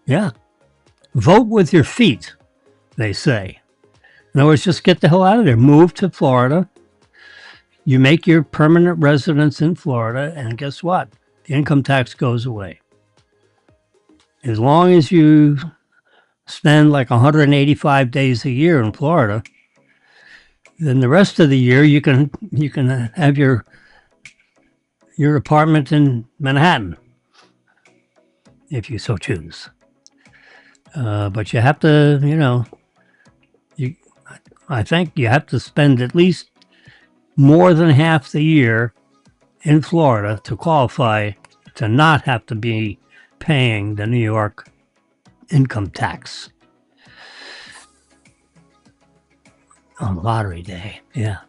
S1: Yeah. Vote with your feet, they say. In other words, just get the hell out of there. Move to Florida. You make your permanent residence in Florida, and guess what? The income tax goes away. As long as you spend like 185 days a year in Florida, then the rest of the year you can have your apartment in Manhattan, if you so choose. But you have to, I think you have to spend at least more than half the year in Florida to qualify to not have to be paying the New York income tax on lottery day. Yeah.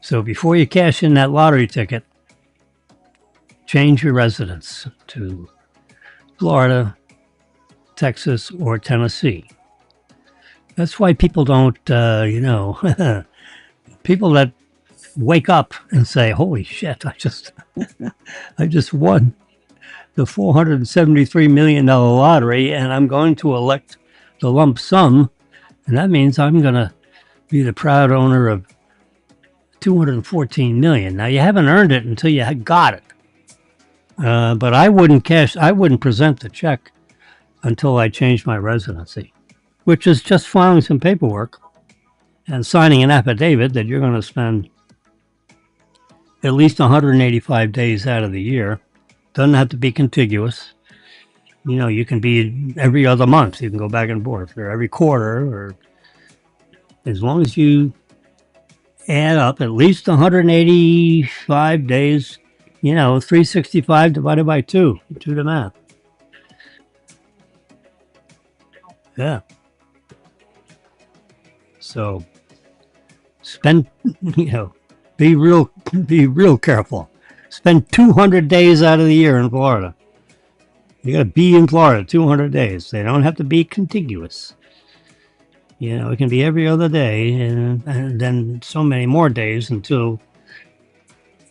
S1: So before you cash in that lottery ticket, change your residence to Florida, Texas, or Tennessee. That's why people don't, people that wake up and say, "Holy shit! I just won the $473 million lottery, and I'm going to elect the lump sum, and that means I'm going to be the proud owner of $214 million." Now you haven't earned it until you got it, but I wouldn't present the check until I changed my residency, which is just filing some paperwork and signing an affidavit that you're going to spend at least 185 days out of the year. Doesn't have to be contiguous. You can be every other month. You can go back and forth, or every quarter, or as long as you add up at least 185 days, 365 divided by 2. Do the math. Yeah. So spend, be real careful. Spend 200 days out of the year in Florida. You got to be in Florida 200 days. They don't have to be contiguous. It can be every other day, and then so many more days until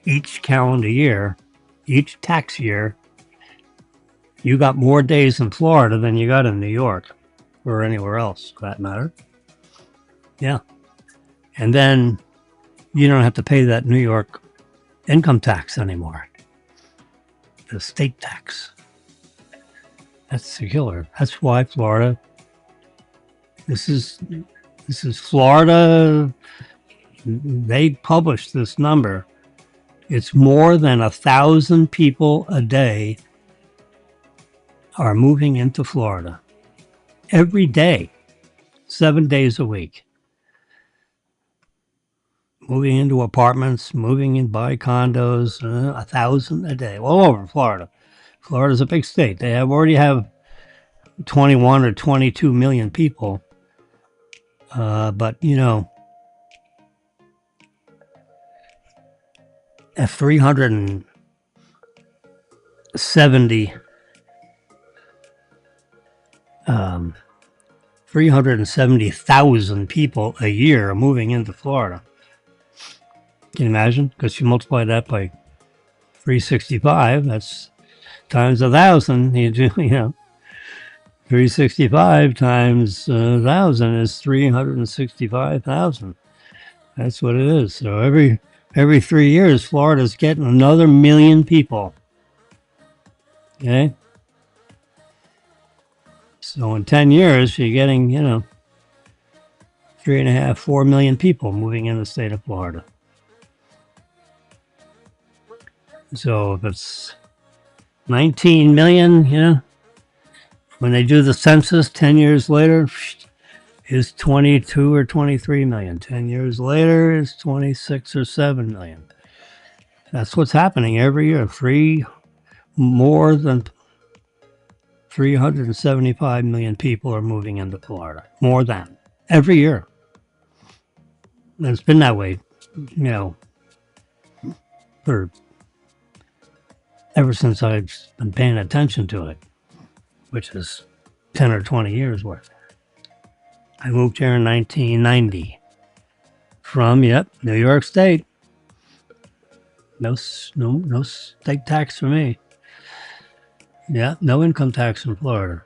S1: each calendar year, each tax year, you got more days in Florida than you got in New York or anywhere else, for that matter. Yeah. And then you don't have to pay that New York income tax anymore. The state tax. That's the killer. That's why Florida. This is Florida. They published this number. It's more than 1,000 people a day are moving into Florida. Every day, 7 days a week. Moving into apartments, moving in by condos, 1,000 a day, all over Florida. Florida's a big state. They already have 21 or 22 million people. But, at 370,000 people a year are moving into Florida. Can you imagine? Because you multiply that by 365, that's times 1,000. You do, 365 times 1,000 is 365,000. That's what it is. So every 3 years, Florida's getting another million people. Okay? So in 10 years, you're getting, 3.5, 4 million people moving in the state of Florida. So if it's 19 million, when they do the census 10 years later, is 22 or 23 million. 10 years later is 26 or 7 million. That's what's happening every year. More than 375 million people are moving into Florida. More than. Every year. And it's been that way, for ever since I've been paying attention to it, which is 10 or 20 years worth. I moved here in 1990 from, New York State. No state tax for me. Yeah, no income tax in Florida.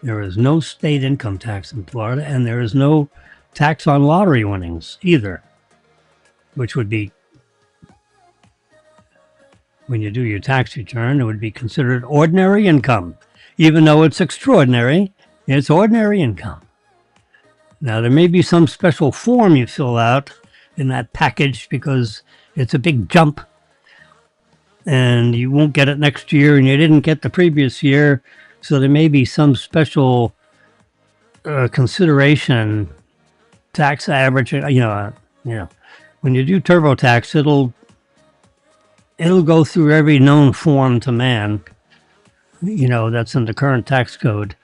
S1: There is no state income tax in Florida, and there is no tax on lottery winnings either, which would be, when you do your tax return, it would be considered ordinary income. Even though it's extraordinary, it's ordinary income. Now, there may be some special form you fill out in that package because it's a big jump and you won't get it next year and you didn't get the previous year. So there may be some special consideration, tax average, when you do TurboTax, it'll go through every known form to man, that's in the current tax code,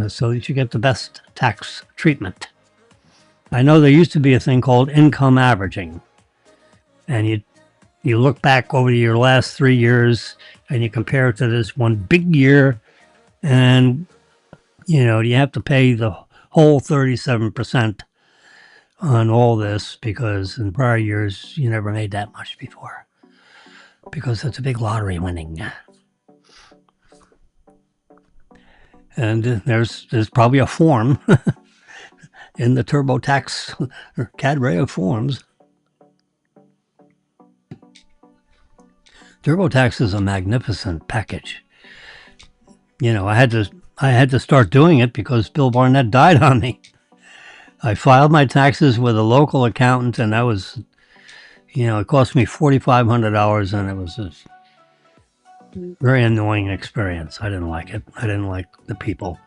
S1: so that you get the best tax treatment. I know there used to be a thing called income averaging, and you look back over your last 3 years and you compare it to this one big year, and you have to pay the whole 37% on all this because in prior years you never made that much before because it's a big lottery winning. And there's probably a form in the TurboTax or cadre of forms. TurboTax is a magnificent package. I had to start doing it because Bill Barnett died on me. I filed my taxes with a local accountant, and that was, it cost me $4,500, and it was a very annoying experience. I didn't like it. I didn't like the people.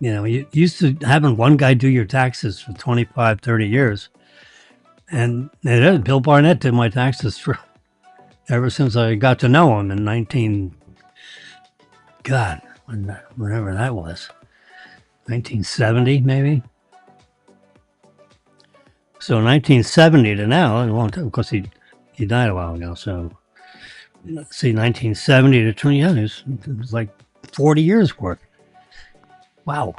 S1: You used to having one guy do your taxes for 25, 30 years. And Bill Barnett did my taxes for ever since I got to know him in whenever that was, 1970 maybe. So 1970 to now, a long time, of course he died a while ago. So let's see, 1970 to 20, yeah, it was like 40 years worth. Wow.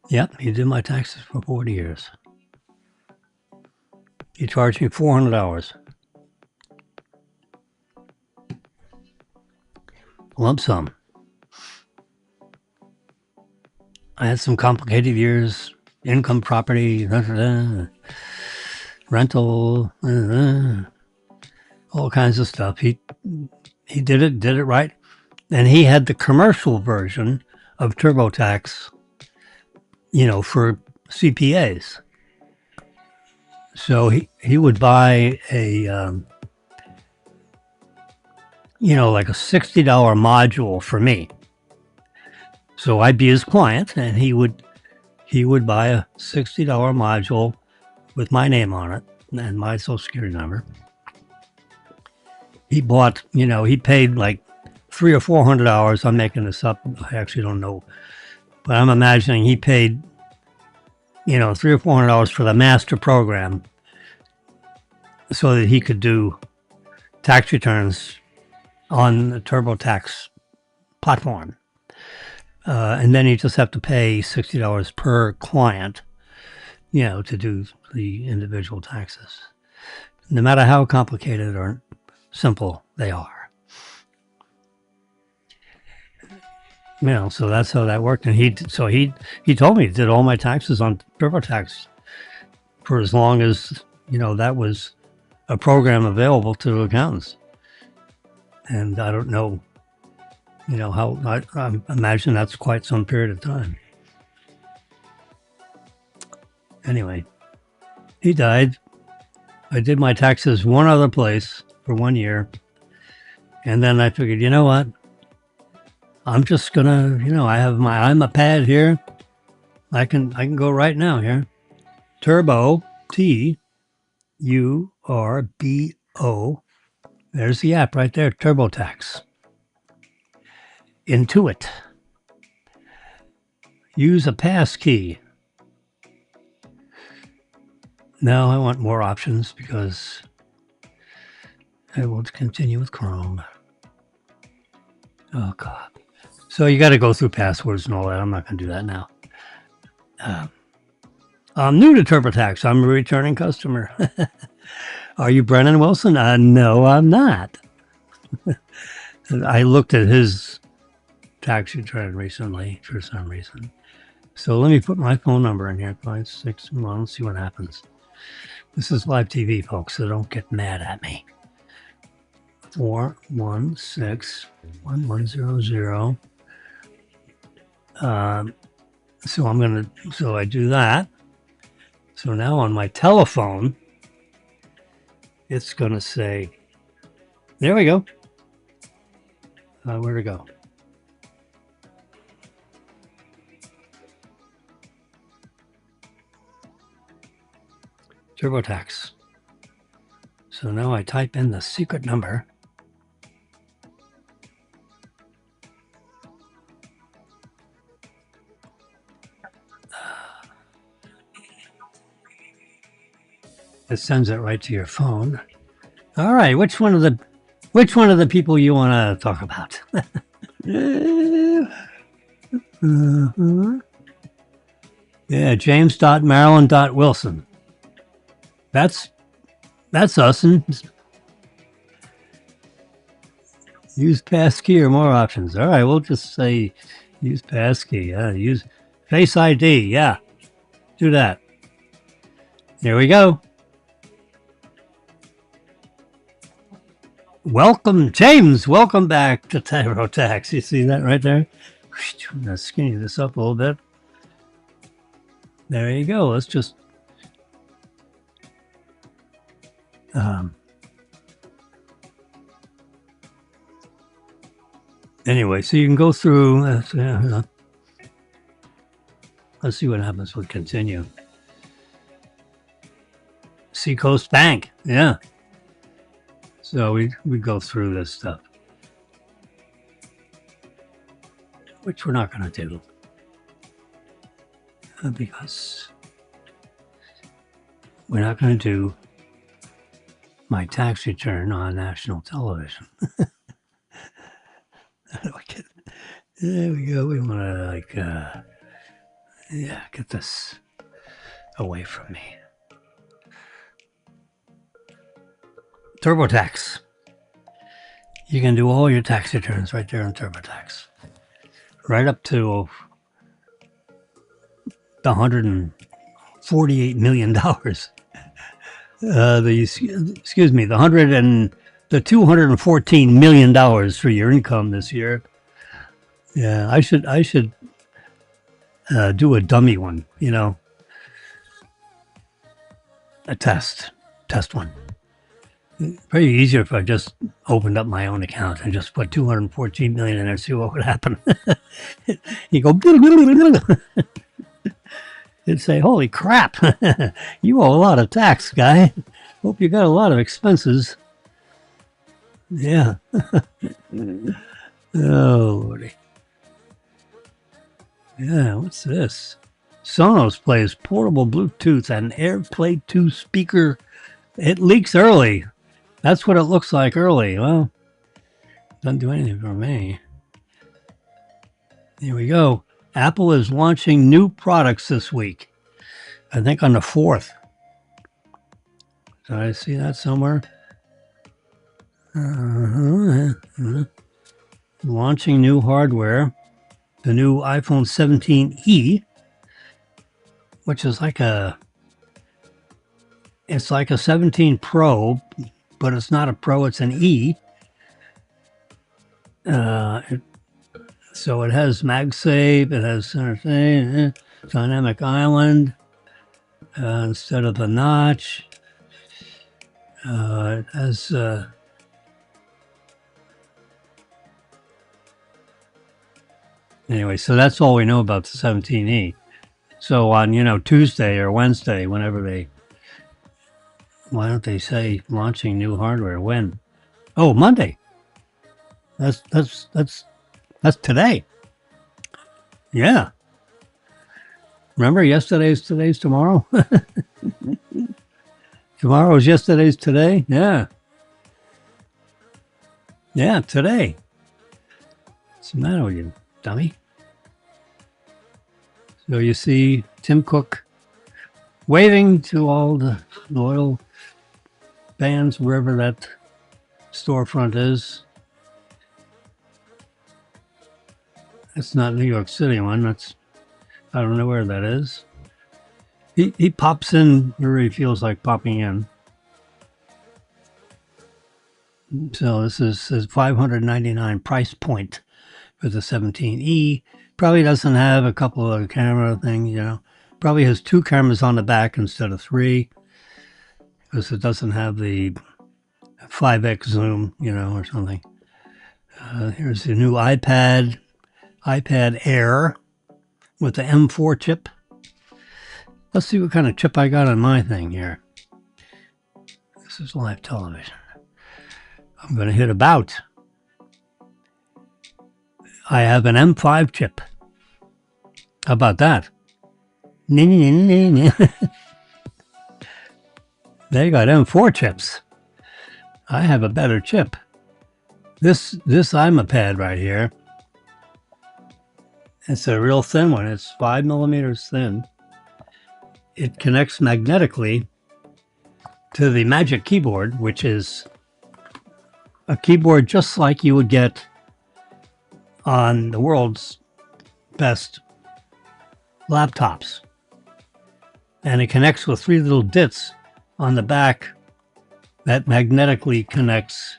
S1: Yep, he did my taxes for 40 years. He charged me $400. Lump sum. I had some complicated years, income, property, rental, all kinds of stuff. He did it right. And he had the commercial version of TurboTax, for CPAs. So he would buy a, like a $60 module for me. So I'd be his client, and he would buy a $60 module with my name on it and my social security number. He bought, he paid like $300 or $400. I'm making this up. I actually don't know, but I'm imagining he paid, $300 or $400 for the master program so that he could do tax returns on the TurboTax platform. And then you just have to pay $60 per client, to do the individual taxes, no matter how complicated or simple they are. So that's how that worked. And he told me he did all my taxes on TurboTax for as long as, that was a program available to accountants. And I don't know, how, I imagine that's quite some period of time. Anyway, he died. I did my taxes one other place for 1 year. And then I figured, you know what? I'm just gonna, I'm a pad here. I can go right now here. Turbo, TURBO. There's the app right there, TurboTax. Intuit. Use a pass key. No, I want more options because I will continue with Chrome. Oh, God. So you got to go through passwords and all that. I'm not going to do that now. I'm new to TurboTax. I'm a returning customer. Are you Brennan Wilson? No, I'm not. I looked at his tax return recently for some reason. So let me put my phone number in here. 561. Let's see what happens. This is live TV, folks, so don't get mad at me. 416-1100. So I do that. So now on my telephone, it's going to say, there we go. Where to go? TurboTax. So now I type in the secret number. It sends it right to your phone. All right, which one of the people you want to talk about? Uh-huh. Yeah, James Marilyn Wilson. That's us. And use passkey or more options. All right, we'll just say use passkey. Use Face ID. Yeah, do that. There we go. Welcome, James. Welcome back to TurboTax. You see that right there? I'm going to skinny this up a little bit. There you go. Let's just anyway, so you can go through. Let's see what happens with continue. Seacoast Bank. Yeah. So we go through this stuff, which we're not going to do because we're not going to do my tax return on national television. There we go. We want to get this away from me. TurboTax. You can do all your tax returns right there in TurboTax. Right up to the $148 million. The $214 million for your income this year. Yeah, I should do a dummy one, a test one. Pretty easier if I just opened up my own account and just put 214 million in there and see what would happen. You go, it'd say, holy crap, you owe a lot of tax, guy. Hope you got a lot of expenses. Yeah. Oh, Lordy. Yeah, what's this? Sonos plays portable Bluetooth and AirPlay 2 speaker. It leaks early. That's what it looks like early. Well, doesn't do anything for me. Here we go. Apple is launching new products this week. I think on the 4th. Did I see that somewhere? Launching new hardware. The new iPhone 17e, which is it's like a 17 Pro, but it's not a Pro, it's an E. So it has MagSafe, it has Dynamic Island instead of the notch. It has anyway, so that's all we know about the 17E. So on Tuesday or Wednesday, why don't they say launching new hardware? When? Oh, Monday. That's today. Yeah. Remember, today's tomorrow. Tomorrow is yesterday's today. Yeah. Yeah, today. What's the matter with you, dummy? So you see Tim Cook waving to all the loyal fans wherever that storefront is. That's not New York City one. I don't know where that is. He pops in where he feels like popping in. So this is his $599 price point for the 17E. Probably doesn't have a couple of camera things, Probably has 2 cameras on the back instead of 3. Because it doesn't have the 5x zoom, or something. Here's the new iPad Air with the M4 chip. Let's see what kind of chip I got on my thing here. This is live television. I'm going to hit about. I have an M5 chip. How about that? They got M4 chips. I have a better chip. This iMaPad right here, it's a real thin one. It's 5 millimeters thin. It connects magnetically to the Magic Keyboard, which is a keyboard just like you would get on the world's best laptops. And it connects with 3 little dits on the back that magnetically connects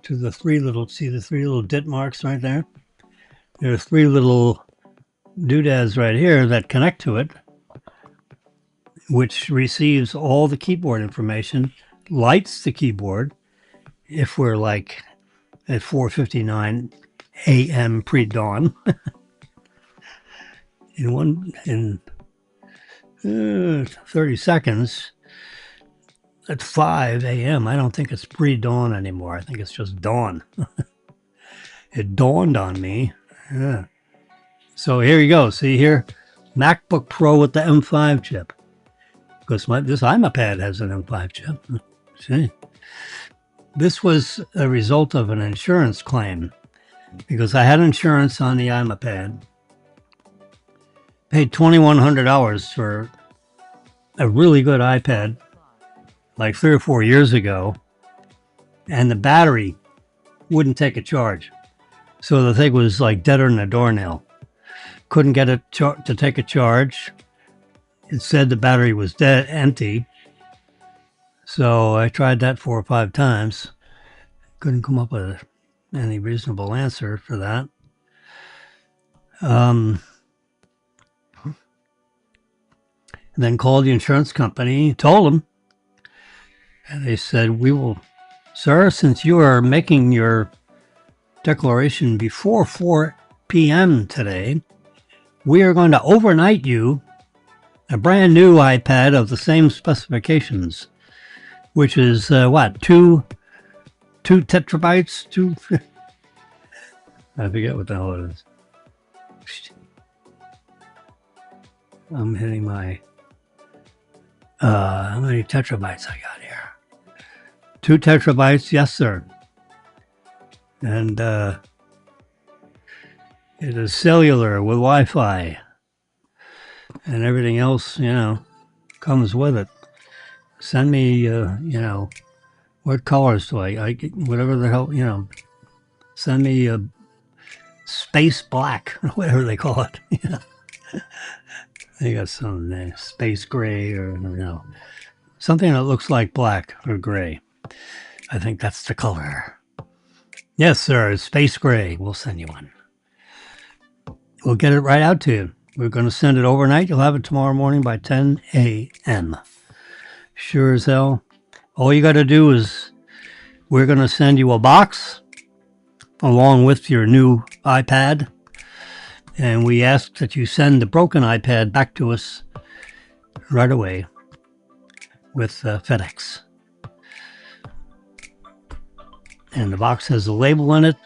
S1: to the 3 little, see the 3 little dit marks right there? There are 3 little doodads right here that connect to it, which receives all the keyboard information, lights the keyboard if we're like at 4:59 a.m. pre-dawn. in 30 seconds at 5 a.m. I don't think it's pre-dawn anymore. I think it's just dawn. It dawned on me. Yeah. So here you go. See here, MacBook Pro with the M5 chip. Because this iMaPad has an M5 chip. See? This was a result of an insurance claim because I had insurance on the iMaPad. Paid $2,100 for a really good iPad like 3 or 4 years ago, and the battery wouldn't take a charge. So the thing was like deader than a doornail. Couldn't get it to take a charge. It said the battery was dead, empty. So I tried that 4 or 5 times. Couldn't come up with any reasonable answer for that. Then called the insurance company, told them, and they said, "We will, sir, since you are making your declaration before 4 p.m. today, we are going to overnight you a brand new iPad of the same specifications, which is what, two terabytes, two. I forget what the hell it is. I'm hitting my how many terabytes I got here? 2 terabytes, yes, sir. And it is cellular with Wi-Fi, and everything else, comes with it. Send me, what colors do I get? Whatever the hell, send me a space black, or whatever they call it. They got some space gray or something that looks like black or gray. I think that's the color. Yes, sir. Space gray. We'll send you one. We'll get it right out to you. We're going to send it overnight. You'll have it tomorrow morning by 10 a.m. Sure as hell. All you got to do is we're going to send you a box along with your new iPad. And we ask that you send the broken iPad back to us right away with FedEx. And the box has a label in it,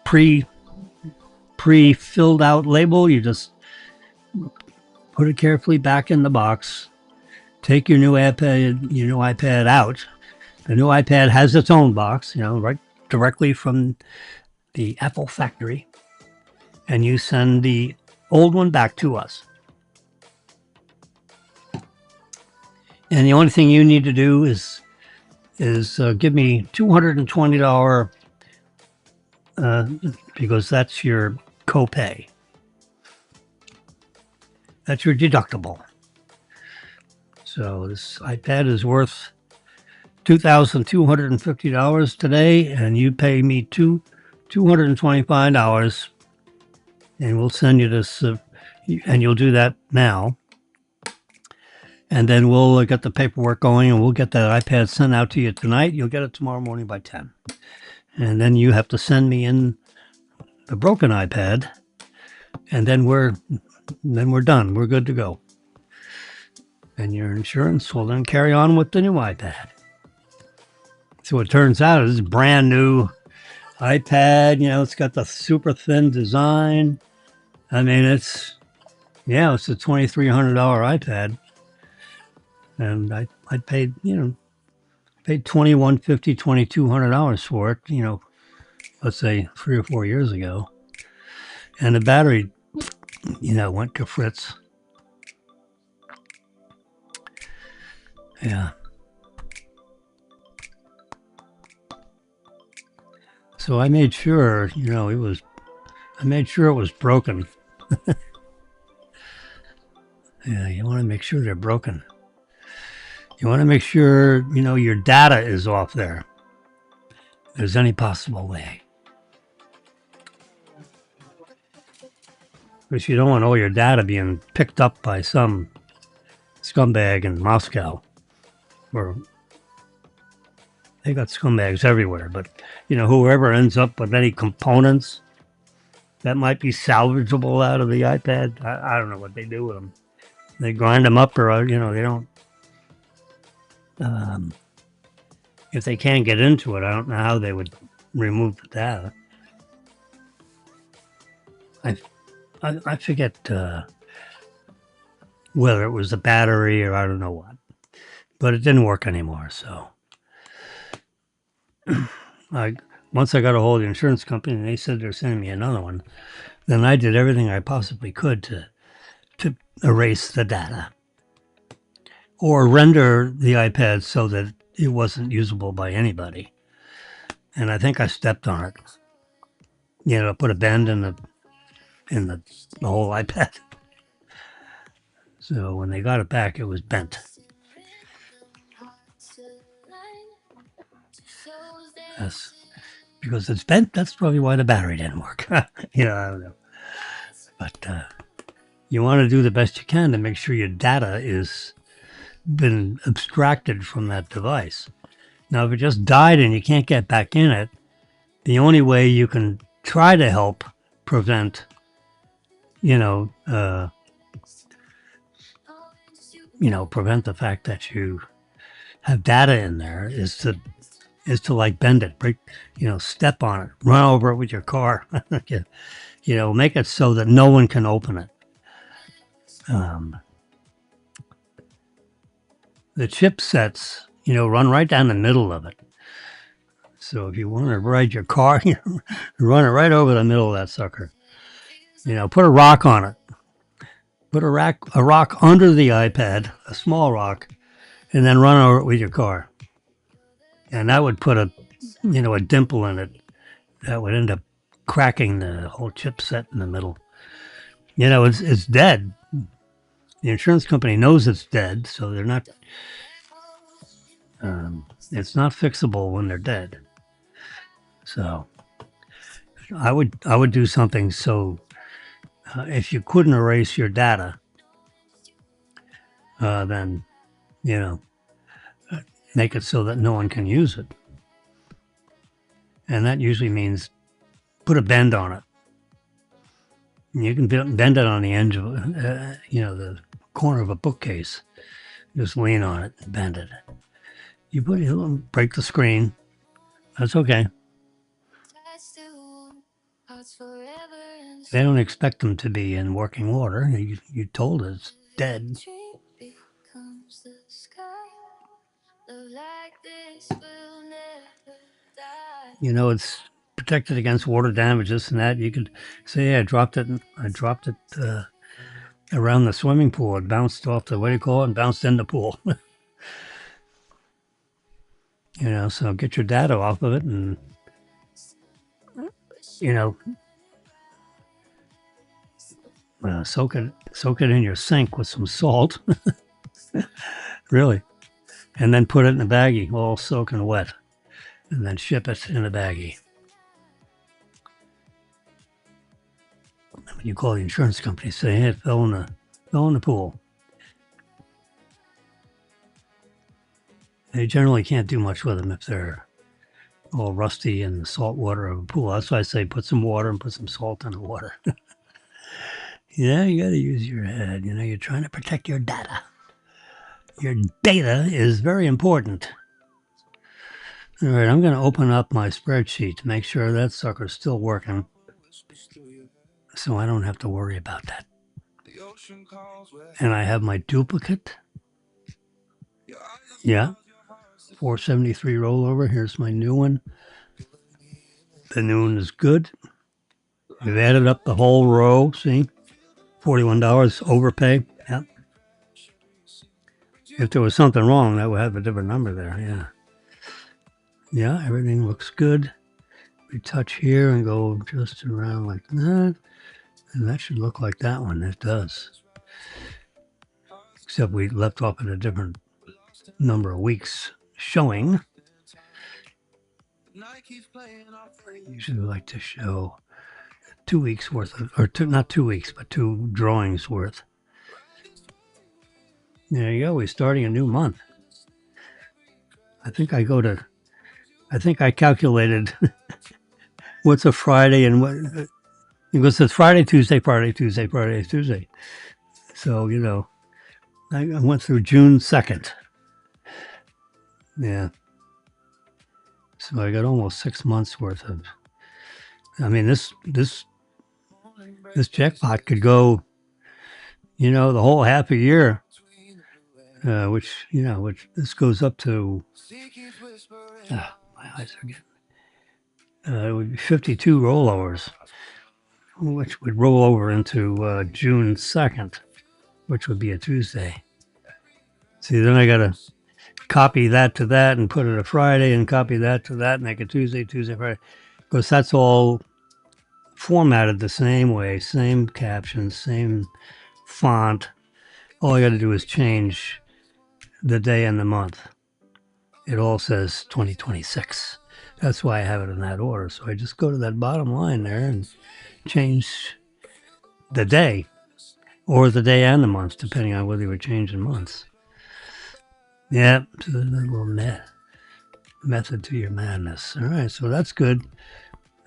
S1: pre-filled out label. You just put it carefully back in the box. Take your new iPad out. The new iPad has its own box, right directly from the Apple factory. And you send the old one back to us. And the only thing you need to do is give me $220 because that's your copay. That's your deductible. So this iPad is worth $2,250 today, and you pay me $225. And we'll send you this, and you'll do that now. And then we'll get the paperwork going, and we'll get that iPad sent out to you tonight. You'll get it tomorrow morning by 10. And then you have to send me in the broken iPad, and then we're done. We're good to go. And your insurance will then carry on with the new iPad. So it turns out it's a brand new iPad. It's got the super thin design. I mean, it's a $2,300 iPad, and I paid paid $21.50, $2,200 for it, let's say 3 or 4 years ago. And the battery, went to Fritz. Yeah. So I made sure, I made sure it was broken. Yeah, you want to make sure they're broken. You want to make sure, your data is off there. If there's any possible way. Because you don't want all your data being picked up by some scumbag in Moscow. Or they got scumbags everywhere, but whoever ends up with any components that might be salvageable out of the iPad, I don't know what they do with them. They grind them up, or they don't. If they can't get into it, I don't know how they would remove the data. I forget whether it was the battery or I don't know what, but it didn't work anymore. So once I got a hold of the insurance company and they said they're sending me another one, then I did everything I possibly could to erase the data or render the iPad so that it wasn't usable by anybody. And I think I stepped on it. Put a bend in the whole iPad. So when they got it back, it was bent. Yes. Because it's bent, that's probably why the battery didn't work. I don't know. But you want to do the best you can to make sure your data is been abstracted from that device. Now, if it just died and you can't get back in it, the only way you can try to help prevent, prevent the fact that you have data in there is to like bend it, break, step on it, run over it with your car, make it so that no one can open it. The chipsets, run right down the middle of it. So if you want to ride your car, run it right over the middle of that sucker. Put a rock on it. Put a rock under the iPad, a small rock, and then run over it with your car. And that would put a dimple in it that would end up cracking the whole chipset in the middle. It's dead. The insurance company knows it's dead, so they're not. It's not fixable when they're dead. So I would do something so if you couldn't erase your data, then make it so that no one can use it. And that usually means put a bend on it. You can bend it on the edge of, the corner of a bookcase. Just lean on it and bend it. You put it, break the screen. That's okay. They don't expect them to be in working water. You told us it's dead. It's protected against water damage, this and that. You could say, I dropped it around the swimming pool. It bounced off the, and bounced in the pool. So get your data off of it and, soak it in your sink with some salt. Really. And then put it in a baggie, all soaking wet. And then ship it in a baggie. When you call the insurance company, say, hey, it fell in the pool. They generally can't do much with them if they're all rusty in the salt water of a pool. That's why I say put some water and put some salt in the water. You got to use your head. You're trying to protect your data. Your data is very important. All right, I'm going to open up my spreadsheet to make sure that sucker's still working, so I don't have to worry about that. And I have my duplicate. Yeah. 473 rollover. Here's my new one. The new one is good. We've added up the whole row. See, $41 overpay. Yep. If there was something wrong, that would have a different number there. Yeah. Yeah, everything looks good. We touch here and go just around like that. And that should look like that one. It does. Except we left off at a different number of weeks showing. Usually we like to show 2 weeks worth of, or two, not 2 weeks, but 2 drawings worth. There you go. We're starting a new month. I think I calculated what's a Friday and what, because it's Friday, Tuesday, Friday, Tuesday, Friday, Tuesday. So, you know, I went through June 2nd. Yeah. So I got almost 6 months worth of, I mean, this jackpot could go, you know, the whole half a year, which this goes up to, my eyes are getting, it would be 52 rollovers, which would roll over into June 2nd, which would be a Tuesday. See, then I got to copy that to that and put it a Friday and copy that to that and make it Tuesday, Friday. Because that's all formatted the same way, same captions, same font. All I got to do is change the day and the month. It all says 2026. That's why I have it in that order. So I just go to that bottom line there and change the day or the day and the month, depending on whether you were changing months. Yeah, so there's a little method to your madness. All right, so that's good.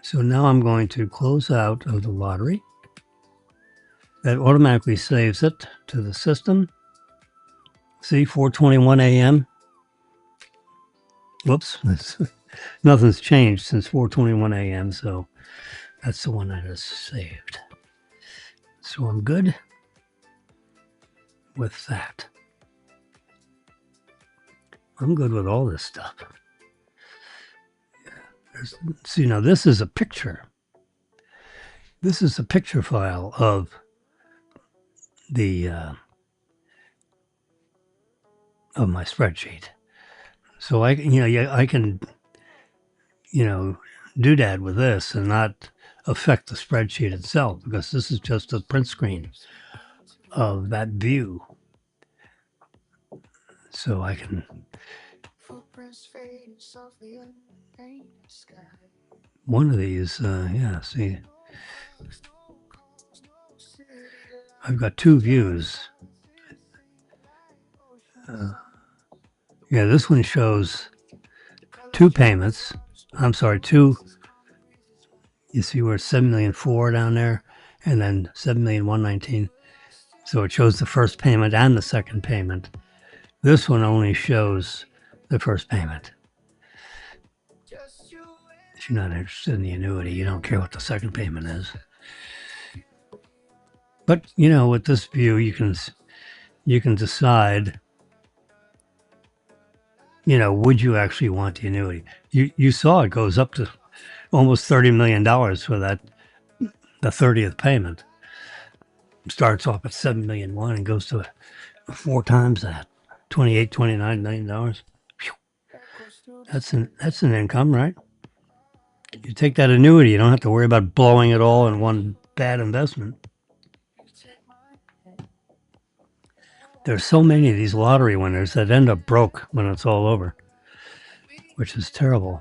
S1: So now I'm going to close out of the lottery. That automatically saves it to the system. See, 4:21 a.m. Whoops, nothing's changed since 4:21 a.m. So that's the one I just saved. So I'm good with that. I'm good with all this stuff. See, now this is a picture. This is a picture file of the of my spreadsheet. So I can do that with this and not affect the spreadsheet itself, because this is just a print screen of that view. So I can one of these, see, I've got 2 views. Yeah, this one shows 2 payments. I'm sorry, 2. You see where it's 7,000,004 down there, and then 7,119,000. So it shows the first payment and the second payment. This one only shows the first payment. If you're not interested in the annuity, you don't care what the second payment is. But with this view, you can decide. Would you actually want the annuity? You saw it goes up to almost $30 million for that, the 30th payment. It starts off at $7,000,001 and goes to 4 times that, $29 million. That's an income, right? You take that annuity, you don't have to worry about blowing it all in one bad investment. There's so many of these lottery winners that end up broke when it's all over, which is terrible.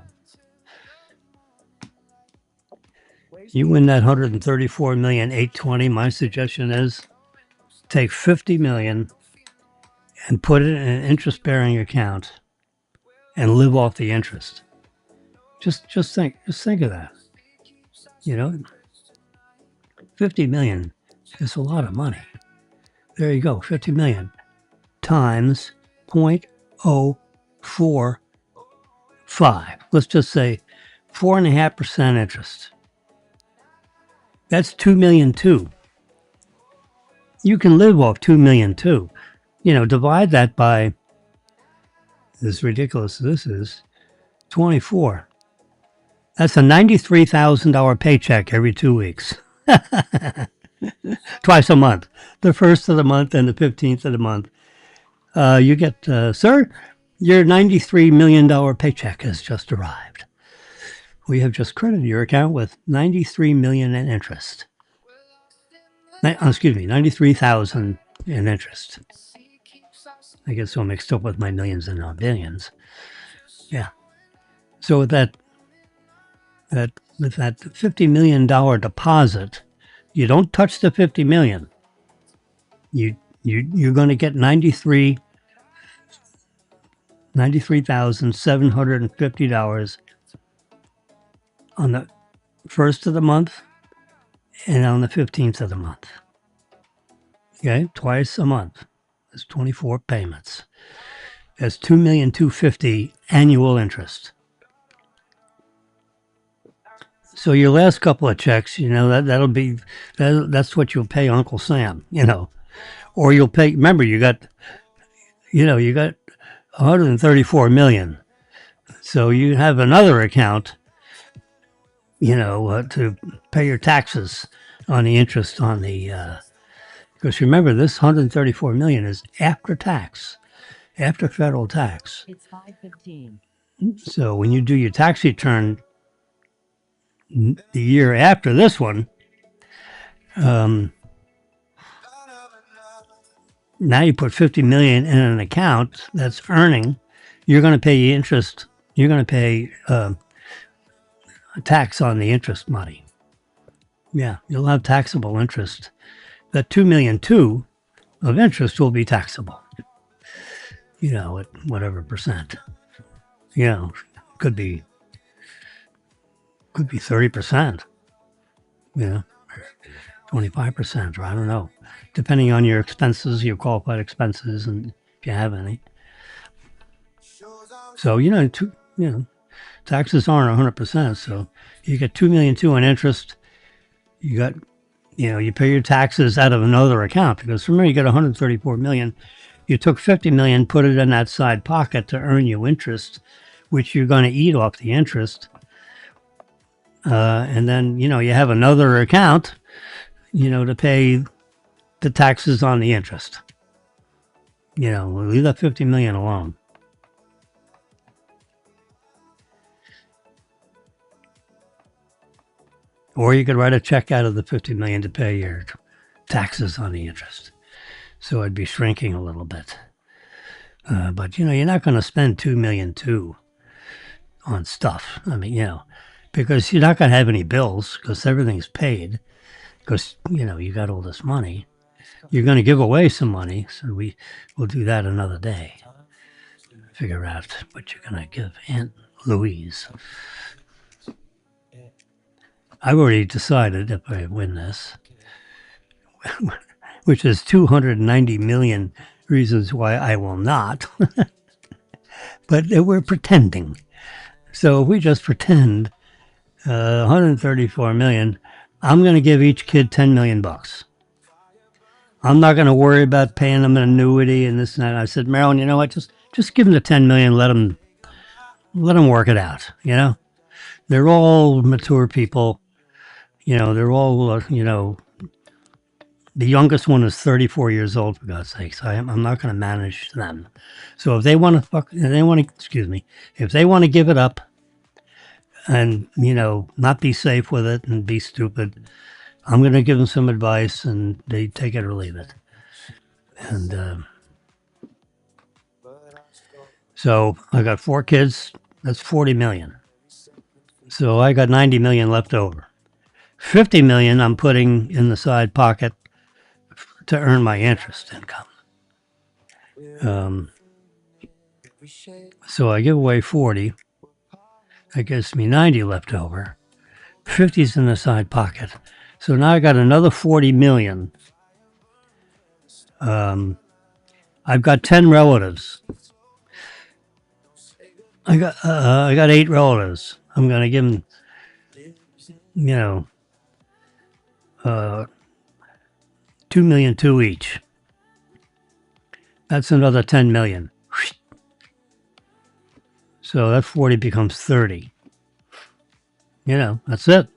S1: You win that $134,820,000. My suggestion is take $50 million and put it in an interest-bearing account and live off the interest. Just think of that. 50 million is a lot of money. There you go, 50 million times 0.045. Let's just say 4.5% interest. That's 2 million too. You can live off 2 million too. Divide that by as ridiculous as this is, 24. That's a $93,000 paycheck every 2 weeks. Twice a month. The 1st of the month and the 15th of the month. You get, sir, your $93 million paycheck has just arrived. We have just credited your account with $93 million in interest. Excuse me, $93,000 in interest. I get so mixed up with my millions and not billions. Yeah. So with that $50 million deposit, you don't touch the $50 million. You're going to get $93,750 on the 1st of the month and on the 15th of the month. Okay, twice a month. That's 24 payments. That's $2,250,000 annual interest. So your last couple of checks, that's what you'll pay Uncle Sam, or you'll pay. Remember, you got $134 million. So you have another account, to pay your taxes on the interest on the. Because remember, this $134 million is after tax, after federal tax.
S2: It's 5:15.
S1: So when you do your tax return the year after this one, now you put $50 million in an account that's earning. You're going to pay interest. You're going to pay a tax on the interest money. Yeah, you'll have taxable interest. That $2.2 million of interest will be taxable. At whatever percent. Could be 30%. 25%, or I don't know, depending on your expenses, your qualified expenses, and if you have any. So taxes aren't 100%. So you get $2.2 million in interest. You got, you pay your taxes out of another account, because remember, you got $134 million. You took $50 million, put it in that side pocket to earn you interest, which you're going to eat off the interest. And then, you have another account, to pay the taxes on the interest. Leave that $50 million alone. Or you could write a check out of the $50 million to pay your taxes on the interest. So it'd be shrinking a little bit. But, you're not going to spend $2.2 million on stuff. I mean, because you're not going to have any bills, because everything's paid, because, you got all this money. You're going to give away some money, so we'll do that another day. Figure out what you're going to give Aunt Louise. I've already decided, if I win this, which is 290 million reasons why I will not, but we're pretending. So if we just pretend 134 million, I'm going to give each kid $10 million. I'm not going to worry about paying them an annuity and this and that. I said, Marilyn, you know what? Just give them the $10 million. Let them work it out. They're all mature people. They're all, the youngest one is 34 years old, for God's sakes. I'm not going to manage them. So if they want to if they want to give it up and, not be safe with it and be stupid, I'm going to give them some advice, and they take it or leave it. And so I got 4 kids. That's 40 million. So I got 90 million left over. 50 million I'm putting in the side pocket to earn my interest income. So I give away 40. That gives me 90 left over. 50's in the side pocket. So now I got another 40 million. I've got 10 relatives. I got 8 relatives. I'm going to give them, $2.2 million each. That's another 10 million. So that 40 becomes 30. You know, that's it.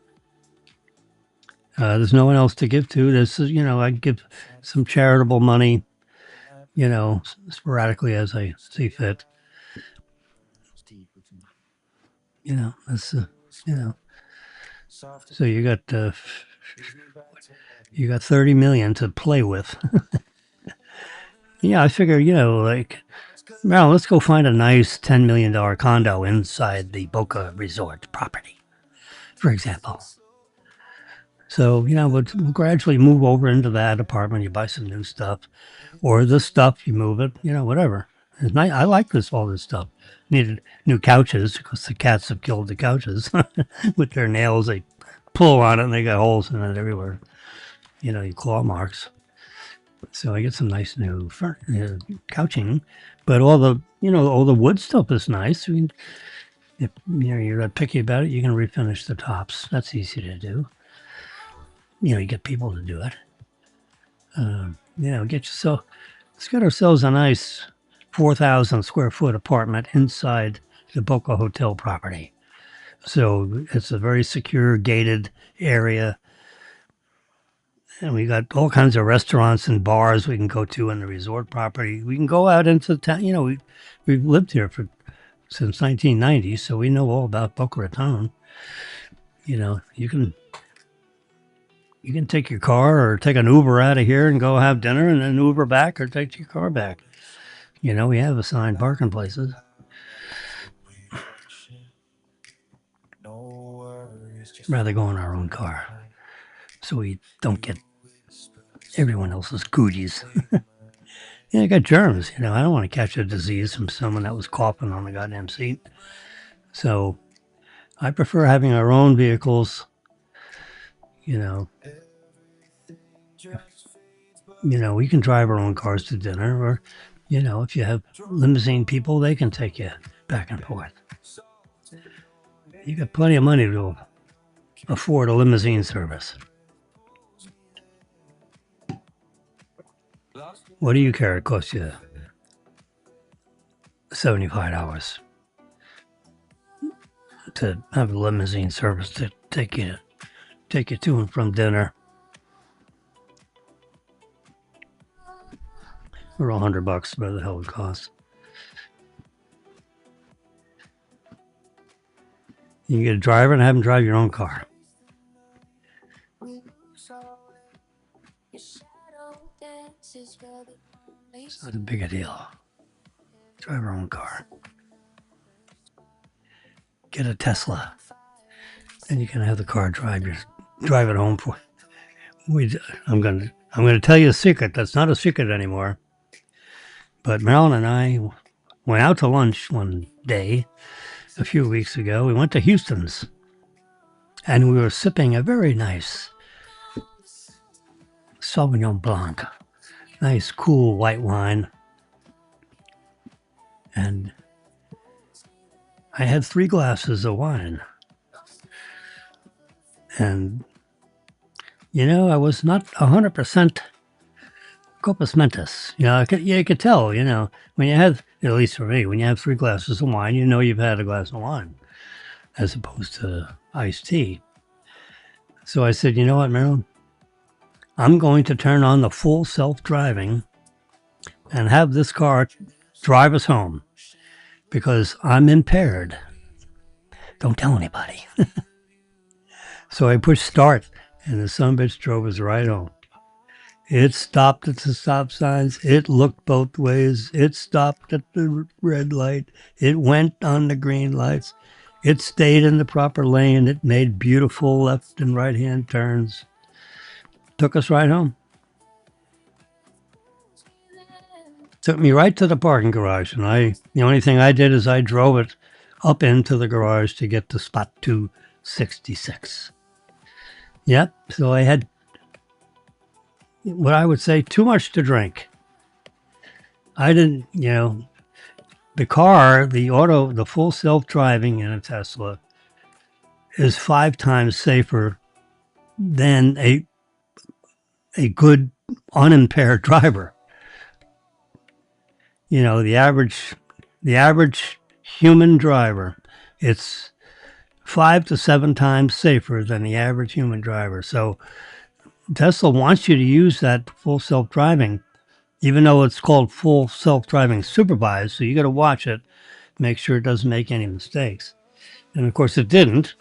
S1: There's no one else to give to. This is, you know, I give some charitable money, you know, sporadically as I see fit. You know, that's, you know, so you got 30 million to play with. Yeah, I figure, you know, like, well, let's go find a nice $10 million condo inside the Boca Resort property, for example. So, you know, we'll gradually move over into that apartment. You buy some new stuff, or the stuff, you move it, you know, whatever. It's nice. I like all this stuff. Needed new couches because the cats have killed the couches with their nails. They pull on it and they got holes in it everywhere. You know, claw marks. So I get some nice new couching, but all the wood stuff is nice. I mean, if you're not picky about it, you can refinish the tops. That's easy to do. You know, you get people to do it. You know, let's get ourselves a nice 4,000 square foot apartment inside the Boca Hotel property. So it's a very secure, gated area. And we got all kinds of restaurants and bars we can go to in the resort property. We can go out into town. You know, we've lived here since 1990, so we know all about Boca Raton. You know, you can take your car or take an Uber out of here and go have dinner and then Uber back or take your car back. You know, we have assigned parking places. Rather go in our own car so we don't get everyone else's cooties. Yeah, I got germs. You know, I don't want to catch a disease from someone that was coughing on the goddamn seat. So I prefer having our own vehicles. You know, we can drive our own cars to dinner, or, you know, if you have limousine people, they can take you back and forth. You got plenty of money to afford a limousine service. What do you care? It costs you $75 to have a limousine service to take you to and from dinner. Or $100, whatever the hell it costs. You can get a driver and have them drive your own car. It's not a big a deal. Drive our own car. Get a Tesla, and you can have the car drive it home for. I'm gonna tell you a secret. That's not a secret anymore. But Marilyn and I went out to lunch one day a few weeks ago. We went to Houston's, and we were sipping a very nice Sauvignon Blanc, nice cool white wine, and I had 3 glasses of wine, and you know, I was not 100% Copus Mentis. You know, you could tell, you know, when you have, at least for me, when you have 3 glasses of wine, you know you've had a glass of wine, as opposed to iced tea. So I said, you know what, Marilyn? I'm going to turn on the full self-driving and have this car drive us home because I'm impaired. Don't tell anybody. So I pushed start, and the sumbitch drove us right home. It stopped at the stop signs. It looked both ways. It stopped at the red light. It went on the green lights. It stayed in the proper lane. It made beautiful left and right hand turns. Took us right home. Took me right to the parking garage. And the only thing I did is I drove it up into the garage to get to spot 266. Yep. So I had what I would say too much to drink. I didn't, you know, the car, the full self-driving in a Tesla is 5 times safer than a good unimpaired driver. You know, the average human driver. It's 5 to 7 times safer than the average human driver. So Tesla wants you to use that full self-driving, even though it's called full self-driving supervised. So you got to watch it, make sure it doesn't make any mistakes. And of course it didn't.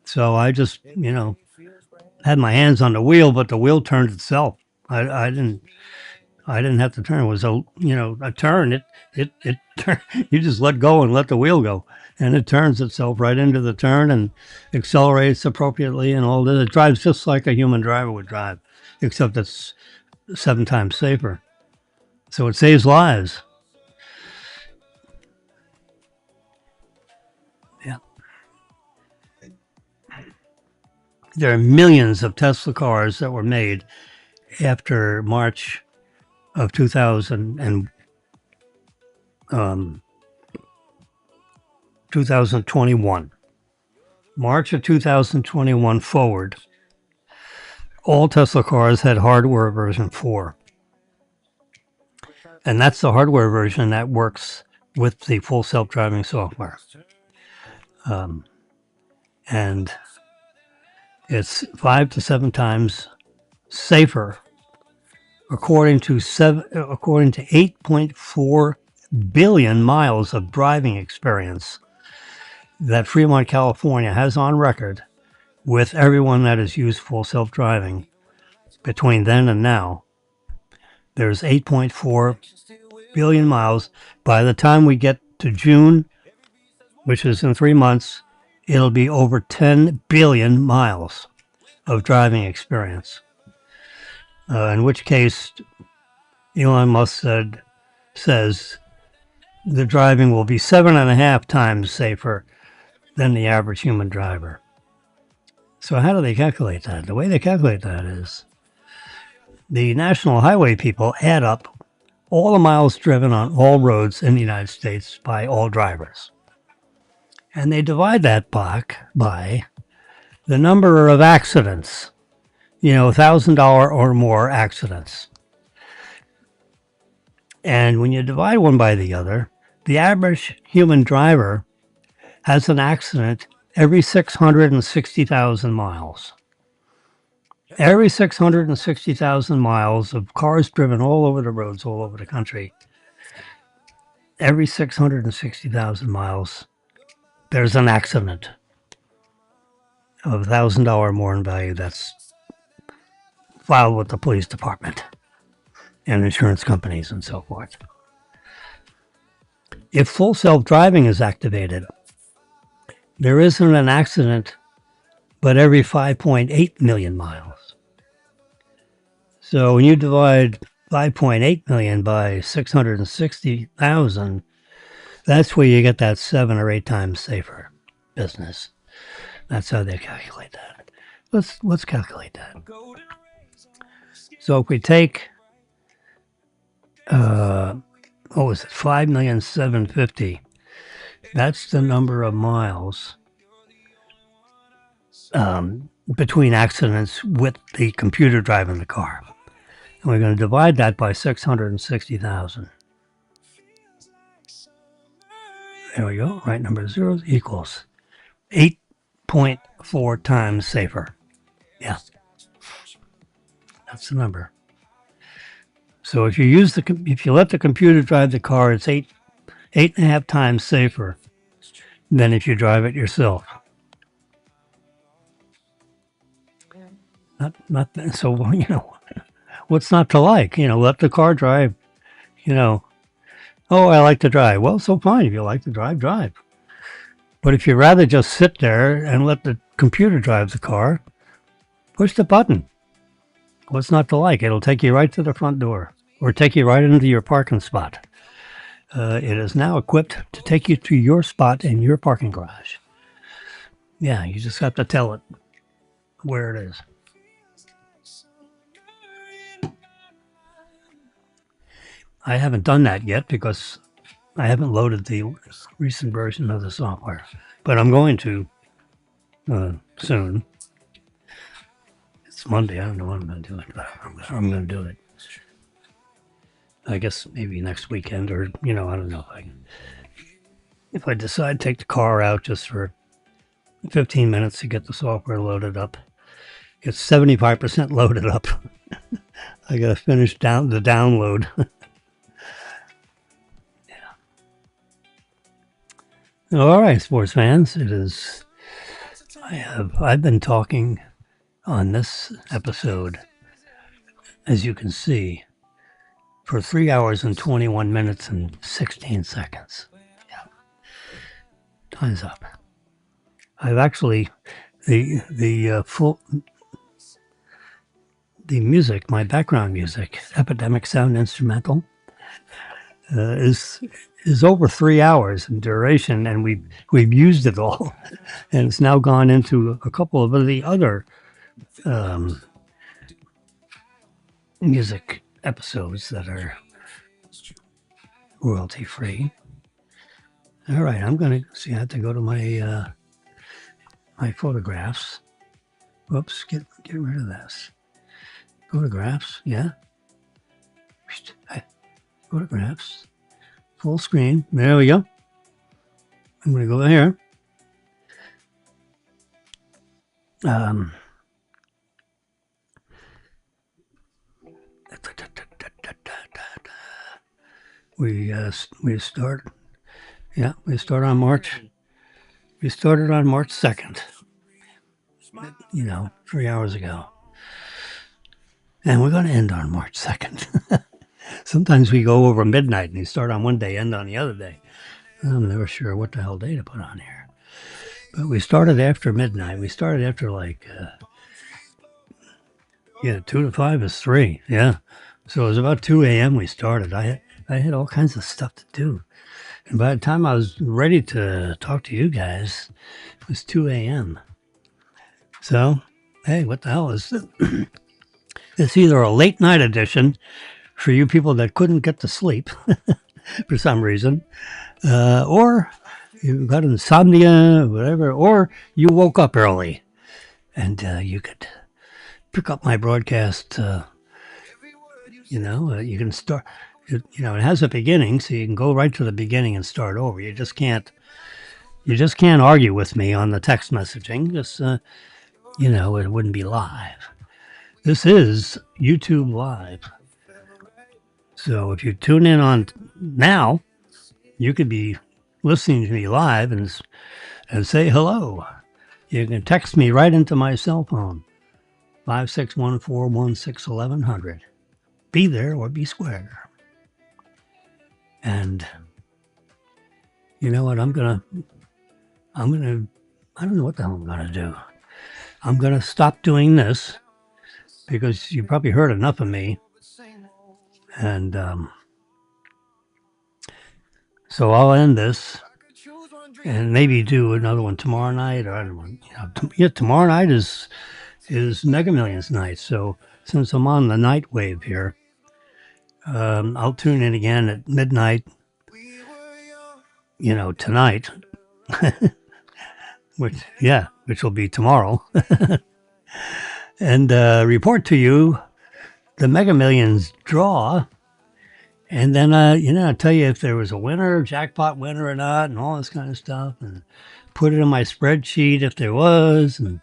S1: So I just, had my hands on the wheel, but the wheel turned itself. I didn't have to turn. It was a turn. It turn. You just let go and let the wheel go, and it turns itself right into the turn and accelerates appropriately and all this. It drives just like a human driver would drive, except it's 7 times safer. So it saves lives. Yeah. There are millions of Tesla cars that were made after March of 2021. March of 2021 forward, all Tesla cars had hardware version 4. And that's the hardware version that works with the full self-driving software. And it's 5 to 7 times safer, according to 8.4 billion miles of driving experience that Fremont, California has on record with everyone that has used full self-driving between then and now. There's 8.4 billion miles. By the time we get to June, which is in 3 months, it'll be over 10 billion miles of driving experience. In which case, Elon Musk says the driving will be 7.5 times safer than the average human driver. So how do they calculate that? The way they calculate that is the National Highway people add up all the miles driven on all roads in the United States by all drivers. And they divide that by the number of accidents, $1,000 or more accidents. And when you divide one by the other, the average human driver has an accident every 660,000 miles. Every 660,000 miles of cars driven all over the roads, all over the country, every 660,000 miles, there's an accident of $1,000 or more in value that's filed with the police department and insurance companies and so forth. If full self-driving is activated, there isn't an accident but every 5.8 million miles. So when you divide 5.8 million by 660,000, that's where you get that 7 or 8 times safer business. That's how they calculate that. Let's calculate that. So if we take, 5,750,000. That's the number of miles between accidents with the computer driving the car. And we're going to divide that by 660,000. There we go. Right number of zeros equals 8.4 times safer. Yeah. That's the number. So if you let the computer drive the car, it's 8.5 times safer than if you drive it yourself. So what's not to like? Let the car drive. Oh, I like to drive. Well, so fine. If you like to drive, drive. But if you'd rather just sit there and let the computer drive the car, push the button. What's not to like? It'll take you right to the front door or take you right into your parking spot. It is now equipped to take you to your spot in your parking garage. Yeah, you just have to tell it where it is. I haven't done that yet because I haven't loaded the recent version of the software, but I'm going to soon. It's Monday. I don't know what I'm going to do it, but I'm going to do it. I guess maybe next weekend or, I don't know if I can. if I decide to take the car out just for 15 minutes to get the software loaded up, it's 75% loaded up. I got to finish down the download. All right, sports fans, it is. I've been talking on this episode, as you can see, for 3 hours and 21 minutes and 16 seconds. Yeah, time's up. I've actually the music, my background music, Epidemic Sound Instrumental, is over 3 hours in duration, and we've used it all, and it's now gone into a couple of the other music episodes that are royalty free. All right, I'm gonna see. I have to go to my my photographs. Whoops, get rid of this. Photographs, yeah. Photographs, full screen. There we go. I'm gonna go here. We start. Yeah, we start on March. We started on March 2nd. 3 hours ago. And we're going to end on March 2nd. Sometimes we go over midnight and you start on one day, end on the other day. I'm never sure what the hell day to put on here. But we started after midnight. We started after 2 to 5 is 3. Yeah. So it was about 2 a.m. we started. I had all kinds of stuff to do. And by the time I was ready to talk to you guys, it was 2 a.m. So, hey, what the hell is it? It's either a late night edition for you people that couldn't get to sleep for some reason, or you got insomnia, whatever, or you woke up early and you could pick up my broadcast. You can start. It has a beginning, so you can go right to the beginning and start over. You just can't argue with me on the text messaging. Just it wouldn't be live. This is YouTube Live. So if you tune in on now, you could be listening to me live and say hello. You can text me right into my cell phone, 561-416-1100. Be there or be square. And you know what? I don't know what the hell I'm going to do. I'm going to stop doing this because you probably heard enough of me. And so I'll end this and maybe do another one tomorrow night. Or I don't know. Tomorrow night is Mega Millions night. So since I'm on the night wave here, I'll tune in again at midnight, tonight, which will be tomorrow, and report to you the Mega Millions draw, and then I'll tell you if there was a winner, jackpot winner or not, and all this kind of stuff, and put it in my spreadsheet if there was, and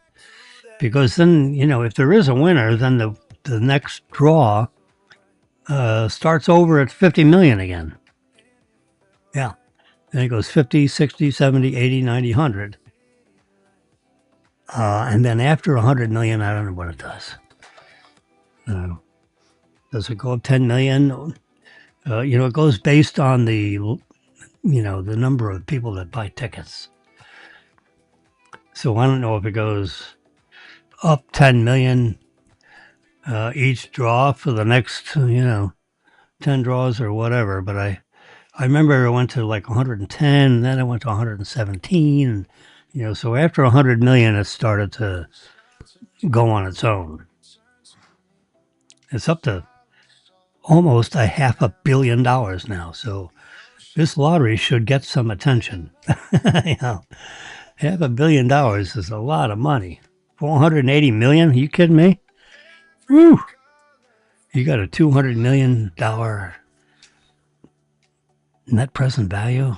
S1: because then if there is a winner, then the next draw starts over at 50 million again. Yeah. Then it goes 50, 60, 70, 80, 90, 100. And then after 100 million, I don't know what it does. Does it go up 10 million? It goes based on the number of people that buy tickets. So I don't know if it goes up 10 million each draw for the next, 10 draws or whatever. But I remember I went to like 110, and then I went to 117. And, so after 100 million, it started to go on its own. It's up to almost $500 million now. So this lottery should get some attention. $500 million is a lot of money. 480 million? Are you kidding me? Woo! You got a $200 million net present value.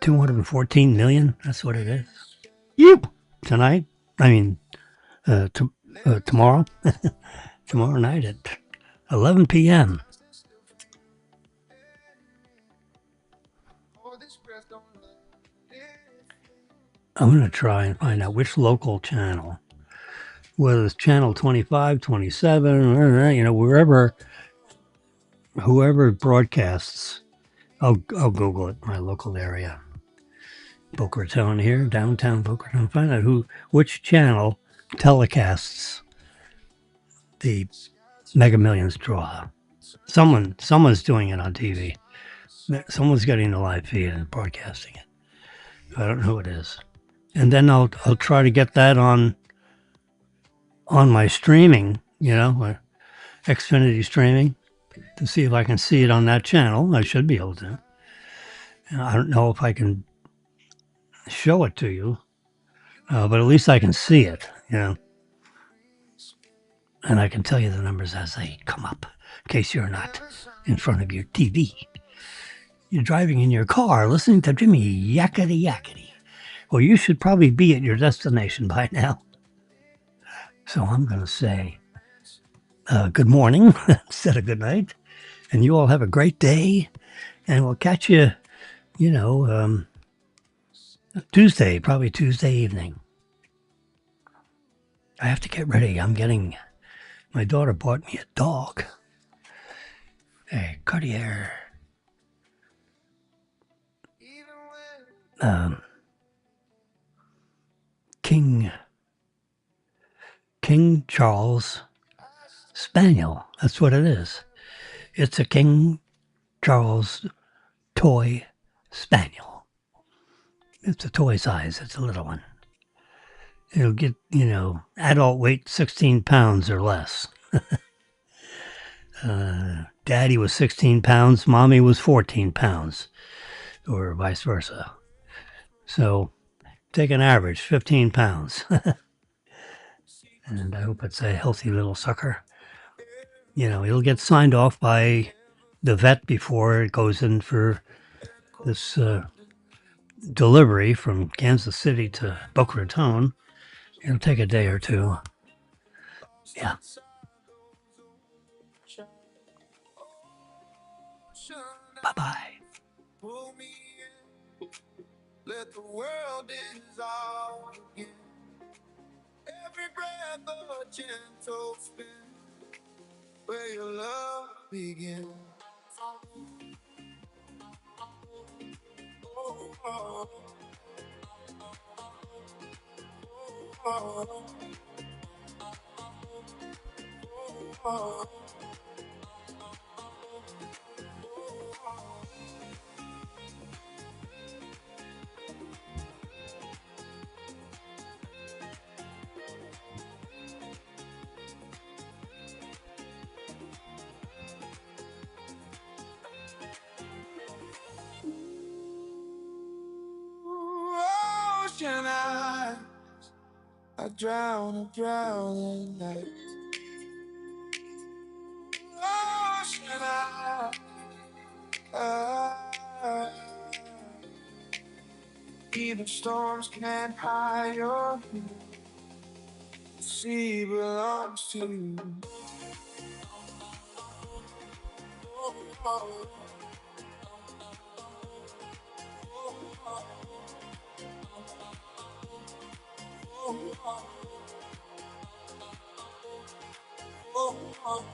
S1: 214 million. That's what it is. Yep. Tonight. I mean, tomorrow. Tomorrow night at 11 p.m. I'm going to try and find out which local channel, whether it's channel 25, 27, whoever broadcasts. I'll Google it, my local area. Boca Raton here, downtown Boca Raton. Find out which channel telecasts the Mega Millions draw. Someone's doing it on TV. Someone's getting the live feed and broadcasting it. I don't know who it is. And then I'll try to get that on my streaming, Xfinity streaming, to see if I can see it on that channel. I should be able to. And I don't know if I can show it to you, but at least I can see it, And I can tell you the numbers as they come up, in case you're not in front of your TV. You're driving in your car listening to Jimmy yakety yakety. Well, you should probably be at your destination by now. So I'm going to say good morning instead of good night. And you all have a great day. And we'll catch you, Tuesday, probably Tuesday evening. I have to get ready. My daughter bought me a dog. A Cartier. King Charles Spaniel. That's what it is. It's a King Charles toy spaniel. It's a toy size. It's a little one. It'll get, adult weight 16 pounds or less. Daddy was 16 pounds. Mommy was 14 pounds. Or vice versa. So take an average, 15 pounds. And I hope it's a healthy little sucker. It'll get signed off by the vet before it goes in for this delivery from Kansas City to Boca Raton. It'll take a day or two. Yeah. Bye-bye. Let the world dissolve again. Every breath a gentle spin, where your love begins. Oh, oh, oh, oh, oh. Ocean eyes, I drown in light. Ocean eyes, even storms can't hide your view. The sea belongs to you. Oh, oh, oh, oh, oh, oh.